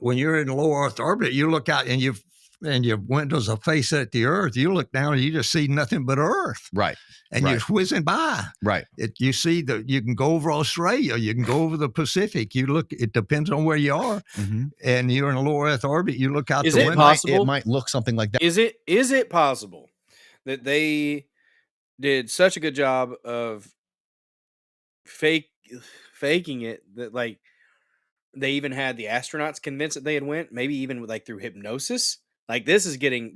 Speaker 12: When you're in low Earth orbit, you look out and your windows are face at the Earth. You look down and you just see nothing but Earth.
Speaker 13: Right.
Speaker 12: And you're whizzing by.
Speaker 13: Right.
Speaker 12: You see you can go over Australia, you can go over the Pacific. You look, it depends on where you are. And you're in a low Earth orbit, you look out
Speaker 17: Is
Speaker 12: the
Speaker 17: it
Speaker 12: window.
Speaker 17: possible?
Speaker 13: It might look something like that.
Speaker 17: Is it possible that they did such a good job of faking it that like they even had the astronauts convinced that they had went, maybe even like through hypnosis? Like this is getting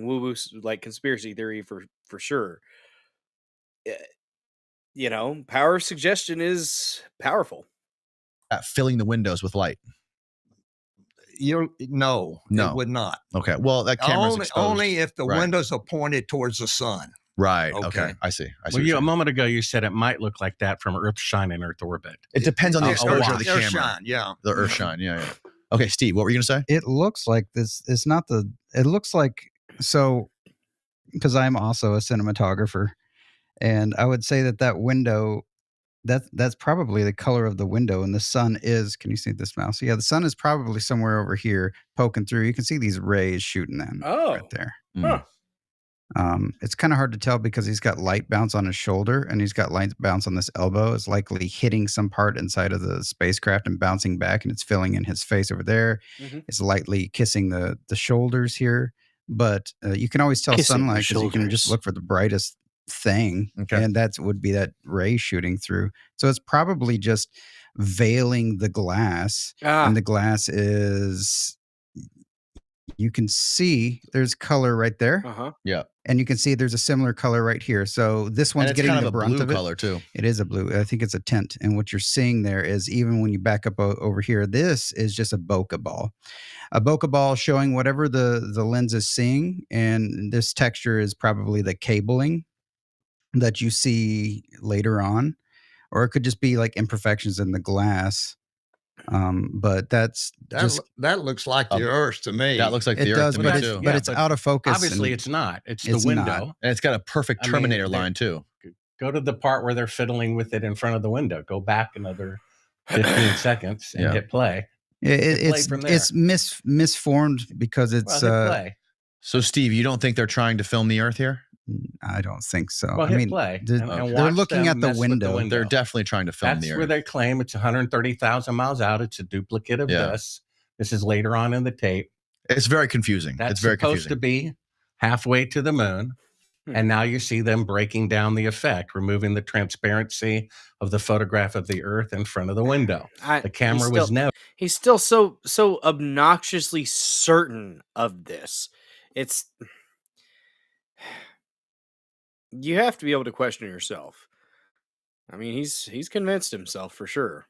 Speaker 17: woo-woo like conspiracy theory for sure. You know, power of suggestion is powerful.
Speaker 13: Filling the windows with light.
Speaker 12: No, it would not.
Speaker 13: Okay. Well, that camera's exposed.
Speaker 12: Only if the windows are pointed towards the sun.
Speaker 13: Right. Okay. I see.
Speaker 14: Well, a moment ago you said it might look like that from Earthshine and Earth orbit.
Speaker 13: It depends on the exposure of the camera.
Speaker 12: Earthshine, yeah.
Speaker 13: The Earthshine, yeah. Okay, Steve, what were you going to say?
Speaker 16: It looks like this. It's not the. It looks like so, because I'm also a cinematographer, and I would say that window, that's probably the color of the window, and the sun is. Can you see this mouse? Yeah, the sun is probably somewhere over here poking through. You can see these rays shooting in right there.
Speaker 17: Huh.
Speaker 16: It's kind of hard to tell because he's got light bounce on his shoulder and he's got light bounce on this elbow. It's likely hitting some part inside of the spacecraft and bouncing back, and it's filling in his face over there. It's lightly kissing the shoulders here, but you can always tell
Speaker 17: Kissing the
Speaker 16: sunlight because you can just
Speaker 17: shoulders.
Speaker 16: look for the brightest thing, and that would be that ray shooting through. So it's probably just veiling the glass, and the glass is. You can see there's color right there.
Speaker 13: Yeah.
Speaker 16: And you can see there's a similar color right here. So this one's getting
Speaker 13: kind
Speaker 16: the
Speaker 13: of a
Speaker 16: brunt
Speaker 13: blue
Speaker 16: of it.
Speaker 13: color too.
Speaker 16: It is a blue. I think it's a tint. And what you're seeing there is even when you back up over here, this is just a bokeh ball. A bokeh ball showing whatever the lens is seeing. And this texture is probably the cabling that you see later on. Or it could just be like imperfections in the glass. But that
Speaker 12: looks like the Earth to me.
Speaker 13: That looks like
Speaker 16: it
Speaker 13: the
Speaker 16: does,
Speaker 13: Earth
Speaker 16: but
Speaker 13: to me
Speaker 16: it's,
Speaker 13: too.
Speaker 16: but it's out of focus.
Speaker 14: Obviously,
Speaker 16: and
Speaker 14: it's not. It's
Speaker 16: it's
Speaker 14: the window.
Speaker 16: not.
Speaker 13: And it's got a perfect Terminator line too.
Speaker 14: Go to the part where they're fiddling with it in front of the window. Go back another 15 seconds and hit play.
Speaker 16: It's misformed because it's.
Speaker 14: Well, hit play.
Speaker 13: So, Steve, you don't think they're trying to film the Earth here?
Speaker 16: I don't think so.
Speaker 14: Well,
Speaker 16: I mean,
Speaker 14: play.
Speaker 16: they're looking at the window.
Speaker 13: They're definitely trying to film the
Speaker 14: That's
Speaker 13: Earth.
Speaker 14: where they claim it's 130,000 miles out. It's a duplicate of this. This is later on in the tape.
Speaker 13: It's very confusing.
Speaker 14: That's
Speaker 13: it's very
Speaker 14: supposed
Speaker 13: confusing.
Speaker 14: to be halfway to the moon. And now you see them breaking down the effect, removing the transparency of the photograph of the Earth in front of the window. The camera was never.
Speaker 17: He's still so obnoxiously certain of this. It's. You have to be able to question yourself. I mean, he's convinced himself for sure.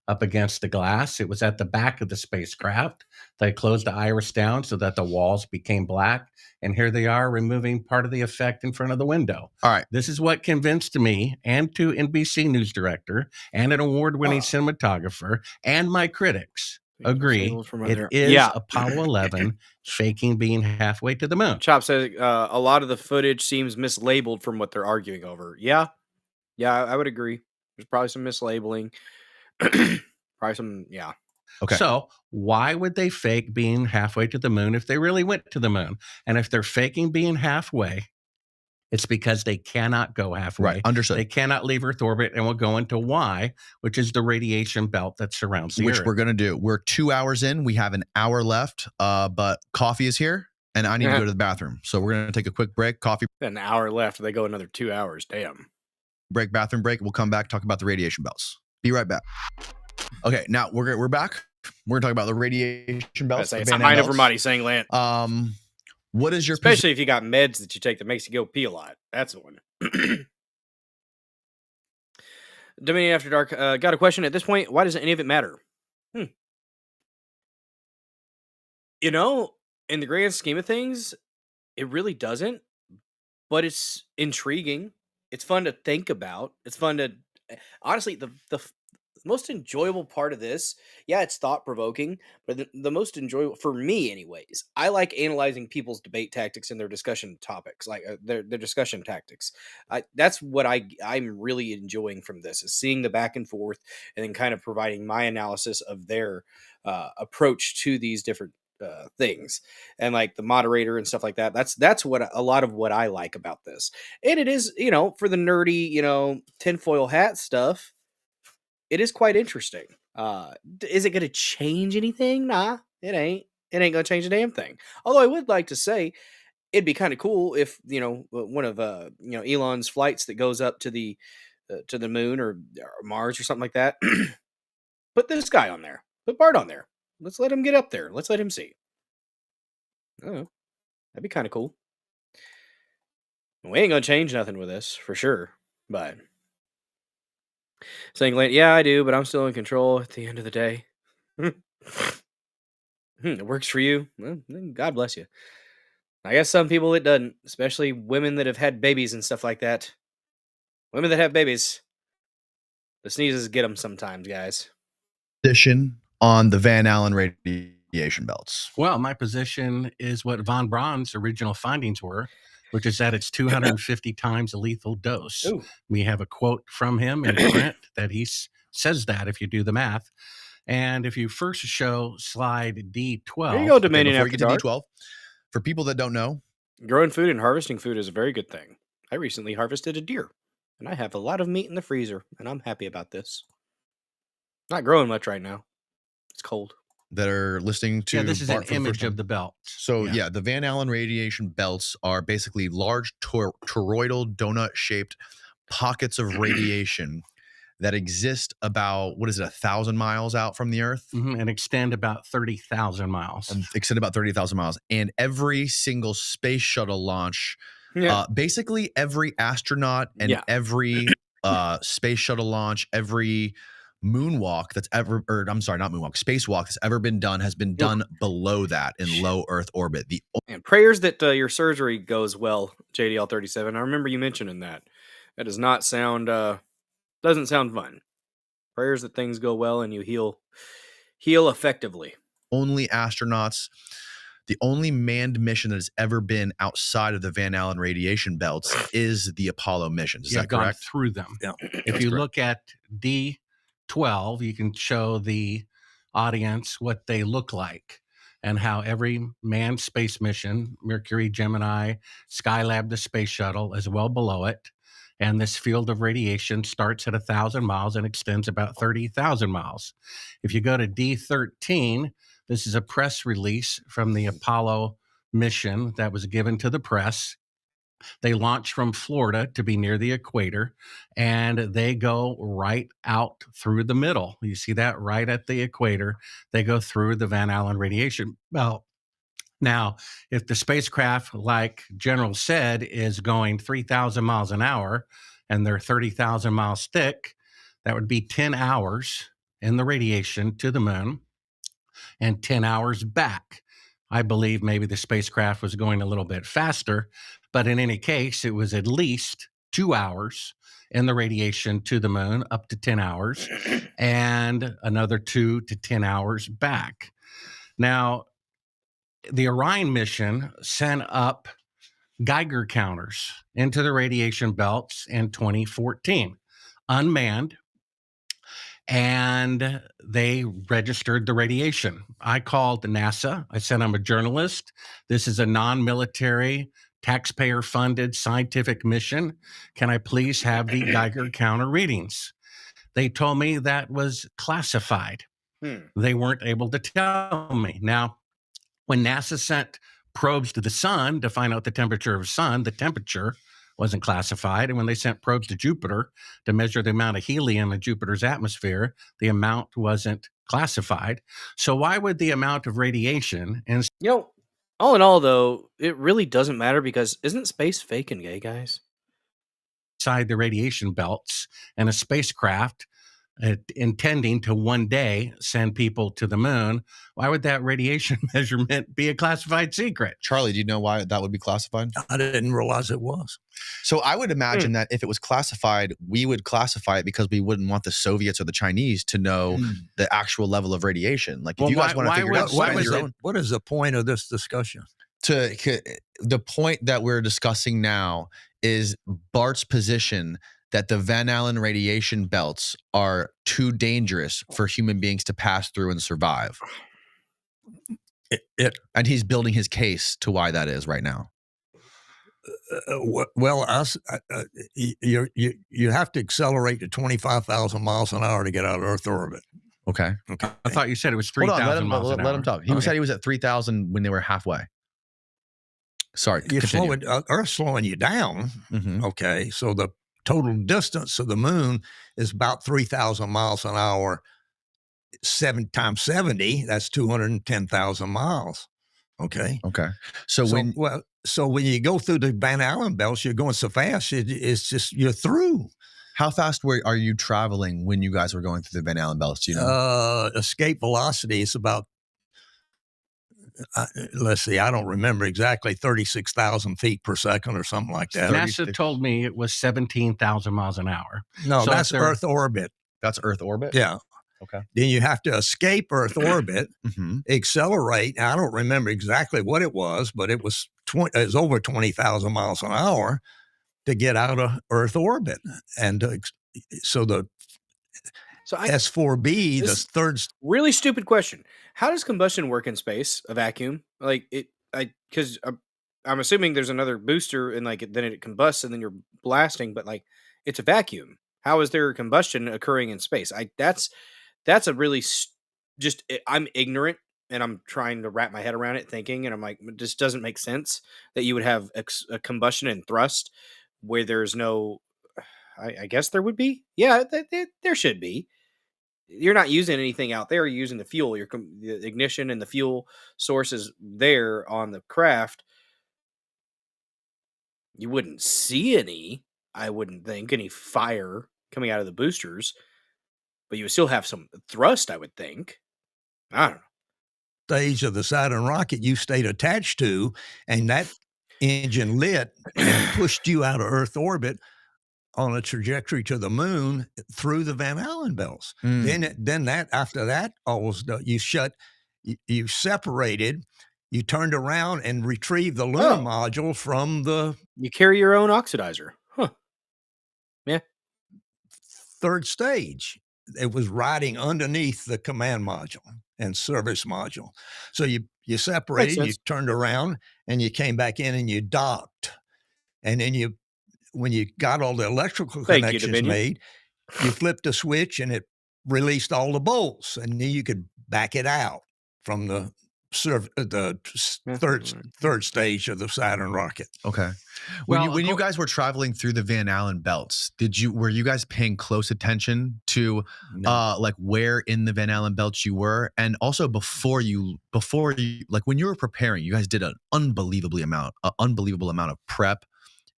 Speaker 14: Up against the glass. It was at the back of the spacecraft. They closed the iris down so that the walls became black. And here they are removing part of the effect in front of the window.
Speaker 13: All right.
Speaker 14: This is what convinced me and to NBC news director and an award-winning cinematographer and my critics agree it is Apollo 11 faking being halfway to the moon.
Speaker 17: Chop says a lot of the footage seems mislabeled from what they're arguing over. Yeah, I would agree. There's probably some mislabeling. Probably some,
Speaker 13: Okay.
Speaker 14: So why would they fake being halfway to the moon if they really went to the moon? And if they're faking being halfway, it's because they cannot go halfway.
Speaker 13: Right. Understood.
Speaker 14: They cannot leave Earth orbit, and we'll go into why, which is the radiation belt that surrounds the Earth.
Speaker 13: Which we're going to do. We're 2 hours in. We have an hour left, but coffee is here, and I need to go to the bathroom. So we're going to take a quick break. Coffee.
Speaker 17: An hour left. They go another 2 hours. Damn.
Speaker 13: Break, bathroom break. We'll come back, talk about the radiation belts. Be right back. Okay, now we're back. We're going to talk about the radiation belts.
Speaker 17: It's mind over money, saying land.
Speaker 13: What is your
Speaker 17: especially if you got meds that you take that makes you go pee a lot? That's the one. Dominion After Dark got a question at this point. Why doesn't any of it matter? You know, in the grand scheme of things, it really doesn't, but it's intriguing. It's fun to think about. It's fun to honestly the most enjoyable part of this, yeah, it's thought provoking, but the most enjoyable for me, anyways. I like analyzing people's debate tactics and their discussion topics, like their discussion tactics. That's what I'm really enjoying from this is seeing the back and forth, and then kind of providing my analysis of their approach to these different things, and like the moderator and stuff like that. That's what a lot of what I like about this, and it is, for the nerdy, tinfoil hat stuff. It is quite interesting. Is it going to change anything? Nah, it ain't. It ain't going to change a damn thing. Although I would like to say it'd be kind of cool if, one of Elon's flights that goes up to the moon or Mars or something like that. Put this guy on there. Put Bart on there. Let's let him get up there. Let's let him see. I don't know. That'd be kind of cool. We ain't going to change nothing with this for sure, but saying, yeah, I do, but I'm still in control at the end of the day. It works for you. Well, then God bless you. I guess some people it doesn't, especially women that have had babies and stuff like that. Women that have babies, the sneezes get them sometimes, guys.
Speaker 13: Position on the Van Allen radiation belts.
Speaker 14: Well, my position is what von Braun's original findings were, which is that it's 250 times a lethal dose.
Speaker 17: Ooh.
Speaker 14: We have a quote from him in print that he says that if you do the math. And if you first show slide D12.
Speaker 17: There you go, Dominion
Speaker 13: Before
Speaker 17: After
Speaker 13: you get
Speaker 17: Dark.
Speaker 13: to D12, for people that don't know,
Speaker 17: growing food and harvesting food is a very good thing. I recently harvested a deer, and I have a lot of meat in the freezer, and I'm happy about this. Not growing much right now. It's cold.
Speaker 13: that are listening to
Speaker 14: Yeah, this is
Speaker 13: Bart
Speaker 14: an
Speaker 13: for the first
Speaker 14: image
Speaker 13: time.
Speaker 14: of the belt.
Speaker 13: So yeah, the Van Allen radiation belts are basically large toroidal donut-shaped pockets of radiation that exist about 1,000 miles out from the Earth,
Speaker 14: and extend about 30,000 miles.
Speaker 13: And every single space shuttle launch,
Speaker 17: Yeah.
Speaker 13: basically every astronaut and every space shuttle launch, every moonwalk that's ever, or I'm sorry, not moonwalk, spacewalk that's ever been done has been done below that in low Earth orbit.
Speaker 17: And prayers that your surgery goes well, JDL 37. I remember you mentioning that. That does not sound doesn't sound fun. Prayers that things go well and you heal effectively.
Speaker 13: Only astronauts, the only manned mission that has ever been outside of the Van Allen radiation belts is the Apollo missions. Is
Speaker 14: You've
Speaker 13: that
Speaker 14: gone
Speaker 13: correct?
Speaker 14: through them.
Speaker 13: Yeah.
Speaker 14: If you look at D12, you can show the audience what they look like and how every manned space mission, Mercury, Gemini, Skylab, the space shuttle, is well below it. And this field of radiation starts at 1,000 miles and extends about 30,000 miles. If you go to D13, this is a press release from the Apollo mission that was given to the press. They launch from Florida to be near the equator, and they go right out through the middle. You see that right at the equator. They go through the Van Allen radiation belt. Now, if the spacecraft, like General said, is going 3,000 miles an hour and they're 30,000 miles thick, that would be 10 hours in the radiation to the moon and 10 hours back. I believe maybe the spacecraft was going a little bit faster, but in any case, it was at least 2 hours in the radiation to the moon, up to 10 hours, and another 2 to 10 hours back. Now, the Orion mission sent up Geiger counters into the radiation belts in 2014, unmanned, and they registered the radiation. I called NASA. I said, I'm a journalist. This is a non-military, taxpayer-funded scientific mission. Can I please have the Geiger counter readings? They told me that was classified. They weren't able to tell me. Now, when NASA sent probes to the sun to find out the temperature of the sun, the temperature wasn't classified. And when they sent probes to Jupiter to measure the amount of helium in Jupiter's atmosphere, the amount wasn't classified. So why would the amount of radiation and
Speaker 17: all in all, though, it really doesn't matter because isn't space fake and gay, guys?
Speaker 14: inside the radiation belts and a spacecraft intending to one day send people to the moon, why would that radiation measurement be a classified secret?
Speaker 13: Charlie, do you know why that would be classified?
Speaker 12: I didn't realize it was.
Speaker 13: So I would imagine that if it was classified, we would classify it because we wouldn't want the Soviets or the Chinese to know the actual level of radiation. Like, if you guys want to figure out
Speaker 12: what is the point of this discussion?
Speaker 13: The point that we're discussing now is Bart's position that the Van Allen radiation belts are too dangerous for human beings to pass through and survive. And he's building his case to why that is right now.
Speaker 12: Well, you have to accelerate to 25,000 miles an hour to get out of Earth orbit.
Speaker 13: Okay.
Speaker 14: I thought you said it was 3,000 miles an hour.
Speaker 13: Let him talk. He said he was at 3,000 when they were halfway. Sorry.
Speaker 12: Earth's slowing you down. Okay. So the total distance of the moon is about 3,000 miles an hour. 7 times 70, that's 210,000 miles. Okay.
Speaker 13: So when
Speaker 12: you go through the Van Allen belts, you're going so fast, it's just, you're through.
Speaker 13: How fast are you traveling when you guys were going through the Van Allen belts? Do you know?
Speaker 12: Escape velocity is about, let's see, I don't remember exactly, 36,000 feet per second or something like that.
Speaker 14: NASA told me it was 17,000 miles an hour.
Speaker 12: No, so that's Earth orbit.
Speaker 13: That's Earth orbit?
Speaker 12: Yeah.
Speaker 13: Okay.
Speaker 12: Then you have to escape Earth orbit, accelerate. I don't remember exactly what it was, but it was over 20,000 miles an hour to get out of Earth orbit. And so S4B, the third.
Speaker 17: Really stupid question. How does combustion work in space? A vacuum? Because I'm assuming there's another booster and then it combusts and then you're blasting, but it's a vacuum. How is there combustion occurring in space? That's a really I'm ignorant and I'm trying to wrap my head around it thinking, and I'm like, it just doesn't make sense that you would have a combustion and thrust where there's no, I guess there would be. Yeah, there should be. You're not using anything out there. You're using the fuel, the ignition and the fuel source is there on the craft. You wouldn't see I wouldn't think, any fire coming out of the boosters. But you would still have some thrust, I would think. I don't know.
Speaker 12: Stage of the Saturn rocket you stayed attached to, and that engine lit and pushed you out of Earth orbit on a trajectory to the moon through the Van Allen belts. Then after that, you separated, you turned around and retrieved the lunar module from the.
Speaker 17: You carry your own oxidizer. Huh. Yeah.
Speaker 12: Third stage. It was riding underneath the command module and service module. So you separated, you turned around, and you came back in and you docked. And then when you got all the electrical connections made, you flipped a switch and it released all the bolts, and then you could back it out from the third stage of the Saturn rocket.
Speaker 13: Okay. When you guys were traveling through the Van Allen belts, were you guys paying close attention to where in the Van Allen belts you were? And also before you when you were preparing, you guys did an unbelievable amount of prep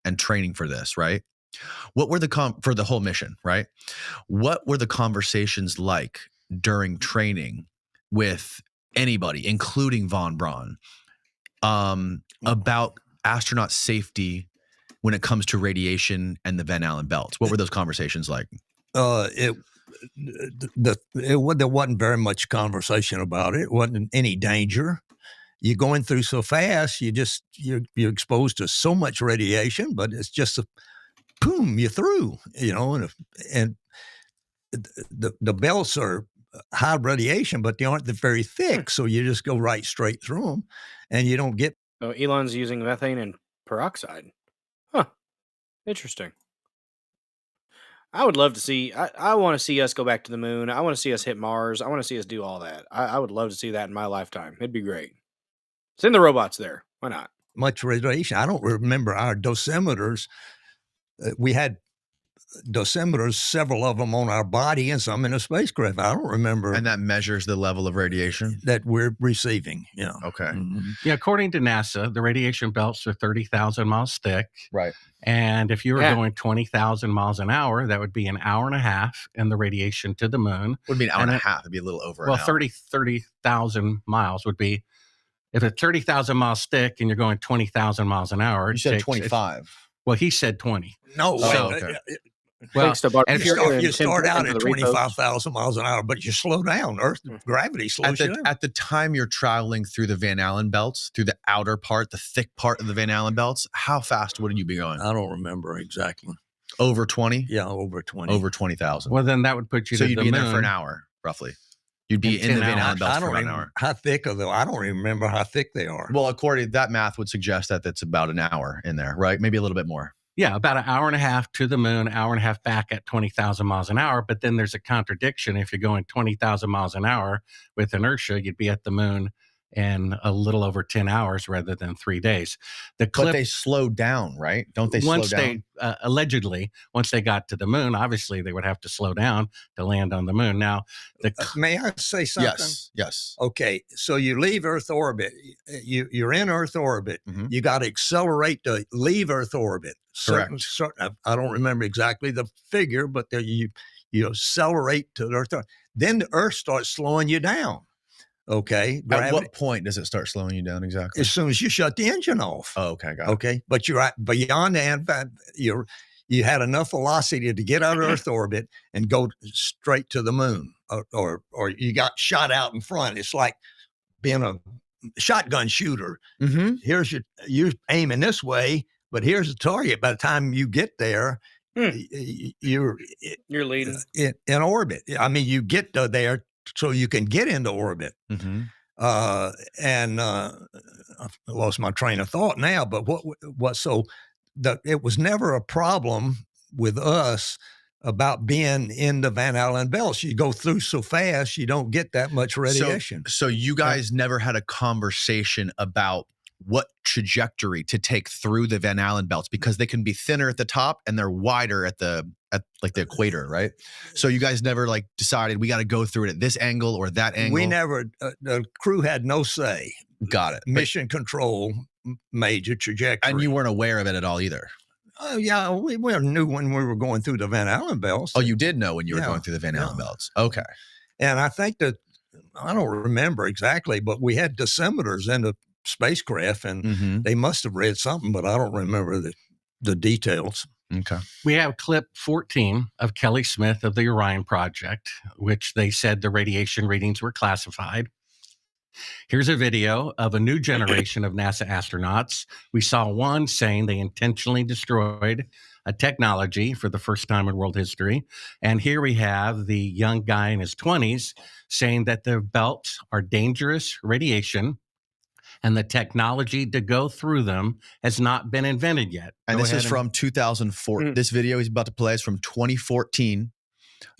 Speaker 13: and training for this, right? What were for the whole mission, right? What were the conversations like during training with anybody, including Von Braun, about astronaut safety when it comes to radiation and the Van Allen belts? What were those conversations like?
Speaker 12: There wasn't very much conversation about it. It wasn't any danger. You're going through so fast, you're exposed to so much radiation, but it's just boom, you're through, and the belts are high radiation, but they aren't very thick. So you just go right straight through them and you don't get.
Speaker 17: Oh, Elon's using methane and peroxide. Huh. Interesting. I would love to see, I want to see us go back to the moon. I want to see us hit Mars. I want to see us do all that. I would love to see that in my lifetime. It'd be great. Send the robots there. Why not?
Speaker 12: Much radiation. I don't remember our dosimeters. We had dosimeters, several of them on our body and some in a spacecraft. I don't remember.
Speaker 13: And that measures the level of radiation
Speaker 12: that we're receiving. Yeah.
Speaker 13: Okay.
Speaker 14: Yeah, according to NASA, the radiation belts are 30,000 miles thick.
Speaker 13: Right.
Speaker 14: And if you were going 20,000 miles an hour, that would be an hour and a half in the radiation to the moon.
Speaker 13: Would be an hour and a half. It'd be a little over an hour.
Speaker 14: 30,000 miles would be, if it's 30,000 miles thick and you're going 20,000 miles an hour.
Speaker 13: You said 25.
Speaker 14: Well, he said 20.
Speaker 12: No.
Speaker 14: So,
Speaker 12: okay.
Speaker 14: Well,
Speaker 17: Thanks to Bart.
Speaker 14: and if
Speaker 12: You start out at 25,000 miles an hour, but you slow down. Earth gravity slows you down.
Speaker 13: At the time you're traveling through the Van Allen belts, through the outer part, the thick part of the Van Allen belts, how fast would you be going?
Speaker 12: I don't remember exactly.
Speaker 13: Over 20?
Speaker 12: Yeah, over 20.
Speaker 13: Over 20,000.
Speaker 14: Well, then that would put you
Speaker 13: so
Speaker 14: to
Speaker 13: you'd
Speaker 14: the
Speaker 13: be in
Speaker 14: moon.
Speaker 13: there for an hour, roughly. You'd be in the Van Allen belts for an hour.
Speaker 12: How thick are they? I don't even remember how thick they are.
Speaker 13: Well, according to that math would suggest that that's about an hour in there, right? Maybe a little bit more.
Speaker 14: Yeah, about an hour and a half to the moon, hour and a half back at 20,000 miles an hour. But then there's a contradiction. If you're going 20,000 miles an hour with inertia, you'd be at the moon in a little over 10 hours rather than 3 days. The clip,
Speaker 13: but they slow down, right? Don't they slow down?
Speaker 14: Allegedly, once they got to the moon, obviously they would have to slow down to land on the moon. Now,
Speaker 12: may I say something?
Speaker 13: Yes.
Speaker 12: Okay, so you leave Earth orbit. You're in Earth orbit. You got to accelerate to leave Earth orbit.
Speaker 13: Correct.
Speaker 12: I don't remember exactly the figure, but you accelerate to Earth. Then the Earth starts slowing you down. Okay.
Speaker 13: At what point does it start slowing you down exactly?
Speaker 12: As soon as you shut the engine off.
Speaker 13: Oh, okay, got it.
Speaker 12: Okay, but you're beyond that. You had enough velocity to get out of Earth orbit and go straight to the moon, or you got shot out in front. It's like being a shotgun shooter. Here's you're aiming this way, but here's the target. By the time you get there, you're
Speaker 17: leading
Speaker 12: in orbit. I mean, you get there so you can get into orbit. And I lost my train of thought now. But it was never a problem with us about being in the Van Allen belts. You go through so fast, you don't get that much radiation.
Speaker 13: So you guys never had a conversation about what trajectory to take through the Van Allen belts, because they can be thinner at the top and they're wider at like the equator, right? So you guys never like decided we got to go through it at this angle or that angle?
Speaker 12: We never, the crew had no say.
Speaker 13: Got it.
Speaker 12: Mission control made your trajectory.
Speaker 13: And you weren't aware of it at all either?
Speaker 12: Oh, yeah, we knew when we were going through the Van Allen belts.
Speaker 13: Oh, you did know when you were going through the Van Allen belts. Okay.
Speaker 12: And I think that, I don't remember exactly, but we had dosimeters in the spacecraft, and they must have read something, but I don't remember the details.
Speaker 13: Okay.
Speaker 14: We have clip 14 of Kelly Smith of the Orion Project, which they said the radiation readings were classified. Here's a video of a new generation of NASA astronauts. We saw one saying they intentionally destroyed a technology for the first time in world history. And here we have the young guy in his 20s saying that the belts are dangerous radiation and the technology to go through them has not been invented yet.
Speaker 13: And this is from 2004. This video he's about to play is from 2014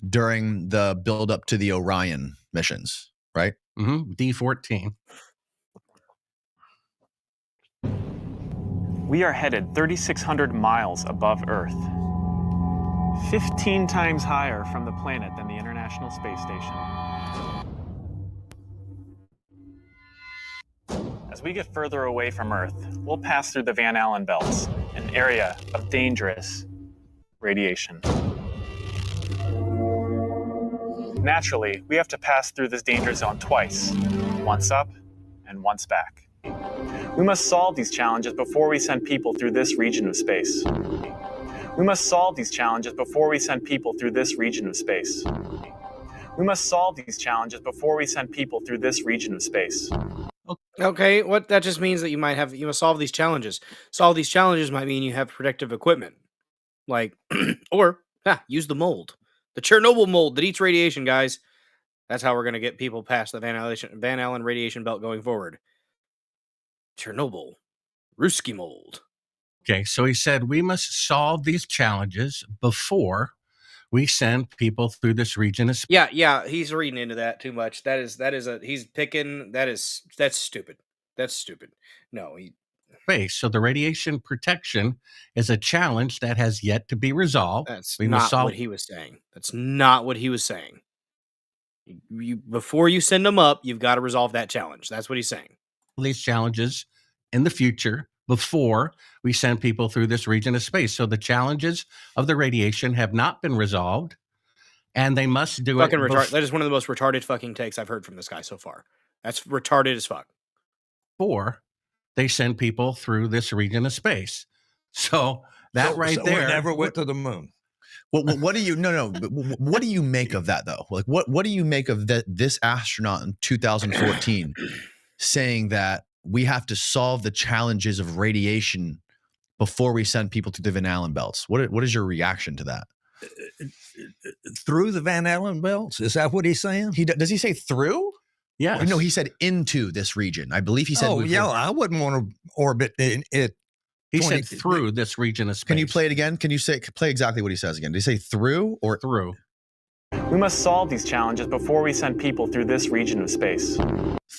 Speaker 13: during the build up to the Orion missions, right?
Speaker 14: D14.
Speaker 18: We are headed 3,600 miles above Earth, 15 times higher from the planet than the International Space Station. As we get further away from Earth, we'll pass through the Van Allen belts, an area of dangerous radiation. Naturally, we have to pass through this danger zone twice, once up and once back. We must solve these challenges before we send people through this region of space. We must solve these challenges before we send people through this region of space. We must solve these challenges before we send people through this region of space.
Speaker 17: Okay, what that just means that you must solve these challenges. Solve these challenges might mean you have protective equipment, like, or use the mold, the Chernobyl mold that eats radiation, guys. That's how we're going to get people past the Van Allen radiation belt going forward. Chernobyl, Ruski mold.
Speaker 14: Okay, so he said we must solve these challenges before we send people through this region of space.
Speaker 17: Yeah, he's reading into that too much. That's stupid. That's stupid. No,
Speaker 14: space. So the radiation protection is a challenge that has yet to be resolved.
Speaker 17: That's
Speaker 14: We must
Speaker 17: not
Speaker 14: solve
Speaker 17: what he was saying. That's not what he was saying. Before you send them up, you've got to resolve that challenge. That's what he's saying.
Speaker 14: these challenges in the future before we send people through this region of space. So the challenges of the radiation have not been resolved, and they must do
Speaker 17: Fucking
Speaker 14: it
Speaker 17: retarded. That is one of the most retarded fucking takes I've heard from this guy so far. That's retarded as fuck.
Speaker 14: before they send people through this region of space. So that
Speaker 12: So
Speaker 14: there
Speaker 12: we never went to the moon.
Speaker 13: Well, what do you what do you make of that though? Like what do you make of this astronaut in 2014 saying that we have to solve the challenges of radiation before we send people to the Van Allen belts? What is your reaction to that?
Speaker 12: Through the Van Allen belts? Is that what he's saying?
Speaker 13: Does he say through?
Speaker 14: Yeah.
Speaker 13: No, he said into this region. I believe he said.
Speaker 12: Oh, yeah. I wouldn't want to orbit it.
Speaker 14: He said through this region of space.
Speaker 13: Can you play it again? Can you play exactly what he says again? Did he say through or
Speaker 14: through?
Speaker 18: We must solve these challenges before we send people through this region of space.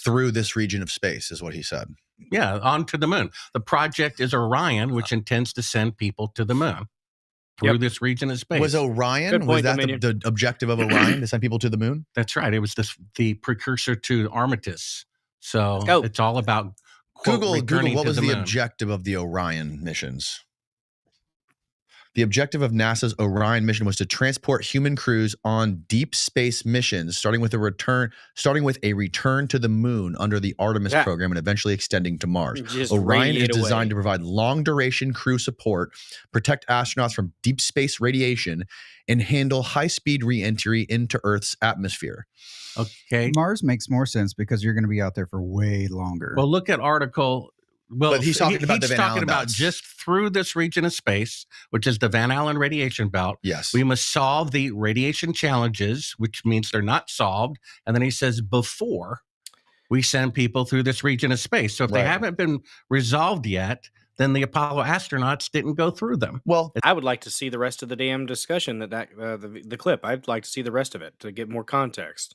Speaker 13: Through this region of space is what he said.
Speaker 14: Yeah, onto the moon. The project is Orion, which intends to send people to the moon through this region of space.
Speaker 13: Was Orion, was that the objective of Orion, to send people to the moon?
Speaker 14: That's right. It was the precursor to Armistice. So it's all about
Speaker 13: Google,
Speaker 14: returning
Speaker 13: what
Speaker 14: to
Speaker 13: was
Speaker 14: the
Speaker 13: the
Speaker 14: moon.
Speaker 13: objective of the Orion missions? The objective of NASA's Orion mission was to transport human crews on deep space missions, starting with a return to the moon under the Artemis program and eventually extending to Mars.
Speaker 17: Just
Speaker 13: Orion is
Speaker 17: radiate away.
Speaker 13: designed to provide long-duration crew support, protect astronauts from deep space radiation, and handle high-speed re-entry into Earth's atmosphere.
Speaker 14: Okay.
Speaker 16: Mars makes more sense because you're going to be out there for way longer.
Speaker 14: Well, look at article. Well,
Speaker 13: But he's talking about the
Speaker 14: he's
Speaker 13: Van
Speaker 14: talking
Speaker 13: Allen
Speaker 14: about
Speaker 13: belts.
Speaker 14: just through this region of space, which is the Van Allen radiation belt.
Speaker 13: Yes.
Speaker 14: We must solve the radiation challenges, which means they're not solved. And then he says before we send people through this region of space. So if they haven't been resolved yet, then the Apollo astronauts didn't go through them.
Speaker 13: Well,
Speaker 17: I would like to see the rest of the damn discussion the clip. I'd like to see the rest of it to get more context.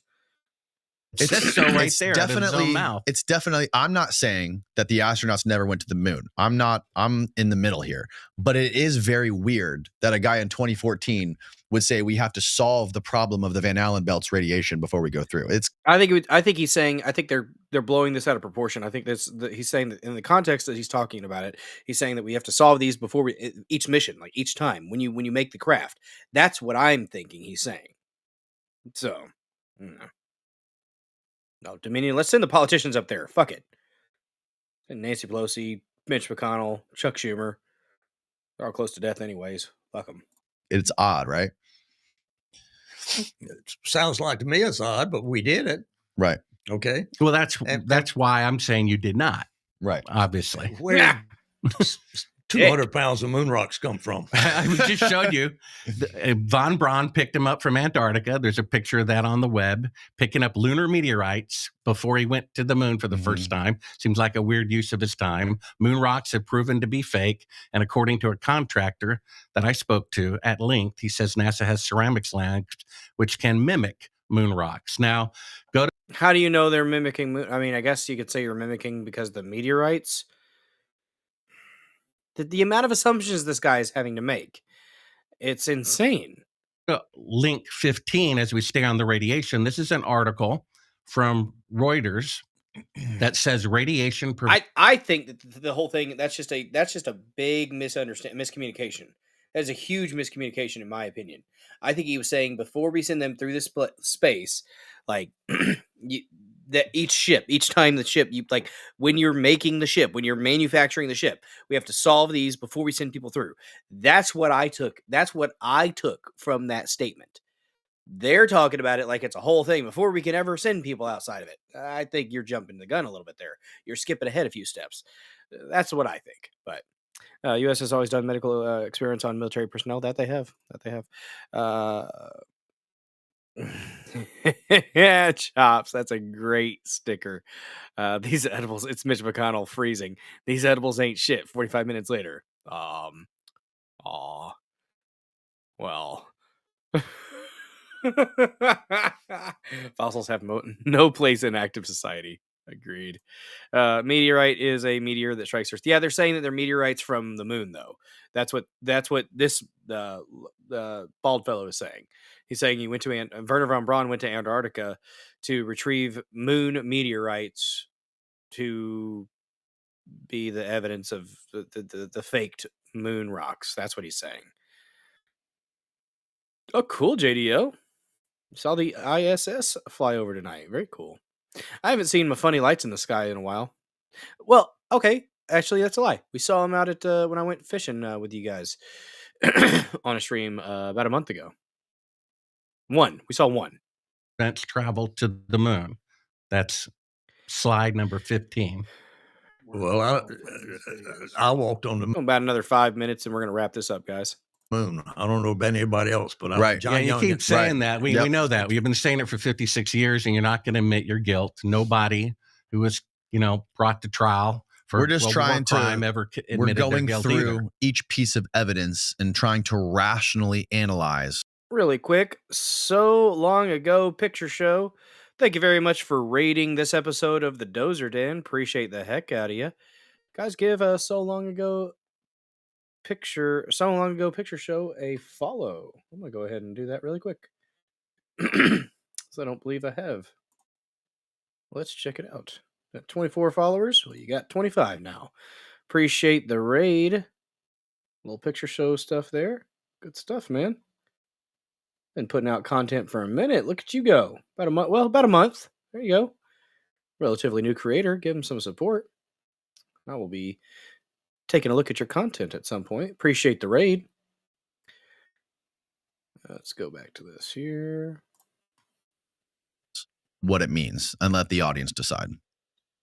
Speaker 14: It says so right there out of his own mouth.
Speaker 13: It's definitely, I'm not saying that the astronauts never went to the moon. I'm in the middle here. But it is very weird that a guy in 2014 would say we have to solve the problem of the Van Allen belt's radiation before we go through.
Speaker 17: I think he's saying. I think they're blowing this out of proportion. I think he's saying that in the context that he's talking about it, he's saying that we have to solve these before each mission, like each time when you make the craft. That's what I'm thinking he's saying. So, no Dominion. Let's send the politicians up there. Fuck it. Send Nancy Pelosi, Mitch McConnell, Chuck Schumer. They're all close to death, anyways. Fuck them.
Speaker 13: It's odd, right?
Speaker 12: It sounds like to me it's odd, but we did it.
Speaker 13: Right.
Speaker 12: Okay.
Speaker 14: Well, that's why I'm saying you did not.
Speaker 13: Right.
Speaker 14: Obviously.
Speaker 12: Where 200 pounds of moon rocks come from?
Speaker 14: I just showed you. Von Braun picked him up from Antarctica. There's a picture of that on the web, picking up lunar meteorites before he went to the moon for the first time. Seems like a weird use of his time. Moon rocks have proven to be fake. And according to a contractor that I spoke to at length, he says NASA has ceramics labs which can mimic moon rocks. Now, go to.
Speaker 17: How do you know they're mimicking moon? I mean, I guess you could say you're mimicking because the meteorites. The amount of assumptions this guy is having to make, it's insane.
Speaker 14: Link 15, as we stay on the radiation, this is an article from Reuters that says radiation.
Speaker 17: I think that the whole thing that's just a big miscommunication. That is a huge miscommunication, in my opinion. I think he was saying before we send them through this space, like that each time the ship, when you're making the ship, when you're manufacturing the ship, we have to solve these before we send people through. That's what I took from that statement. They're talking about it like it's a whole thing before we can ever send people outside of it. I think you're jumping the gun a little bit there. You're skipping ahead a few steps. That's what I think. But U.S. has always done medical experiments on military personnel. That they have. Yeah, Chops. That's a great sticker. These edibles. It's Mitch McConnell freezing. These edibles ain't shit. 45 minutes later. Well. Fossils have no place in active society. Agreed. Meteorite is a meteor that strikes Earth. Yeah, they're saying that they're meteorites from the moon, though. That's what this bald fellow is saying. He's saying he went to Werner von Braun went to Antarctica to retrieve moon meteorites to be the evidence of the faked moon rocks. That's what he's saying. Oh, cool, JDO. Saw the ISS fly over tonight. Very cool. I haven't seen my funny lights in the sky in a while. Well, okay. Actually, that's a lie. We saw them out at when I went fishing with you guys on a stream about a month ago. We saw one.
Speaker 14: That's travel to the moon. That's slide number 15.
Speaker 12: Well, I walked on the moon.
Speaker 17: About another 5 minutes, and we're going to wrap this up, guys.
Speaker 12: Moon. I don't know about anybody else, but
Speaker 13: right.
Speaker 12: John
Speaker 14: Yeah, you
Speaker 12: Young
Speaker 14: keep saying that. We know that. We've been saying it for 56 years, and you're not going to admit your guilt. Nobody who was, brought to trial for
Speaker 13: we're just trying
Speaker 14: crime
Speaker 13: to.
Speaker 14: ever
Speaker 13: We're
Speaker 14: admitted their
Speaker 13: going
Speaker 14: guilt
Speaker 13: through
Speaker 14: either.
Speaker 13: each piece of evidence and trying to rationally analyze.
Speaker 17: Really quick, So Long Ago Picture Show. Thank you very much for rating this episode of the Dozer Den. Appreciate the heck out of you. Guys, give So Long Ago Picture Show a follow. I'm going to go ahead and do that really quick. So I don't believe I have. Let's check it out. Got 24 followers. Well, you got 25 now. Appreciate the raid. Little picture show stuff there. Good stuff, man. Been putting out content for a minute. Look at you go. About a month. Well, about a month. There you go. Relatively new creator. Give him some support. I will be taking a look at your content at some point. Appreciate the raid. Let's go back to this here.
Speaker 13: What it means and let the audience decide.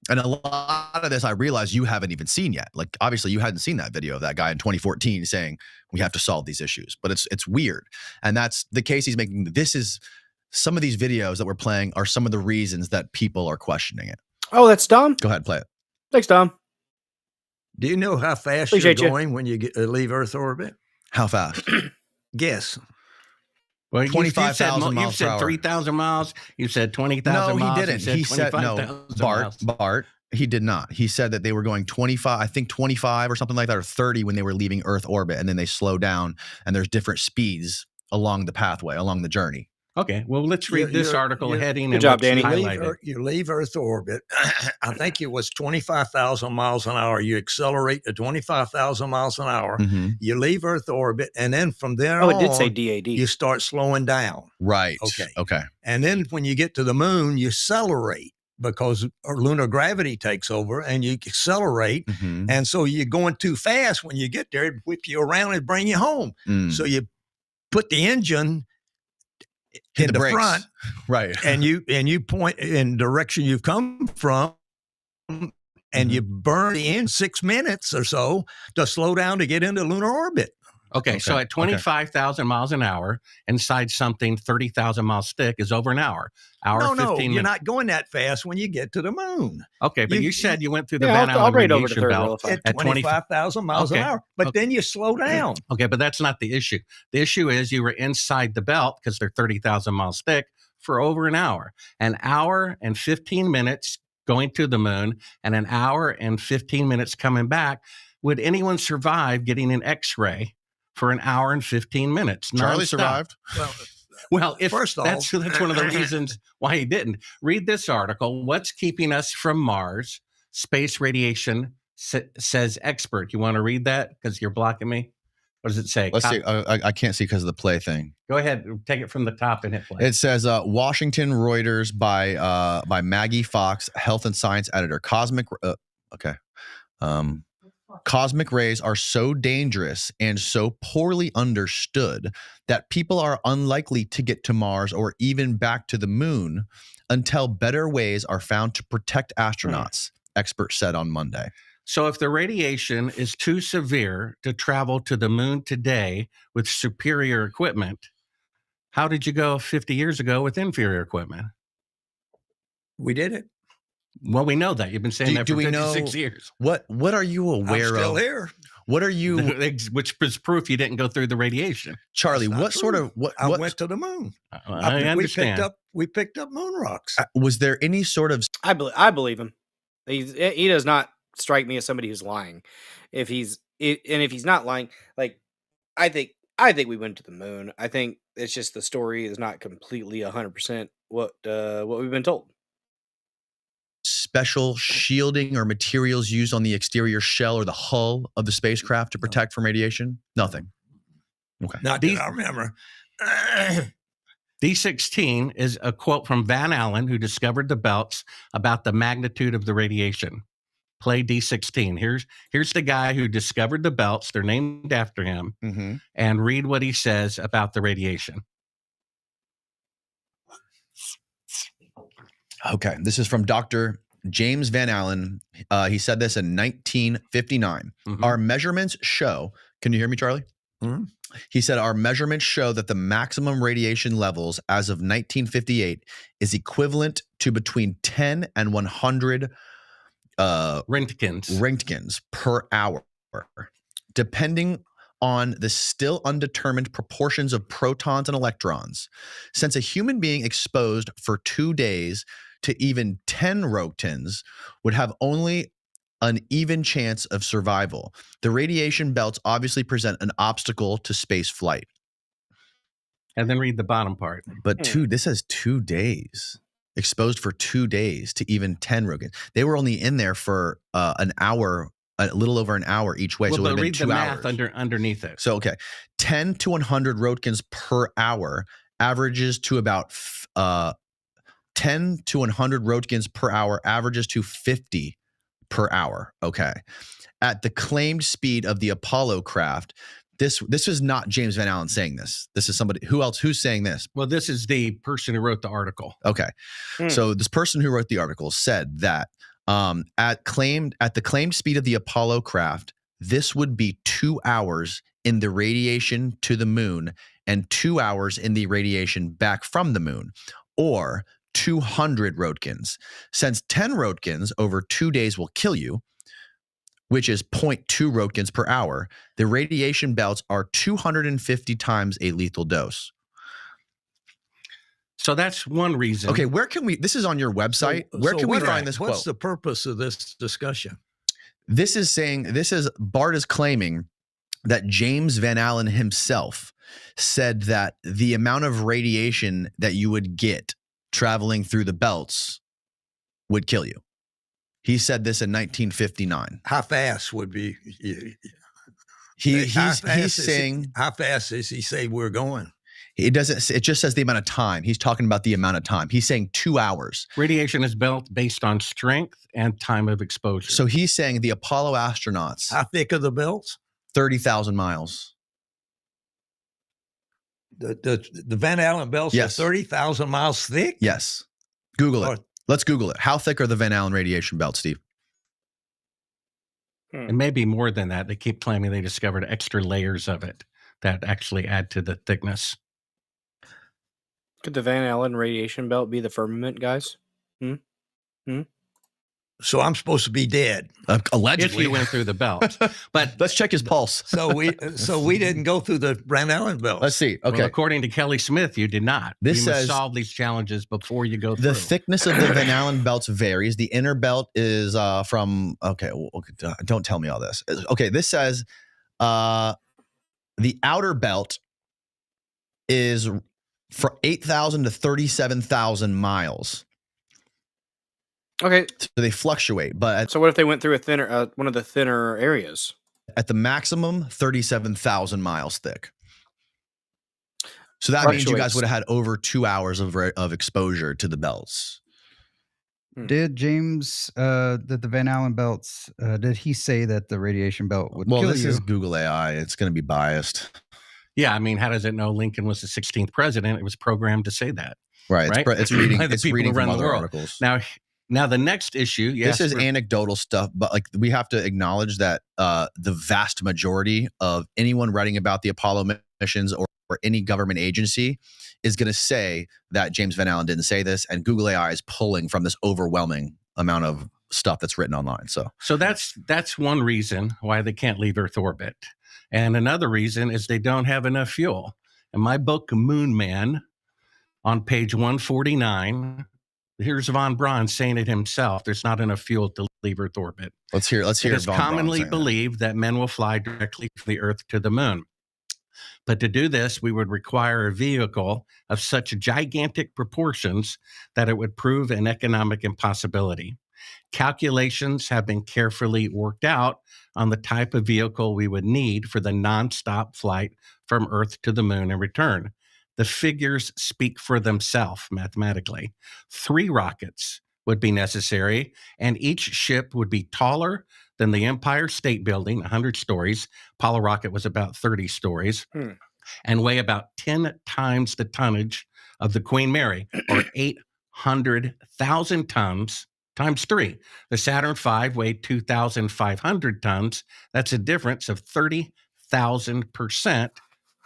Speaker 13: And a lot of this, I realize you haven't even seen yet. Like, obviously, you hadn't seen that video of that guy in 2014 saying we have to solve these issues. But it's weird, and that's the case he's making. This is some of these videos that we're playing are some of the reasons that people are questioning it.
Speaker 17: Oh, that's Dom.
Speaker 13: Go ahead, play it.
Speaker 17: Thanks, Dom.
Speaker 12: Do you know how fast
Speaker 17: Appreciate
Speaker 12: you're
Speaker 17: you.
Speaker 12: going when you leave Earth orbit?
Speaker 13: How fast?
Speaker 12: Guess.
Speaker 14: Well,
Speaker 13: 25,000 miles
Speaker 14: You said
Speaker 13: per hour.
Speaker 14: 3,000 miles. You said 20,000
Speaker 13: No,
Speaker 14: miles.
Speaker 13: he didn't. He said no.
Speaker 14: 25,000 miles.
Speaker 13: Bart. He did not. He said that they were going 25, I think 25 or something like that, or 30 when they were leaving Earth orbit, and then they slow down, and there's different speeds along the pathway, along the journey.
Speaker 14: Okay, well, let's read this article heading.
Speaker 17: Good
Speaker 14: and
Speaker 17: job,
Speaker 14: what's
Speaker 17: Danny.
Speaker 14: highlighted.
Speaker 12: You leave Earth orbit. I think it was 25,000 miles an hour. You accelerate to 25,000 miles an hour.
Speaker 13: Mm-hmm.
Speaker 12: You leave Earth orbit, and then from there
Speaker 17: Oh,
Speaker 12: on,
Speaker 17: it did say DAD.
Speaker 12: you start slowing down.
Speaker 13: Right.
Speaker 12: Okay. And then when you get to the moon, you accelerate because lunar gravity takes over, and you accelerate.
Speaker 13: Mm-hmm.
Speaker 12: And so you're going too fast. When you get there, it whip you around and bring you home.
Speaker 13: Mm.
Speaker 12: So you put the engine
Speaker 13: Hit
Speaker 12: in
Speaker 13: the
Speaker 12: the
Speaker 13: brakes.
Speaker 12: front,
Speaker 13: Right.
Speaker 12: and you point in direction you've come from, and you burn in 6 minutes or so to slow down to get into lunar orbit.
Speaker 14: Okay, so at 25,000 miles an hour, inside something 30,000 miles thick is over an hour.
Speaker 12: No,
Speaker 14: 15
Speaker 12: you're
Speaker 14: minutes.
Speaker 12: not going that fast when you get to the moon.
Speaker 14: Okay, but you said you went through the
Speaker 17: Yeah,
Speaker 14: Van
Speaker 17: I'll
Speaker 14: Allen
Speaker 17: rate over to
Speaker 14: radiation
Speaker 17: third
Speaker 14: belt
Speaker 17: row if
Speaker 12: At 25,000 miles an
Speaker 14: Okay.
Speaker 12: hour. But then you slow down.
Speaker 14: Okay, but that's not the issue. The issue is you were inside the belt because they're 30,000 miles thick for over an hour. An hour and 15 minutes going to the moon and an hour and 15 minutes coming back. Would anyone survive getting an X-ray for an hour and 15 minutes?
Speaker 13: Charlie
Speaker 14: nonstop?
Speaker 13: survived.
Speaker 14: Well, if
Speaker 12: First off,
Speaker 14: that's one of the reasons why he didn't. Read this article. What's keeping us from Mars? Space radiation says expert. You want to read that? Because you're blocking me. What does it say?
Speaker 13: Let's see. I can't see because of the play thing.
Speaker 14: Go ahead. Take it from the top and hit play.
Speaker 13: It says Washington Reuters by Maggie Fox, health and science editor. Cosmic rays are so dangerous and so poorly understood that people are unlikely to get to Mars or even back to the moon until better ways are found to protect astronauts, experts said on Monday.
Speaker 14: So if the radiation is too severe to travel to the moon today with superior equipment, how did you go 50 years ago with inferior equipment?
Speaker 12: we did it.
Speaker 14: Well, we know that. You've been saying that for 56 years.
Speaker 13: What are you aware
Speaker 12: I'm
Speaker 13: of?
Speaker 12: still here.
Speaker 13: What are you?
Speaker 14: Which is proof you didn't go through the radiation.
Speaker 13: Charlie, what sort of what?
Speaker 12: I went to the moon.
Speaker 14: I understand.
Speaker 12: We picked up moon rocks.
Speaker 13: Was there any sort of?
Speaker 17: I believe him. He does not strike me as somebody who's lying. If he's not lying, like I think we went to the moon. I think it's just the story is not completely 100% what we've been told.
Speaker 13: Special shielding or materials used on the exterior shell or the hull of the spacecraft to protect from radiation? Nothing. Okay.
Speaker 12: Not that I remember.
Speaker 14: D16 is a quote from Van Allen, who discovered the belts, about the magnitude of the radiation. Play D16. Here's the guy who discovered the belts. They're named after him.
Speaker 13: Mm-hmm.
Speaker 14: And read what he says about the radiation.
Speaker 13: Okay. This is from Dr. James Van Allen. He said this in 1959.
Speaker 14: Mm-hmm.
Speaker 13: Our measurements show, can you hear me, Charlie?
Speaker 12: Mm-hmm.
Speaker 13: He said, our measurements show that the maximum radiation levels as of 1958 is equivalent to between 10 and 100 Roentgens per hour, depending on the still undetermined proportions of protons and electrons. Since a human being exposed for 2 days to even 10 Roentgens would have only an even chance of survival, the radiation belts obviously present an obstacle to space flight.
Speaker 14: And then read the bottom part.
Speaker 13: But this says 2 days. Exposed for 2 days to even 10 Roentgens. They were only in there for an hour, a little over an hour each way.
Speaker 14: Well,
Speaker 13: so it would have been
Speaker 14: read
Speaker 13: 2
Speaker 14: the
Speaker 13: hours.
Speaker 14: math underneath it.
Speaker 13: So, okay. 10 to 100 Roentgens per hour averages to about 10 to 100 Roentgens per hour averages to 50 per hour. Okay. At the claimed speed of the Apollo craft, this is not James Van Allen saying this. This is somebody who's saying this.
Speaker 14: Well, this is the person who wrote the article.
Speaker 13: Okay. So this person who wrote the article said that at the claimed speed of the Apollo craft, this would be 2 hours in the radiation to the moon and 2 hours in the radiation back from the moon, or 200 Roentgens. Since 10 Roentgens over 2 days will kill you, which is 0.2 Roentgens per hour, the radiation belts are 250 times a lethal dose.
Speaker 14: So that's one reason.
Speaker 13: Okay, where can we, this is on your website. Where can we find this quote?
Speaker 12: What's the purpose of this discussion?
Speaker 13: This is Bart is claiming that James Van Allen himself said that the amount of radiation that you would get traveling through the belts would kill you. He said this in 1959.
Speaker 12: How fast would be?
Speaker 13: He's saying,
Speaker 12: how fast does he say we're going?
Speaker 13: It doesn't. It just says the amount of time. He's talking about the amount of time. He's saying 2 hours.
Speaker 14: Radiation is built based on strength and time of exposure.
Speaker 13: So he's saying the Apollo astronauts.
Speaker 12: How thick are the belts?
Speaker 13: 30,000 miles.
Speaker 12: The Van Allen belts are 30,000 miles thick?
Speaker 13: Yes. Google it. Let's Google it. How thick are the Van Allen radiation belts, Steve?
Speaker 14: It may be more than that. They keep claiming they discovered extra layers of it that actually add to the thickness.
Speaker 17: Could the Van Allen radiation belt be the firmament, guys?
Speaker 12: So I'm supposed to be dead,
Speaker 13: allegedly.
Speaker 14: If you went through the belt, but
Speaker 13: let's check his pulse.
Speaker 12: So we didn't go through the Van Allen belt.
Speaker 13: Let's see. Okay,
Speaker 14: well, according to Kelly Smith, you did not.
Speaker 13: This
Speaker 14: you
Speaker 13: says
Speaker 14: must solve these challenges before you go through.
Speaker 13: The thickness of the Van Allen belts varies. The inner belt is from. Okay, don't tell me all this. Okay, this says the outer belt is for 8,000 to 37,000 miles.
Speaker 17: Okay,
Speaker 13: so they fluctuate, but
Speaker 17: so what if they went through a thinner, one of the thinner areas?
Speaker 13: At the maximum, 37,000 miles thick. So that means you guys would have had over 2 hours of exposure to the belts.
Speaker 16: Did James, that the Van Allen belts, did he say that the radiation belt would kill you?
Speaker 13: Well, this is Google AI. It's going to be biased.
Speaker 14: Yeah, I mean, how does it know Lincoln was the 16th president? It was programmed to say that.
Speaker 13: Right. It's reading. It's reading from other articles.
Speaker 14: Now the next issue.
Speaker 13: This is anecdotal stuff, but like we have to acknowledge that the vast majority of anyone writing about the Apollo missions or any government agency is going to say that James Van Allen didn't say this, and Google AI is pulling from this overwhelming amount of stuff that's written online.
Speaker 14: So that's one reason why they can't leave Earth orbit. And another reason is they don't have enough fuel. In my book, Moon Man, on page 149, here's Von Braun saying it himself. There's not enough fuel to leave Earth orbit.
Speaker 13: Let's hear.
Speaker 14: It is
Speaker 13: Von Braun
Speaker 14: commonly
Speaker 13: saying that.
Speaker 14: believed that men will fly directly from the Earth to the moon. But to do this, we would require a vehicle of such gigantic proportions that it would prove an economic impossibility. Calculations have been carefully worked out on the type of vehicle we would need for the nonstop flight from Earth to the moon and return. The figures speak for themselves mathematically. 3 rockets would be necessary, and each ship would be taller than the Empire State Building, 100 stories. Apollo rocket was about 30 stories, and weigh about 10 times the tonnage of the Queen Mary, or 800,000 tons times 3. The Saturn V weighed 2,500 tons. That's a difference of 30,000%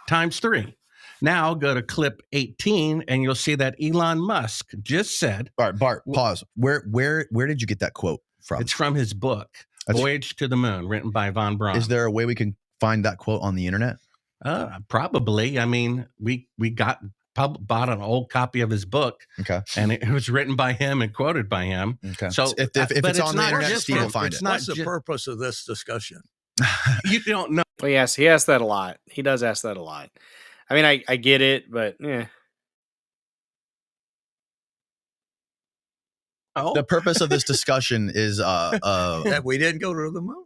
Speaker 14: times 3. Now go to clip 18 and you'll see that Elon Musk just said.
Speaker 13: Bart, pause. Where did you get that quote from?
Speaker 14: It's from his book, Voyage to the Moon, written by Von Braun.
Speaker 13: Is there a way we can find that quote on the internet?
Speaker 14: Probably. I mean, we bought an old copy of his book.
Speaker 13: Okay.
Speaker 14: And it was written by him and quoted by him.
Speaker 13: Okay.
Speaker 14: So
Speaker 13: if it's on the internet, Steve will find it.
Speaker 12: What's the purpose of this discussion?
Speaker 14: You don't know.
Speaker 17: Well, yes, he asks that a lot. He does ask that a lot. I mean, I get it, but yeah.
Speaker 13: The purpose of this discussion is
Speaker 12: that we didn't go to the moon.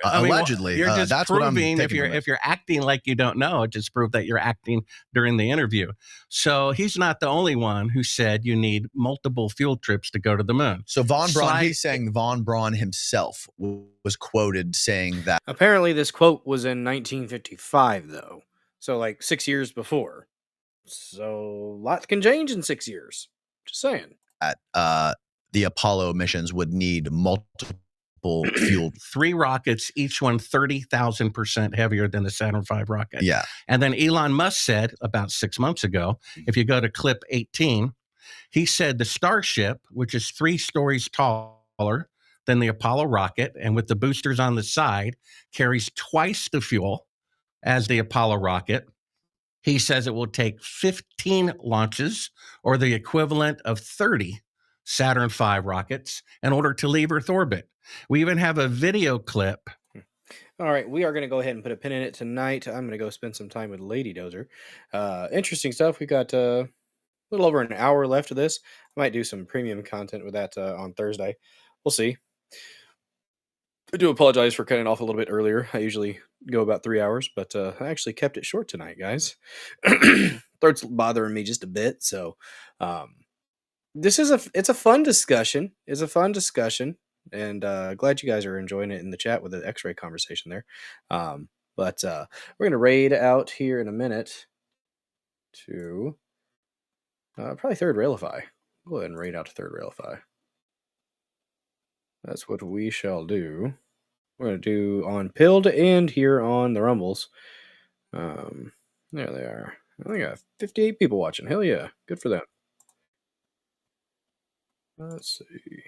Speaker 13: Allegedly.
Speaker 14: You're just
Speaker 13: that's
Speaker 14: proving
Speaker 13: what I'm
Speaker 14: if you're acting like you don't know, it just proved that you're acting during the interview. So he's not the only one who said you need multiple fuel trips to go to the moon.
Speaker 13: So Von Braun, he's saying Von Braun himself was quoted saying that.
Speaker 17: Apparently, this quote was in 1955, though. So like 6 years before. So a lot can change in 6 years. Just saying.
Speaker 13: The Apollo missions would need multiple fuel.
Speaker 14: 3 rockets, each one 30,000% heavier than the Saturn V rocket.
Speaker 13: Yeah.
Speaker 14: And then Elon Musk said about 6 months ago, if you go to clip 18, he said the Starship, which is 3 stories taller than the Apollo rocket, and with the boosters on the side, carries twice the fuel as the Apollo rocket. He says it will take 15 launches, or the equivalent of 30 Saturn V rockets, in order to leave Earth orbit. We even have a video clip.
Speaker 17: All right, we are going to go ahead and put a pin in it tonight. I'm going to go spend some time with Lady Dozer. Interesting stuff. We got a little over an hour left of this. I might do some premium content with that on Thursday. We'll see. I do apologize for cutting off a little bit earlier. I usually go about 3 hours, but I actually kept it short tonight, guys. Throat's bothering me just a bit, so it's a fun discussion. It's a fun discussion, and glad you guys are enjoying it in the chat with the X-ray conversation there. But we're gonna raid out here in a minute to probably Third Railify. Go ahead and raid out to Third Railify. That's what we shall do. We're going to do on Pilled and here on the Rumbles. There they are. I think I got 58 people watching. Hell yeah. Good for them. Let's see.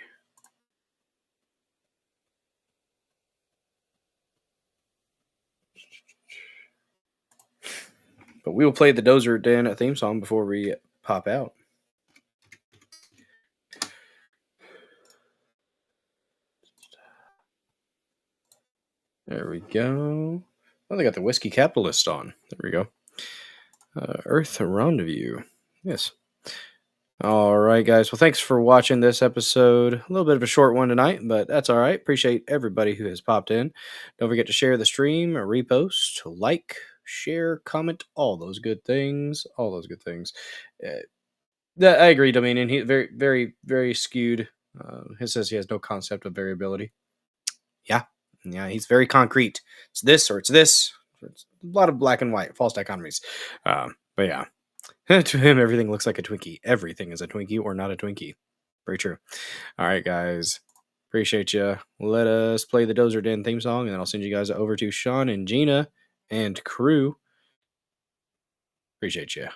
Speaker 17: But we will play the Dozer Den theme song before we pop out. There we go. Oh, they got the Whiskey Capitalist on. There we go. Earth Rendezvous. Yes. All right, guys. Well, thanks for watching this episode. A little bit of a short one tonight, but that's all right. Appreciate everybody who has popped in. Don't forget to share the stream, repost, like, share, comment, all those good things. All those good things. I agree, Dominion. He very, very, very skewed. He says he has no concept of variability. Yeah, he's very concrete. It's this or it's this. It's a lot of black and white, false dichotomies. But yeah, to him, everything looks like a Twinkie. Everything is a Twinkie or not a Twinkie. Very true. All right, guys. Appreciate you. Let us play the Dozer Den theme song, and then I'll send you guys over to Sean and Gina and crew. Appreciate you.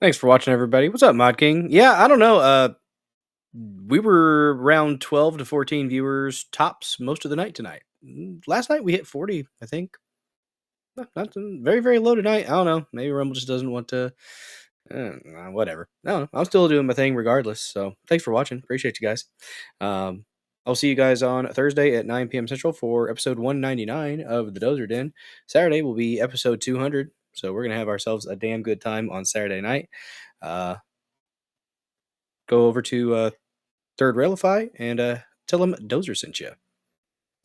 Speaker 17: Thanks for watching, everybody. What's up, Mod King? Yeah, I don't know. We were around 12 to 14 viewers tops most of the night tonight. Last night we hit 40, I think. Not very, very low tonight. I don't know. Maybe Rumble just doesn't want to. Whatever. I don't know. I'm still doing my thing regardless. So thanks for watching. Appreciate you guys. I'll see you guys on Thursday at 9 p.m. Central for episode 199 of the Dozer Den. Saturday will be episode 200. So we're going to have ourselves a damn good time on Saturday night. Go over to Third Railify and tell them Dozer sent you.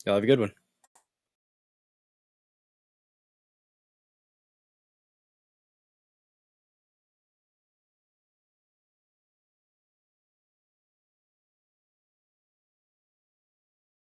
Speaker 17: Y'all have a good one.